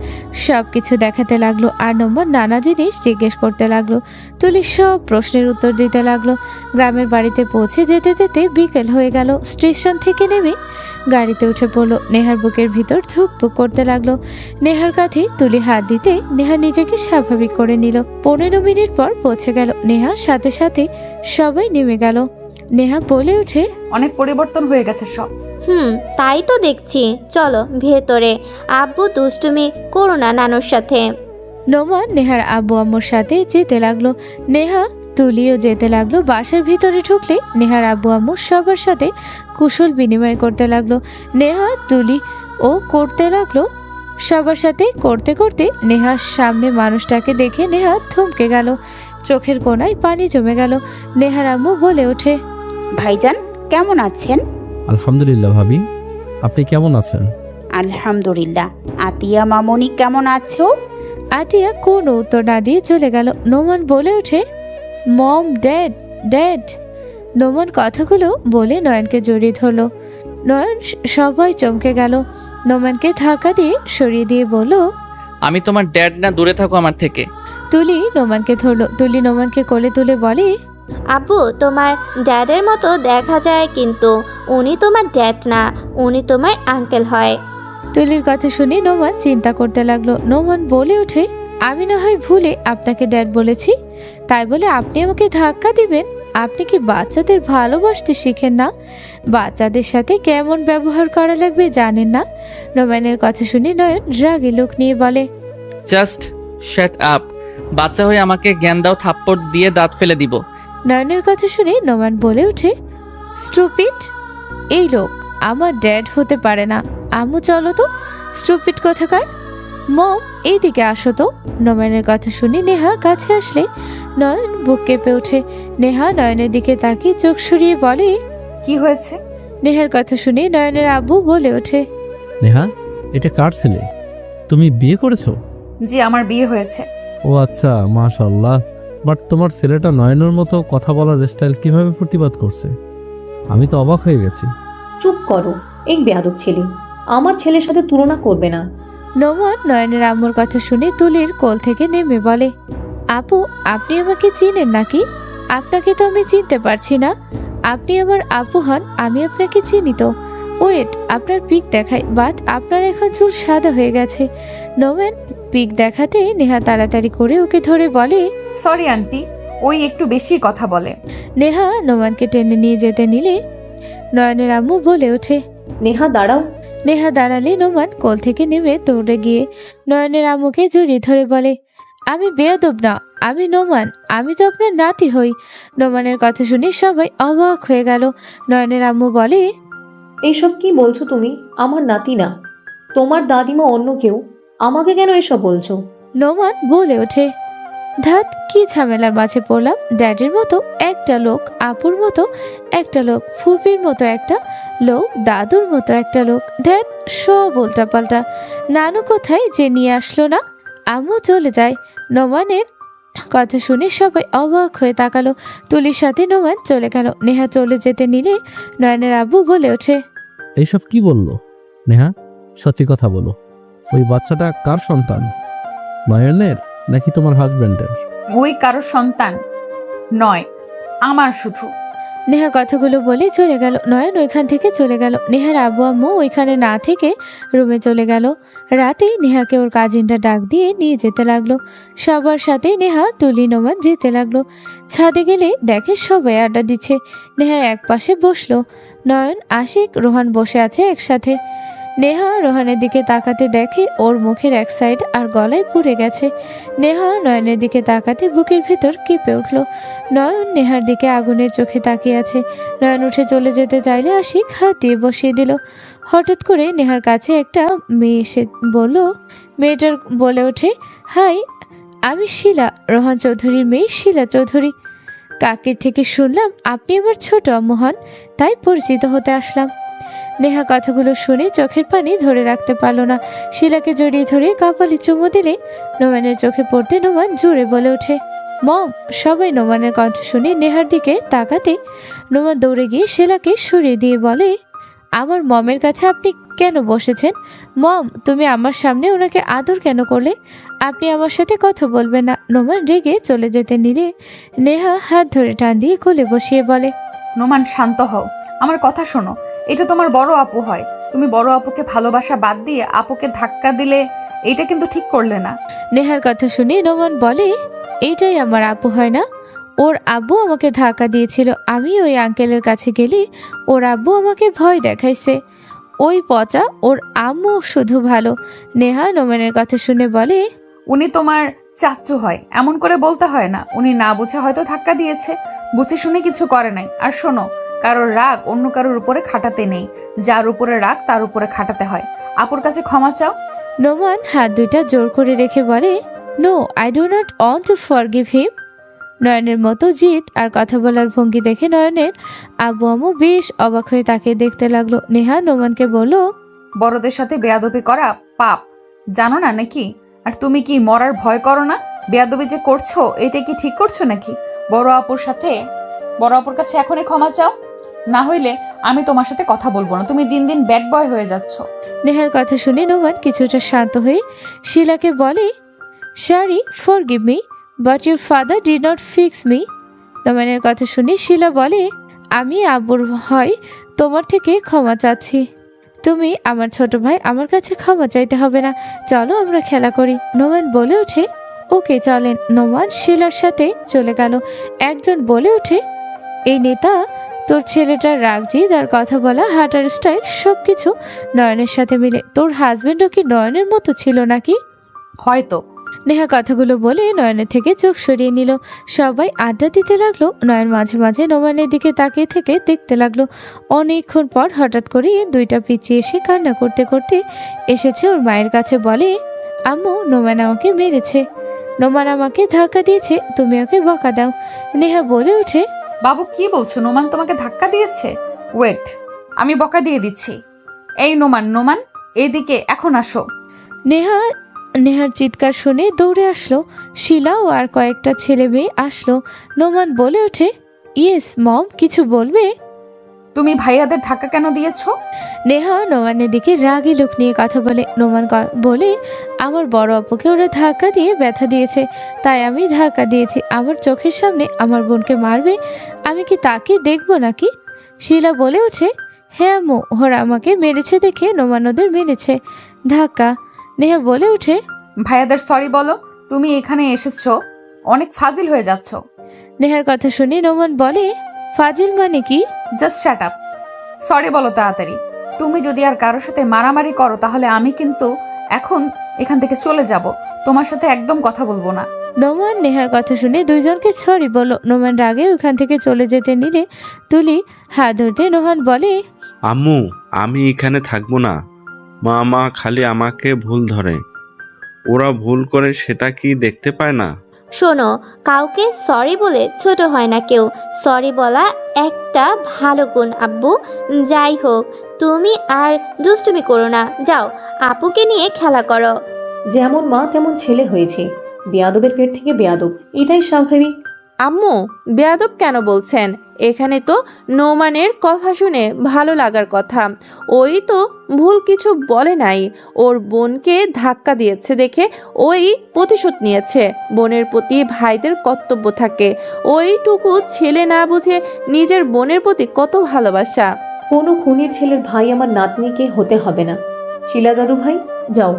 সব কিছু দেখাতে লাগলো আর নোমান নানা জিনিস জিজ্ঞেস করতে লাগলো। তুলি সব প্রশ্নের উত্তর দিতে লাগলো। গ্রামের বাড়িতে পৌঁছে যেতে যেতে বিকেল হয়ে গেল। স্টেশন থেকে নেমে গাড়িতে উঠে পড়লো। নেহার বুকের ভিতর ধুকপুক করতে লাগলো। নেহার কাঁধে তুলি হাত দিতে নেহা নিজেকে স্বাভাবিক করে নিল। 15 মিনিট পর পৌঁছে গেল। নেহা সাথে সাথে সবাই নেমে গেল। নেহা বলে ওঠে, অনেক পরিবর্তন হয়ে গেছে সব। তাই তো দেখছি। চলো ভেতরে, আব্বু দুষ্টুমি করো না নানুর সাথে। নোমান নেহার আব্বু আম্মুর সাথে যেতে লাগলো। নেহা তুলিও যেতে লাগলো। বাসার ভিতরে ঢুকলে নেহার আব্বু আম্মু সবার সাথে কুশল বিনিময় করতে লাগলো। নেহা তুলি ও করতে লাগলো সবার সাথে। করতে করতে নেহার সামনে মানুষটাকে দেখে নেহা থমকে গেল। চোখের কোণায় পানি জমে গেল। নেহার আম্মু বলে ওঠে, ভাইজান কেমন আছেন? আলহামদুলিল্লাহ ভাবি, আপনি কেমন আছেন? আলহামদুলিল্লাহ। আতিয়া মামনি কেমন আছো? আতিয়া কোনো উত্তর না দিয়ে চলে গেল। নোমান বলে ওঠে, মম, ড্যাড, ড্যাড। নোমান কথাগুলো বলে নয়নকে জড়িয়ে ধরলো। নয়ন সবাই চমকে গেল। নোমানকে ধাক্কা দিয়ে সরিয়ে দিয়ে বলল, আমি তোমার ড্যাড না, দূরে থাকো আমার থেকে। তুলি নোমানকে ধরলো। তুলি নোমানকে কোলে তুলে বলে, আব্বু তোমার ড্যাডের মতো দেখা যায়, কিন্তু উনি তোমার ড্যাড না, উনি তোমার আঙ্কেল হয়। তুলির কথা শুনে নোমান চিন্তা করতে লাগলো। নোমান বলে ওঠে, আমি না হয় ভুলে আপনাকে ড্যাড বলেছি, তাই বলে আপনি আমাকে ধাক্কা দিবেন? আপনি কি বাচ্চাদের ভালোবাসতে শিখেন না? বাচ্চাদের সাথে কেমন ব্যবহার করা লাগবে জানেন না? নোমানের কথা শুনে নয়ন রাগী লোক নিয়ে বলে, জাস্ট শাট আপ। বাচ্চা হয়ে আমাকে জ্ঞান দাও, থাপ্পড় দিয়ে দাঁত ফেলে দিব। নয়নের কথা শুনে নোমান বলে ওঠে, স্টুপিড! এই লোক আমার ড্যাড হতে পারে না। আম্মু চলো তো, স্টুপিড কোথাকার। মম এইদিকে আসো তো। নোমানের কথা শুনে নেহা কাছে আসলে নয়ন বুক কেঁপে ওঠে। নেহা নয়নের দিকে তাকিয়ে চোখ সরিয়ে বলে, কি হয়েছে? নেহার কথা শুনে নয়নের আব্বু বলে ওঠে, নেহা, এটা কার ছেলে? তুমি বিয়ে করেছো? জি, আমার বিয়ে হয়েছে। ও আচ্ছা, মাশাআল্লাহ। বাট তোমার ছেলেটা নয়নের মতো কথা বলার স্টাইল কিভাবে প্রতিবাদ করছে? আমি তো অবাক হয়ে গেছি। চুপ করো, এই বেয়াদব ছেলে। আমার ছেলের সাথে তুলনা করবে না। নোমান নয়নের আম্মুর কথা শুনে তুলির কোল থেকে নেমে বলে, আপু আপনি আমাকে চিনেন নাকি? আপনাকে তো আমি চিনতে পারছি না। আপনি আমার আপু হন, আমি আপনাকে চিনি তো। ওয়েট, আপনার পিক দেখাই, বাট আপনার এখন চুল সাদা হয়ে গেছে। নোমান পিক দেখাতে নেহা তাড়াতাড়ি করে ওকে ধরে বলে, সরি আন্টি, ওই একটু বেশি কথা বলে। নেহা নোমানকে টেনে নিয়ে যেতে নিলে নয়নের আম্মু বলে ওঠে, নেহা দাঁড়াও। নেহা দাঁড়ালে নোমান কোল থেকে নেমে দৌড়ে গিয়ে নয়নের আম্মুকে জড়িয়ে ধরে বলে, আমি বেয়াদব না, আমি নোমান, আমি তো আপনার নাতি হই। নোমানের কথা শুনে সবাই অবাক হয়ে গেল। নয়নের আম্মু বলে, এইসব কি বলছো তুমি? আমার নাতি না, তোমার দাদিমা অন্য কেউ। আমাকে কেন এসব বলছো? নোমান বলে ওঠে, ধাত কি ঝামেলার মাঝে পড়লাম? ড্যাডির মতো একটা লোক, আপুর মতো একটা লোক, ফুপির মতো একটা লোক, দাদুর মতো একটা লোক, ধ্যাত সব উল্টাপাল্টা। নানু কোথায় যে নিয়ে আসলো না? আম্মু চলে যায়। নোমানের কথা শুনে সবাই অবাক হয়ে তাকালো। তুলির সাথে নোমান চলে গেল। নেহা চলে যেতে নিলে নয়নের আব্বু বলে ওঠে, এইসব কি বললো? নেহা, সত্যি কথা বলো, ওই বাচ্চাটা কার সন্তান? নয়নের নাকি তোমার হাজবেন্ডের? ওই কারো সন্তান নয়, আমার শুধু। নেহা কথাগুলো বলে চলে গেল। নয়ন ওইখান থেকে চলে গেল। নেহার আব্বু আম্মু ওইখানে না থেকে রুমে চলে গেল। রাতে নেহাকে ওর কাজিনটা ডাক দিয়ে নিয়ে যেতে লাগলো। সবার সাথে নেহা তুলি নোমান যেতে লাগলো। ছাদে গেলে দেখে সবাই আড্ডা দিচ্ছে। নেহা এক পাশে বসলো। নয়ন, আশিক, রোহান বসে আছে একসাথে। নেহা রোহানের দিকে তাকাতে দেখে ওর মুখের এক সাইড আর গলায় পুড়ে গেছে। নেহা নয়নের দিকে তাকাতে বুকের ভেতর কেঁপে উঠল। নয়ন নেহার দিকে আগুনের চোখে তাকিয়ে আছে। নয়ন উঠে চলে যেতে চাইলে আশিক হাত দিয়ে বসিয়ে দিল। হঠাৎ করে নেহার কাছে একটা মেয়ে এসে বলল, মেয়েটার বলে ওঠে, হাই, আমি শিলা, রোহান চৌধুরীর মেয়ে শিলা চৌধুরী। কাকের থেকে শুনলাম আপনি আমার ছোট আম্মু হন, তাই পরিচিত হতে আসলাম। নেহা কথাগুলো শুনে চোখের পানি ধরে রাখতে পারল না। শিলাকে জড়িয়ে ধরে কপালে চুমু দিলে নোমানের চোখে পড়তে নোমান জোরে বলে ওঠে, মম। সবাই নোমানের কণ্ঠ শুনে নেহার দিকে তাকাতে নোমান দৌড়ে গিয়ে শিলাকে সরিয়ে দিয়ে বলে, আমার মমের কাছে আপনি কেন বসেছেন? মম, তুমি আমার সামনে ওনাকে আদর কেন করলে? আপনি আমার সাথে কথা বলবেন না। নোমান রেগে চলে যেতে নিলে নেহা হাত ধরে টান দিয়ে কোলে বসিয়ে বলে, নোমান শান্ত হও, আমার কথা শোনো। এটা তোমার বড় আপু হয়, তুমি বড় আপুকে ভালোবাসা বাদ দিয়ে আপুকে ধাক্কা দিলে এটা কিন্তু ঠিক করলে না। নেহার কথা শুনে নোমান বলে, এইটাই আমার আপু হয় না? ওর আব্বু আমাকে ধাক্কা দিয়েছিল, আমি ওই আঙ্কেলের কাছে গেলে ওর আব্বু আমাকে ভয় দেখাইছে। ওই পচা ওর আম্মু শুধু ভালো। নেহা নোমানের কথা শুনে বলে, উনি তোমার চাচ্চু হয়, এমন করে বলতে হয় না। উনি না বুঝে হয়তো ধাক্কা দিয়েছে, বুঝে শুনে কিছু করে নাই। আর শোনো, কারোর রাগ অন্য কারোর উপরে খাটাতে নেই, যার উপরে রাগ তার উপরে খাটাতে হয়। আপুর কাছে ক্ষমা চাও। নোমান হাত দুইটা জোর করে রেখে বলে, no, I do not want to forgive him. নয়নের মতো জিদ আর কথা বলার ভঙ্গি দেখে নয়নের আব্বু আম্মু বেশ অবাক হয়ে তাকে দেখতে লাগলো। নেহা নোমানকে বলল, বড়দের সাথে বেয়াদবি করা পাপ, জানো না নাকি? আর তুমি কি মরার ভয় করো না? বেয়াদবি যে করছো এটা কি ঠিক করছো নাকি? বড় আপুর কাছে এখনই ক্ষমা চাও, না হইলে আমি তোমার সাথে কথা বলবো না। তুমি দিন দিন ব্যাড বয় হয়ে যাচ্ছ। নেহার কথা শুনে নোমান কিছুটা শান্ত হয়ে শিলাকে বলে, sorry, forgive me, but your father did not fix me. নোমানের কথা শুনে শিলা বলে, আমি আব্বুর হয় তোমার থেকে ক্ষমা চাচ্ছি। তুমি আমার ছোট ভাই, আমার কাছে ক্ষমা চাইতে হবে না। চলো আমরা খেলা করি। নোমান বলে ওঠে, ওকে চলেন। নোমান শিলার সাথে চলে গেল। একজন বলে ওঠে, এই নেতা, তোর ছেলেটার রাগ জিদ আর কথা বলা, হাঁটার স্টাইল সবকিছু নয়নের সাথে মিলে। তোর হাজবেন্ডও কি নয়নের মতো ছিল নাকি? হয়তো। নেহা কথাগুলো বলে নয়নের থেকে চোখ সরিয়ে নিল। সবাই আড্ডা দিতে লাগলো। নয়ন মাঝে মাঝে নোমানের দিকে তাকিয়ে থেকে দেখতে লাগলো। অনেকক্ষণ পর হঠাৎ করে দুইটা পিছিয়ে এসে কান্না করতে করতে এসেছে ওর মায়ের কাছে। বলে, আম্মু, নোমান আমাকে মেরেছে, নোমান আমাকে ধাক্কা দিয়েছে, তুমি ওকে বকা দাও। নেহা বলে ওঠে, বাবু কি বলছো? নোমান তোমাকে ধাক্কা দিয়েছে? ওয়েট, আমি বকা দিয়ে দিচ্ছি। এই নোমান, এদিকে এখন আসো। নেহার চিৎকার শুনে দৌড়ে আসলো। শিলা ও আর কয়েকটা ছেলে মেয়ে আসলো। নোমান বলে ওঠে, ইয়েস মম, কিছু বলবে? তুমি ভাইয়াদের ধাক্কা কেন দিয়েছো? নেহা নোমানের দিকে রাগী লোক নিয়ে কথা বলে। নোমান বলে, আমার বড় আপুকে ওরা ধাক্কা দিয়ে ব্যথা দিয়েছে, তাই আমি ধাক্কা দিয়েছি। আমার চোখের সামনে আমার বোনকে মারবে, আমি কি তাকে দেখবো নাকি? শিলা বলে ওঠে, হ্যাঁ আম্মু, ওরা আমাকে মেরেছে দেখে নোমান ওদের মেরেছে ধাক্কা। নেহা বলে ওঠে, ভাইয়াদের সরি বলো, তুমি এখানে এসেছো অনেক ফাজিল হয়ে যাচ্ছ। নেহার কথা শুনে নোমান বলে, ফাজিল মানে কি? জাস্ট শাট আপ, সরি বলো তাড়াতাড়ি। তুমি যদি আর কারোর সাথে মারামারি করো তাহলে আমি কিন্তু এখন এখান থেকে চলে যাব, তোমার সাথে একদম কথা বলবো না। নোমান নেহার কথা শুনে দুইজনকে সরি বলল। নোমান রাগে ওখান থেকে চলে যেতে নিলে তুলি হাত ধরতে নোহান বলে, আম্মু, আমি এখানে থাকবো না। মা খালি আমাকে ভুল ধরে, ওরা ভুল করে সেটা কি দেখতে পায় না? শোনো, কাউকে সরি বলে ছোট হয় না কেউ। সরি বলা একটা ভালো গুণ আব্বু। যাই হোক, তুমি আর দুষ্টুমি করো না, যাও আপুকে নিয়ে খেলা করো। যেমন মা তেমন ছেলে হয়েছে, বেয়াদবের পেট থেকে বেয়াদব, এটাই স্বাভাবিক। আম্মু, বেয়াদব কেন বলছেন? এখানে তো নোমানের কথা শুনে ভালো লাগার কথা। ওই তো ভুল কিছু বলে নাই, ওর বোনকে ধাক্কা দিয়েছে দেখে ওই প্রতিশোধ নিয়েছে। বোনের প্রতি ভাইদের কর্তব্য থাকে, ওইটুকু ছেলে না বুঝে নিজের বোনের প্রতি কত ভালোবাসা। কোনো খুনির ছেলের ভাই আমার নাতনিকে হতে হবে না। শিলা দাদু ভাই, যাও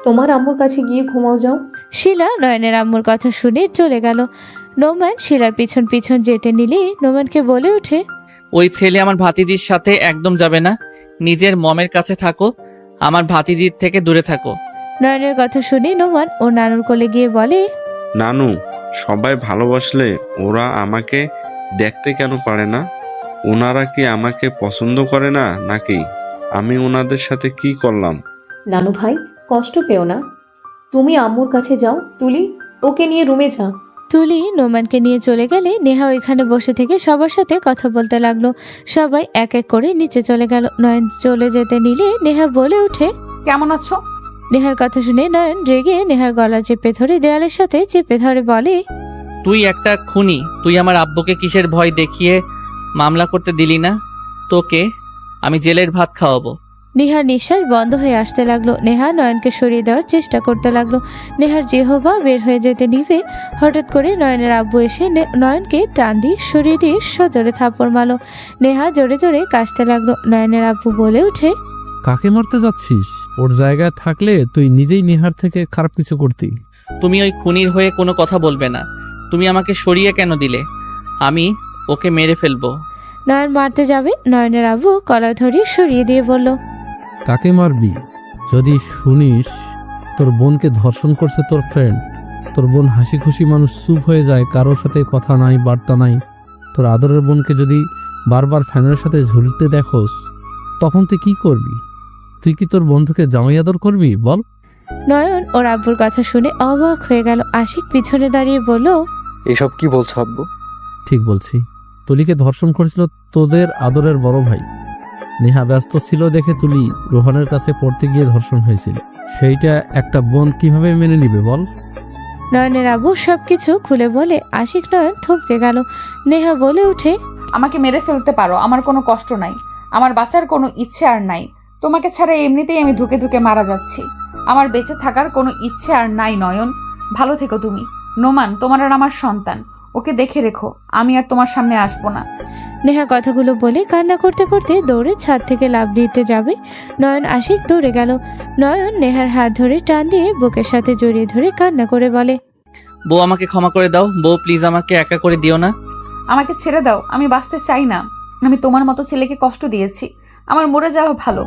তোমার আম্মুর কাছে গিয়ে ঘুমাও যাও। শিলা নয়নের আম্মুর কথা শুনে চলে গেল। নোমান শিলার পিছন পিছন যেতে নিলে নোমানকে বলে ওঠে, ওই ছেলে আমার ভাতিজির সাথে একদম যাবে না, নিজের মমের কাছে থাকো। আমার ভাতিজির থেকে দূরে থাকো। নয়নের কথা শুনে নোমান ও নানুর কোলে গিয়ে বলে, নানু, সবাই ভালোবাসলে ওরা আমাকে দেখতে কেন পারে না? ওনারা কি আমাকে পছন্দ করে না নাকি? আমি ওনাদের সাথে কি করলাম? নানু ভাই, কষ্ট পেও না। তুমি আম্মুর কাছে যাও, তুলি ওকে নিয়ে রুমে যা। তুলি নোমানকে নিয়ে চলে গেলে নেহা ওইখানে বসে থেকে সবার সাথে কথা বলতে লাগলো। সবাই এক এক করে নিচে চলে গেল। নয়ন চলে যেতে নিলে নেহা বলে ওঠে, কেমন আছো? নেহার কথা শুনে নয়ন রেগে নেহার গলা চেপে ধরে দেয়ালের সাথে চেপে ধরে বলে, তুই একটা খুনি। তুই আমার আব্বুকে কিসের ভয় দেখিয়ে মামলা করতে দিলি না? তোকে আমি জেলের ভাত খাওয়াবো। নেহার নিঃশ্বাস বন্ধ হয়ে আসতে লাগলো। নেহা নয়নকে সরিয়ে দেওয়ার চেষ্টা করতে লাগলো। নেহার জিহ্বা বের হয়ে যেতে নিবে হঠাৎ করে নয়নের আব্বু এসে নয়নকে টান দিয়ে সরিয়ে দিয়ে সজোরে থাপ্পড় মারলো। নেহা জোরে জোরে কাশতে লাগলো। নয়নের আব্বু বলে উঠে, কাকে মারতে যাচ্ছিস? ওর জায়গায় থাকলে তুই নিজেই নেহার থেকে খারাপ কিছু করতি। তুমি ওই খুনির হয়ে কোনো কথা বলবে না। তুমি আমাকে সরিয়ে কেন দিলে? আমি ওকে মেরে ফেলবো। নয়ন মারতে যাবে, নয়নের আব্বু কলার ধরিয়ে সরিয়ে দিয়ে বলল, কাকে মারবি? যদি শুনিস তোর বোনকে ধর্ষণ করছে তোর ফ্রেন্ড, তোর বোন হাসি খুশি মানুষ চুপ হয়ে যায়, কারোর সাথে কথা নাই বার্তা নাই, তোর আদরের বোনকে যদি বারবার ফ্যানের সাথে ঝুলতে দেখোস, তখন তুই কি করবি? তুই কি তোর বন্ধুকে জামাই আদর করবি বল? নয়ন ওর আব্বুর কথা শুনে অবাক হয়ে গেল। আশিক পিছনে দাঁড়িয়ে বলল, এসব কি বলছো আব্বু? ঠিক বলছি। তুলিকে ধর্ষণ করেছিল তোদের আদরের বড় ভাই। নেহা ব্যস্ত ছিল দেখে তুলি রোহানের কাছে পড়তে গিয়ে ধর্ষণ হয়েছিল। সেইটা একটা বোন কিভাবে মেনে নিবে বল? নয়নের আব্বু সবকিছু খুলে বলে আশিক নয়ন থমকে গেল। নেহা বলে উঠে, আমাকে মেরে ফেলতে পারো, আমার কোনো কষ্ট নাই। আমার বাঁচার কোনো ইচ্ছে আর নাই। তোমাকে ছাড়া এমনিতেই আমি ধুকে ধুকে মারা যাচ্ছি। আমার বেঁচে থাকার কোনো ইচ্ছে আর নাই। নয়ন, ভালো থেকো তুমি। নোমান তোমার আর আমার সন্তান, ওকে দেখে রেখো। আমি আর তোমার সামনে আসবো না। নেহা কথাগুলো বলে কান্না করতে করতে দৌড়ে ছাদ থেকে লাফ দিতে যাবে। নয়ন আশিক দৌড়ে গেল। নয়ন নেহার হাত ধরে টান দিয়ে বুকের সাথে জড়িয়ে ধরে কান্না করে বলে, বউ আমাকে ক্ষমা করে দাও। বউ প্লিজ আমাকে একা করে দিও না। আমাকে ছেড়ে দাও, আমি বাঁচতে চাই না। আমি তোমার মতো ছেলেকে কষ্ট দিয়েছি। আমার মরে যাওয়া ভালো।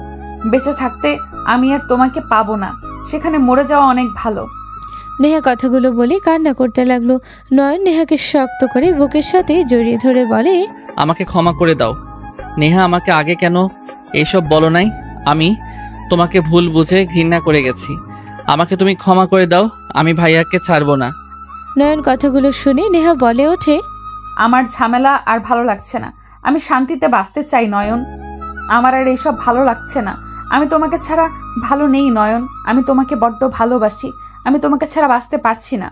বেঁচে থাকতে আমি আর তোমাকে পাবো না, সেখানে মরে যাওয়া অনেক ভালো। নেহা কথাগুলো বলে কান্না করতে লাগলো। নয়ন নেহাকে শক্ত করে বুকের সাথে জড়িয়ে ধরে বলে, আমাকে ক্ষমা করে দাও। নেহা আমাকে আগে কেন এইসব বলো নাই? আমি তোমাকে ভুল বুঝে ঘৃণা করে গেছি। আমাকে তুমি ক্ষমা করে দাও। আমি ভাইয়াকে ছাড়বো না। নয়ন কথাগুলো শুনে নেহা বলে ওঠে, আমার ঝামেলা আর ভালো লাগছে না। আমি শান্তিতে বাঁচতে চাই নয়ন। আমার আর এইসব ভালো লাগছে না। আমি তোমাকে ছাড়া ভালো নেই নয়ন। আমি তোমাকে বড্ড ভালোবাসি। আমি তোমাকে ছাড়া বাঁচতে পারছি না।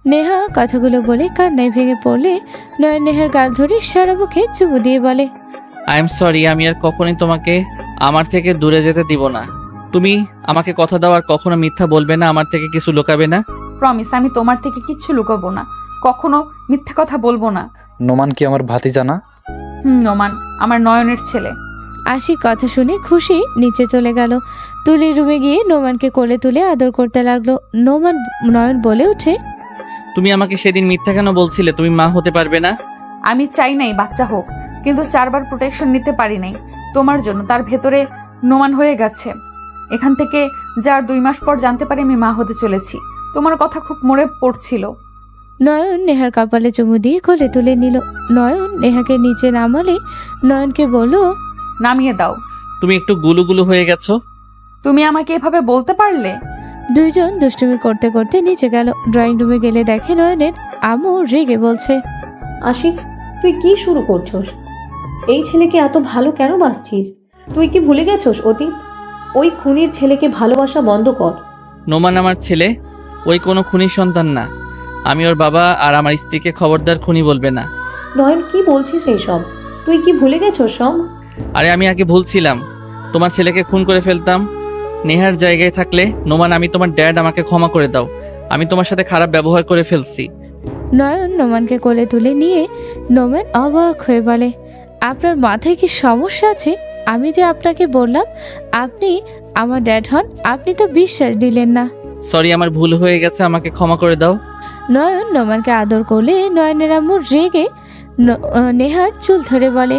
নেহা কথাগুলো বলে কান্নায় ভেঙে পড়লে নয়ন নেহার গাল ধরে সারা মুখে চুমু দিয়ে বলে, আই এম সরি। আমি আর কখনোই তোমাকে আমার থেকে দূরে যেতে দিব না। তুমি আমাকে কথা দাও আর কখনো মিথ্যা বলবে না, আমার থেকে কিছু লুকাবে না। প্রমিস, আমি তোমার থেকে কিচ্ছু লুকাবো না, কখনো মিথ্যা কথা বলবো না। নোমান কি আমার ভাতিজা না? নোমান আমার নয়নের ছেলে। আশিক কথা শুনে খুশি নিচে চলে গেল। তুলির রুমে গিয়ে নোমানকে কোলে তুলে আদর করতে লাগলো। নয়ন বলে উঠে, তুমি আমাকে সেদিন মিথ্যা কেন বলছিলে? তুমি মা হতে পারবে না। আমি চাই নাই বাচ্চা হোক, কিন্তু 4 বার প্রোটেকশন নিতে পারি নাই তোমার জন্য। তার ভেতরে নোমান হয়ে গেছে। এখান থেকে যার 2 মাস পর জানতে পারি আমি মা হতে চলেছি। তোমার কথা খুব মনে পড়ছিল। নয়ন নেহার কপালে চুমু দিয়ে কোলে তুলে নিল। নয়ন নেহাকে নিচে নামালে নয়নকে বলল, নামিয়ে দাও। তুমি একটু গুলুগুলু হয়ে গেছো। তুমি আমাকে এভাবে বলতে পারলে? দুইজন দুষ্টুমি করতে করতে নিচে গেল। ড্রয়িং রুমে গেলে দেখে নয়নের আম্মু রেগে বলছে, আশিক, তুই কি শুরু করছস? এই ছেলেকে এত ভালো কেন বাসছিস? তুই কি ভুলে গেছস অতীত? ওই খুনির ছেলেকে ভালোবাসা বন্ধ কর। নোমান আমার ছেলে, ওই কোনো খুনির সন্তান না। আমি ওর বাবা, আর আমার স্ত্রীকে খবরদার খুনি বলবে না। নয়ন, কি বলছিস এইসব? তুই কি ভুলে গেছস সব? আরে আমি আগে ভুলছিলাম, তোমার ছেলেকে খুন করে ফেলতাম। নেহার জায়গায় থাকলে নোমান, আমি তোমার ড্যাড, আমাকে ক্ষমা করে দাও। আমি তোমার সাথে খারাপ ব্যবহার করে ফেলছি। নয়ন নোমানকে কোলে তুলে নিয়ে নোমান অবাক হয়ে বলে, আপনার মাথায় কি সমস্যা আছে? আমি যে আপনাকে বললাম আপনি আমার ড্যাড হন, আপনি তো বিশ্বাস দিলেন না। সরি, আমার ভুল হয়ে গেছে, আমাকে ক্ষমা করে দাও। নয়ন নোমানকে আদর করলে নয়নের আম্মু রেগে নেহার চুল ধরে বলে,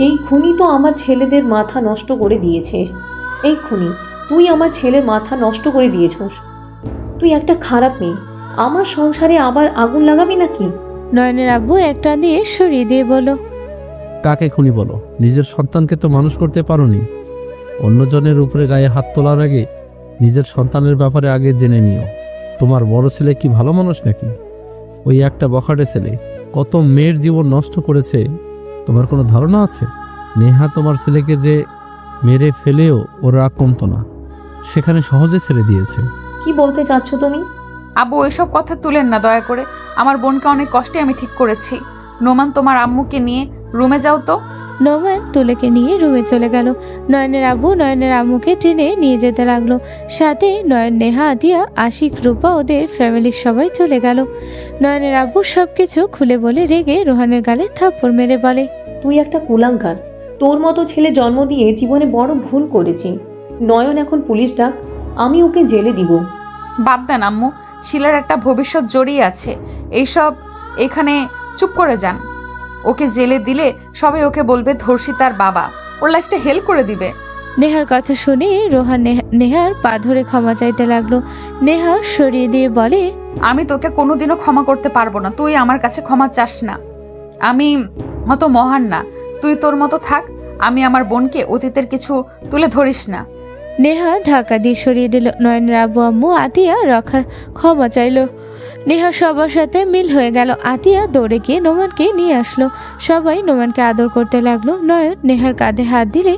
এই খুনি তো আমার ছেলেদের মাথা নষ্ট করে দিয়েছে। এই খুনি, তুই আমার ছেলের মাথা নষ্ট করে দিয়েছস। তুই একটা খারাপ মেয়ে, আমার সংসারে আবার আগুন লাগাবি নাকি? নয়নের আব্বু একটা দিয়ে সরিয়ে দিয়ে বলল, কাকে খুনি বলো? নিজের সন্তানকে তো মানুষ করতে পারোনি। অন্যজনের উপরে গায়ে হাত তোলার আগে নিজের সন্তানের ব্যাপারে আগে জেনে নিও। তোমার বড় ছেলে কি ভালো মানুষ নাকি? ওই একটা বখাটে ছেলে কত মেয়ের জীবন নষ্ট করেছে, তোমার কোনো ধারণা আছে? নেহা তোমার ছেলেকে যে মেরে ফেলেও ওর রাগ কমতো না, সেখানে সহজে ছেড়ে দিয়েছে। কি বলতে চাচ্ছ তুমি? আব্বু ওইসব কথা তুলেন না দয়া করে। আমার বোনকে অনেক কষ্টে আমি ঠিক করেছি। নোমান, তোমার আম্মুকে নিয়ে রুমে যাও তো। নোমান তুলেকে নিয়ে রুমে চলে গেল। নয়নের আব্বু নয়নের আম্মুকে টেনে নিয়ে যেতে লাগলো। সাথে নয়ন, নেহা, আদিয়া, আশিক, রূপা, ওদের ফ্যামিলির সবাই চলে গেল। নয়নের আব্বু সবকিছু খুলে বলে রেগে রোহানের গালে থাপ্পড় মেরে বলে, তুই একটা কুলাঙ্গার। তোর মতো ছেলে জন্ম দিয়ে জীবনে বড় ভুল করেছি। নয়ন এখন পুলিশ ডাক, আমি ওকে জেলে দিব। বাদ দেন আম্মু, শিলার একটা ভবিষ্যৎ জড়িয়ে আছে। এইসব এখানে চুপ করে যান। ওকে জেলে দিলে সবাই ওকে বলবে ধর্ষিতার বাবা, ওর লাইফটা হেল করে দিবে। নেহার কথা শুনে রোহান নেহার পা ধরে ক্ষমা চাইতে লাগলো। নেহা সরিয়ে দিয়ে বলে, আমি তোকে কোনোদিনও ক্ষমা করতে পারবো না। তুই আমার কাছে ক্ষমা চাস না। আমি অত মহান না। তুই তোর মতো থাক। আমি আমার বোনকে অতীতের কিছু তুলে ধরিস না। নেহা ধাক্কা দিয়ে সরিয়ে দিল। নয়নের আব্বু আম্মু আতিয়া ক্ষমা চাইল। নেহা সবার সাথে মিল হয়ে গেল। আতিয়া দৌড়ে গিয়ে নোমানকে নিয়ে আসলো। সবাই নোমানকে আদর করতে লাগলো। নয়ন নেহার কাঁধে হাত দিলে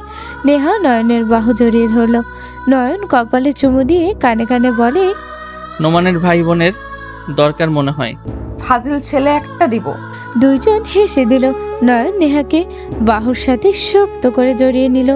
নেহা নয়নের বাহু জড়িয়ে ধরলো। নয়ন কপালে চুমু দিয়ে কানে কানে বলে, নোমানের ভাই বোনের দরকার মনে হয়। ফাজিল ছেলে একটা দিব। দুইজন হেসে দিল। নয়ন নেহাকে বাহুর সাথে শক্ত করে জড়িয়ে নিল।